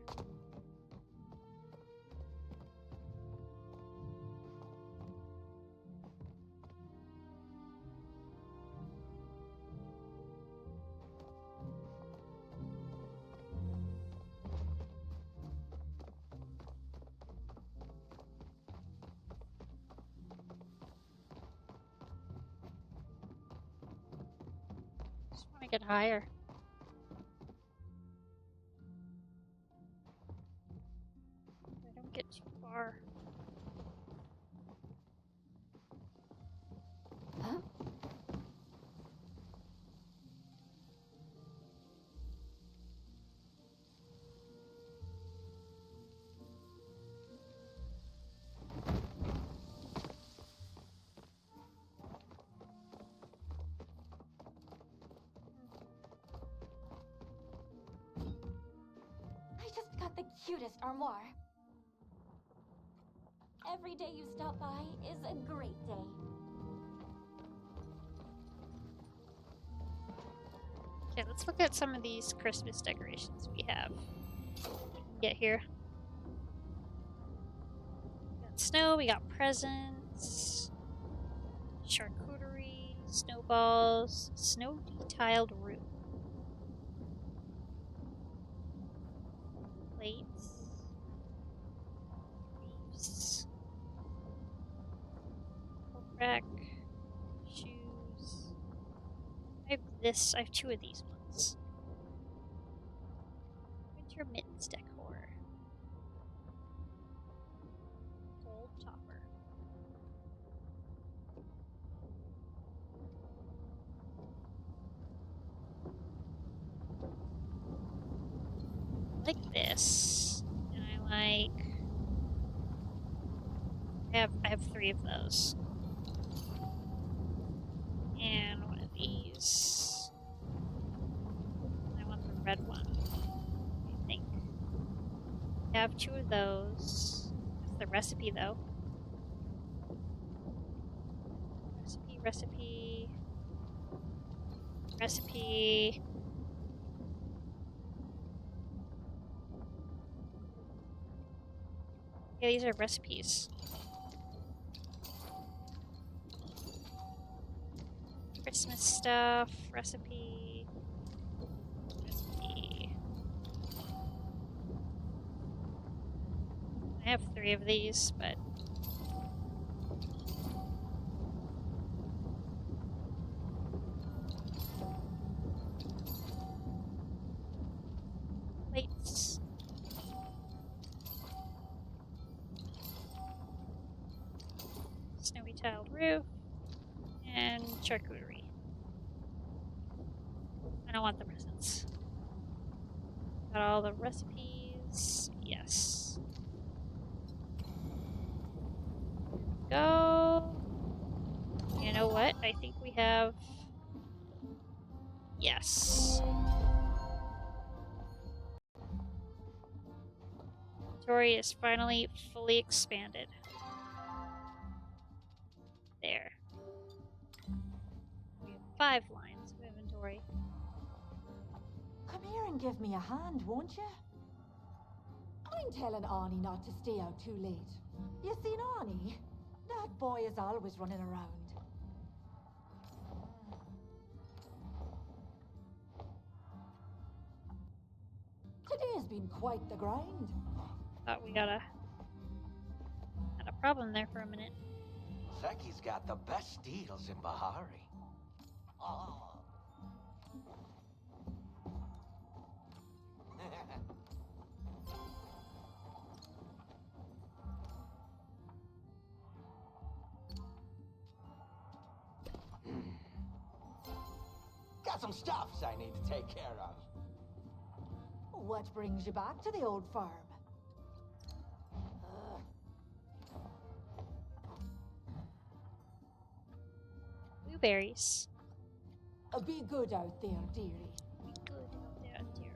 Just want to get higher. I don't get too far. Huh? I just got the cutest armoire. Every day you stop by is a great day. Okay, let's look at some of these Christmas decorations we have. Get here. We got snow, we got presents, charcuterie, snowballs, snow tiled roof, plates, wreaths, coat rack, shoes. I have two of these ones. Winter mittens decor. Gold topper. I like this. And I have three of those. And one of these. I want the red one, I think. I have two of those. That's the recipe, though. Recipe. Yeah, these are recipes. Christmas stuff, recipe. I have three of these, but plates. Snowy tiled roof. And charcuterie. I don't want the presents. Got all the recipes. Yes. know what? I think we have... Yes. Inventory is finally fully expanded. There. We have 5 lines of inventory. Come here and give me a hand, won't you? I'm telling Arnie not to stay out too late. You seen Arnie? That boy is always running around. Today's been quite the grind. Thought we had a problem there for a minute. Zeki's got the best deals in Bahari. Oh. Got some stuffs I need to take care of. What brings you back to the old farm? Blueberries. Be good out there, dearie. Be good out there, dearie.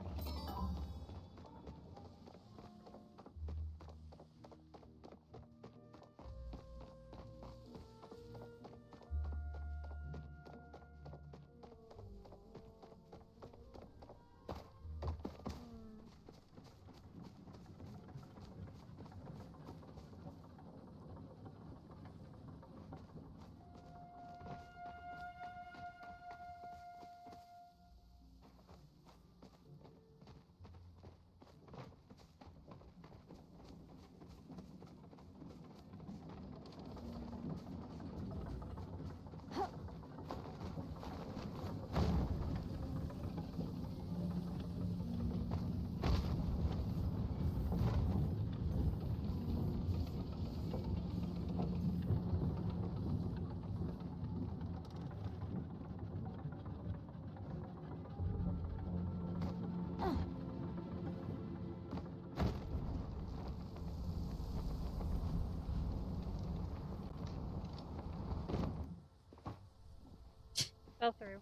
Fell through.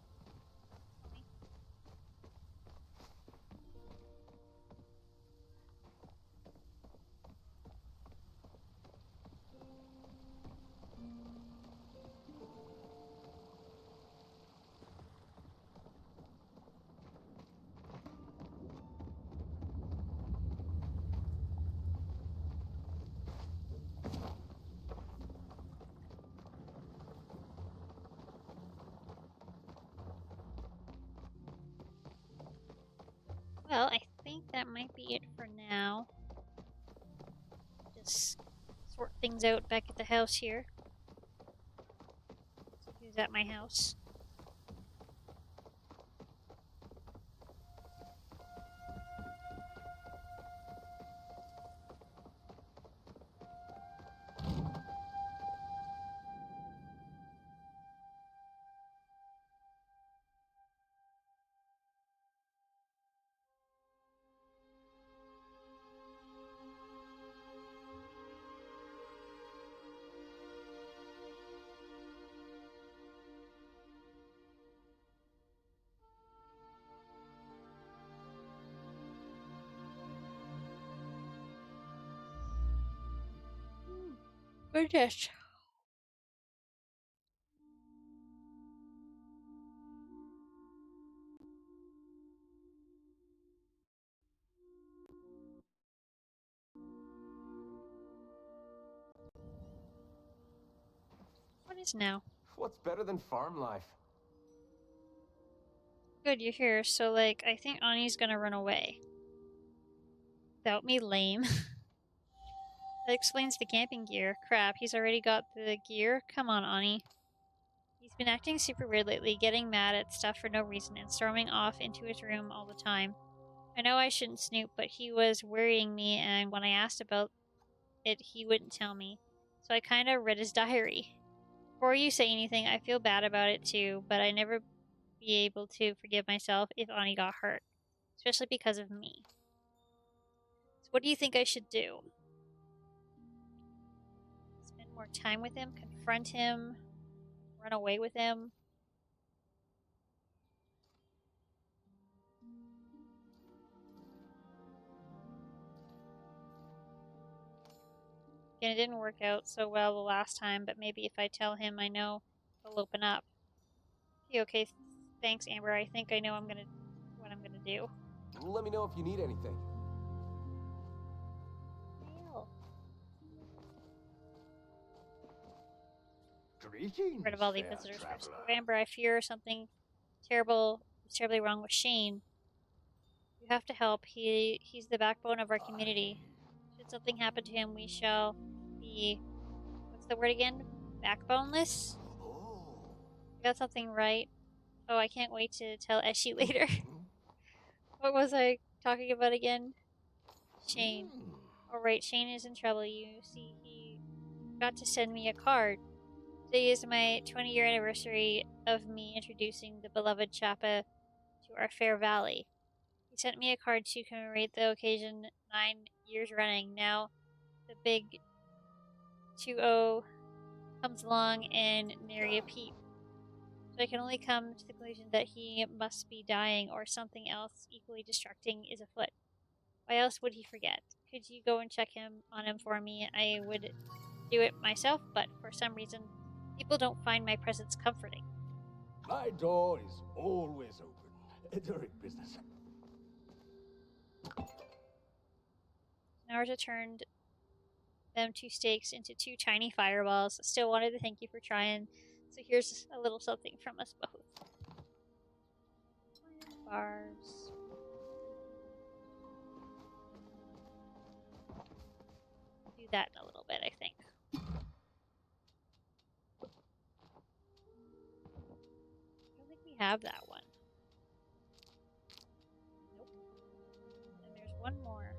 Well, I think that might be it for now. Just sort things out back at the house here. Who's at my house? Goodness. What is now? What's better than farm life? Good, you're here. So, like, I think Ani's gonna run away. Without me, lame. That explains the camping gear. Crap, he's already got the gear? Come on, Ani. He's been acting super weird lately, getting mad at stuff for no reason and storming off into his room all the time. I know I shouldn't snoop, but he was worrying me, and when I asked about it, he wouldn't tell me. So I kinda read his diary. Before you say anything, I feel bad about it too, but I never be able to forgive myself if Ani got hurt. Especially because of me. So what do you think I should do? Spend more time with him? Confront him? run away with him. And it didn't work out so well the last time, but maybe if I tell him I know, he'll open up. Okay, thanks, Amber. I think I know what I'm gonna do. Let me know if you need anything. Mail. Greetings, Rid of all the fair visitors first. traveler. Oh, Amber, I fear something terrible is terribly wrong with Shane. You have to help. He's the backbone of our community. Should something happen to him, we shall be, what's the word again? Backboneless? Oh. I got something right. Oh, I can't wait to tell Eshi later. What was I talking about again? Shane. Alright, Shane is in trouble. You see, he got to send me a card. Today is my 20-year anniversary of me introducing the beloved Chappa to our fair valley. He sent me a card to commemorate the occasion 9 years running. Now, the big 2-0 comes along and nary a peep. So I can only come to the conclusion that he must be dying or something else equally distracting is afoot. Why else would he forget? Could you go and check on him for me? I would do it myself, but for some reason, people don't find my presence comforting. My door is always open during business. Naruto turned them 2 stakes into 2 tiny fireballs. Still wanted to thank you for trying. So here's a little something from us both. Bars. Do that in a little bit, I think. I don't think we have that one. Nope. And there's one more.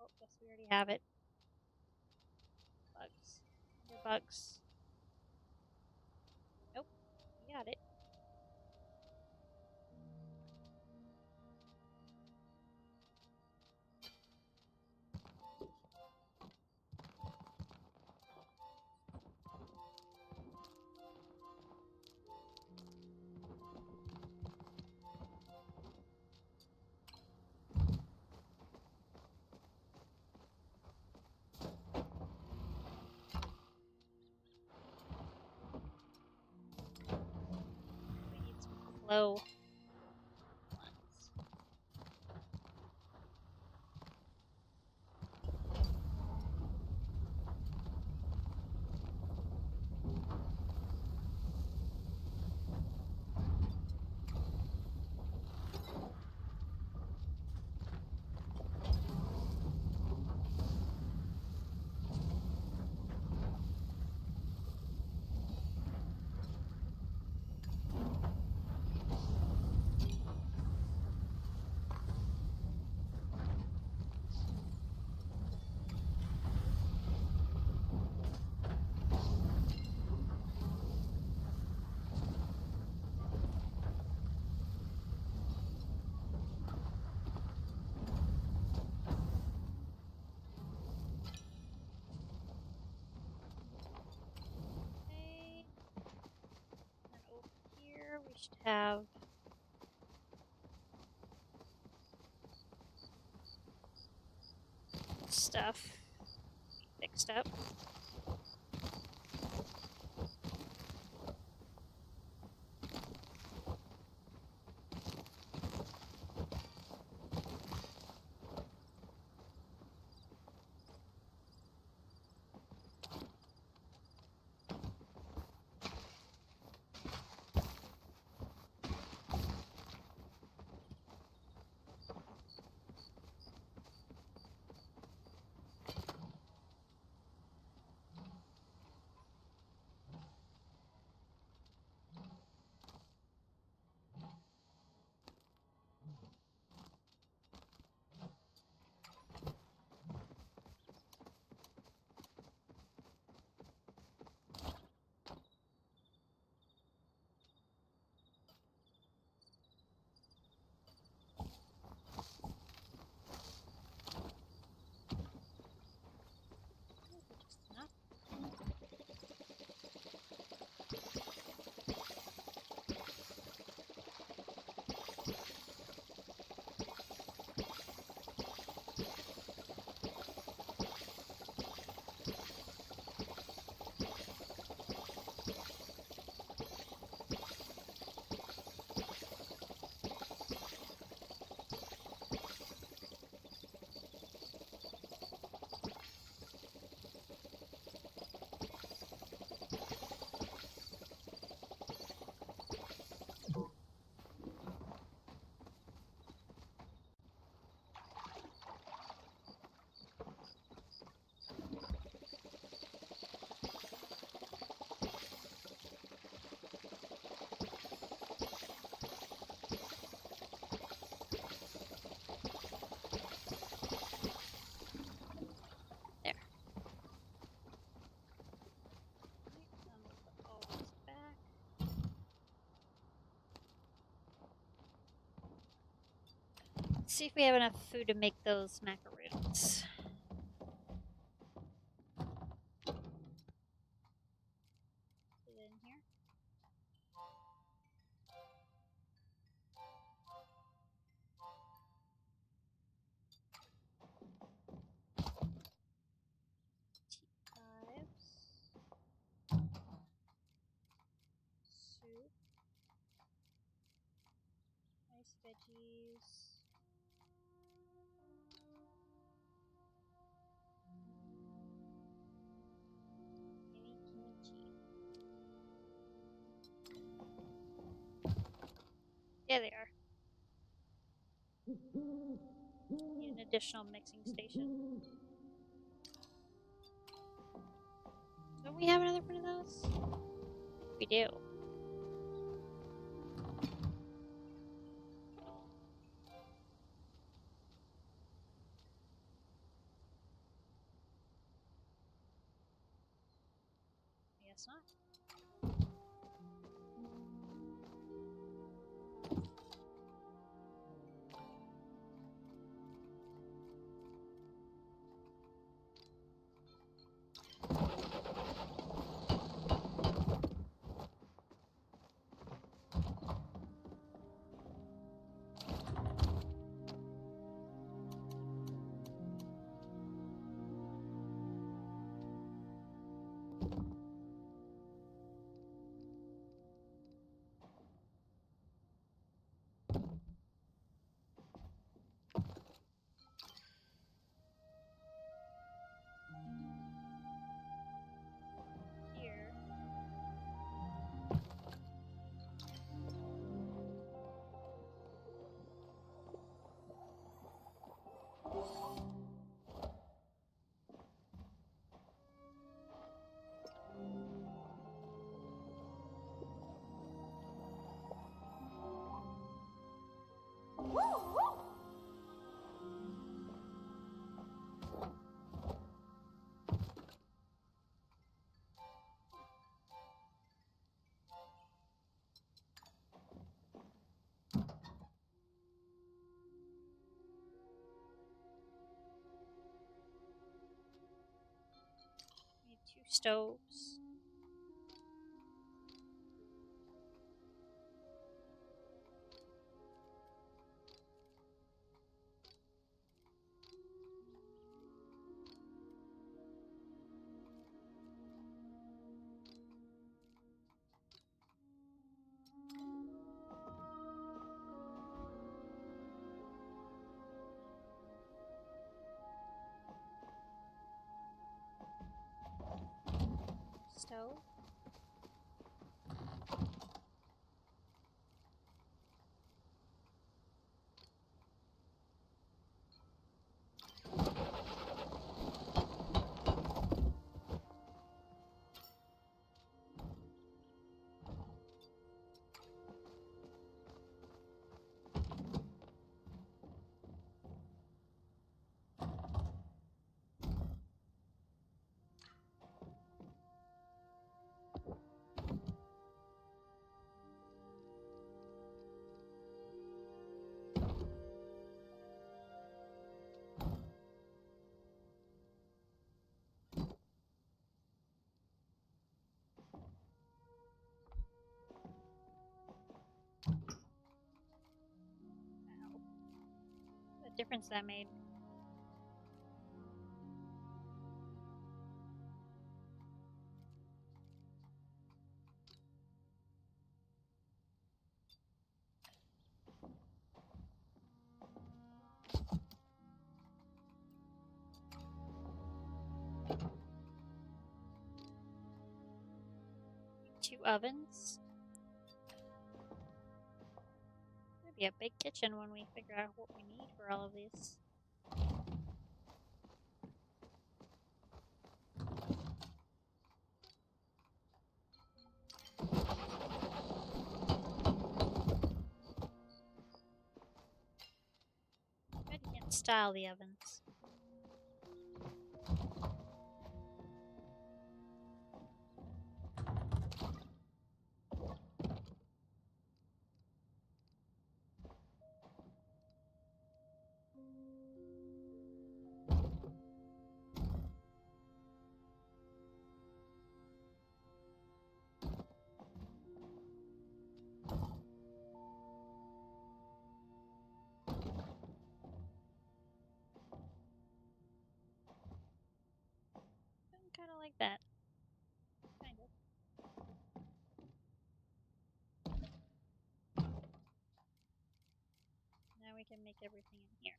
Oh, guess we already have it. Bugs. Under bugs. Nope. We got it. We need some flow ones. Okay. And over here we should have stuff fixed up. Let's see if we have enough food to make those macaroons. Put it in here. Chives. Soup. Nice veggies. Mini kimchi. Yeah, they are. Need an additional mixing station. Don't we have another one of those? We do. I guess not. Here. Need 2 stoves. Stove. Wow. What a difference that made. Two ovens. It'll be a big kitchen when we figure out what we need for all of these. Good, you can't style the ovens. we can make everything in here.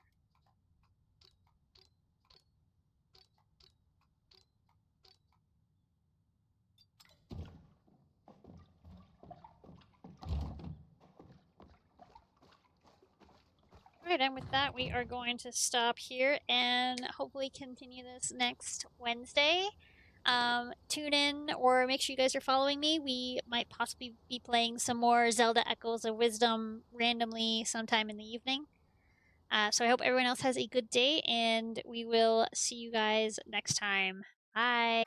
Alright, and with that, we are going to stop here and hopefully continue this next Wednesday. Tune in or make sure you guys are following me. We might possibly be playing some more Zelda Echoes of Wisdom randomly sometime in the evening. So I hope everyone else has a good day, and we will see you guys next time. Bye!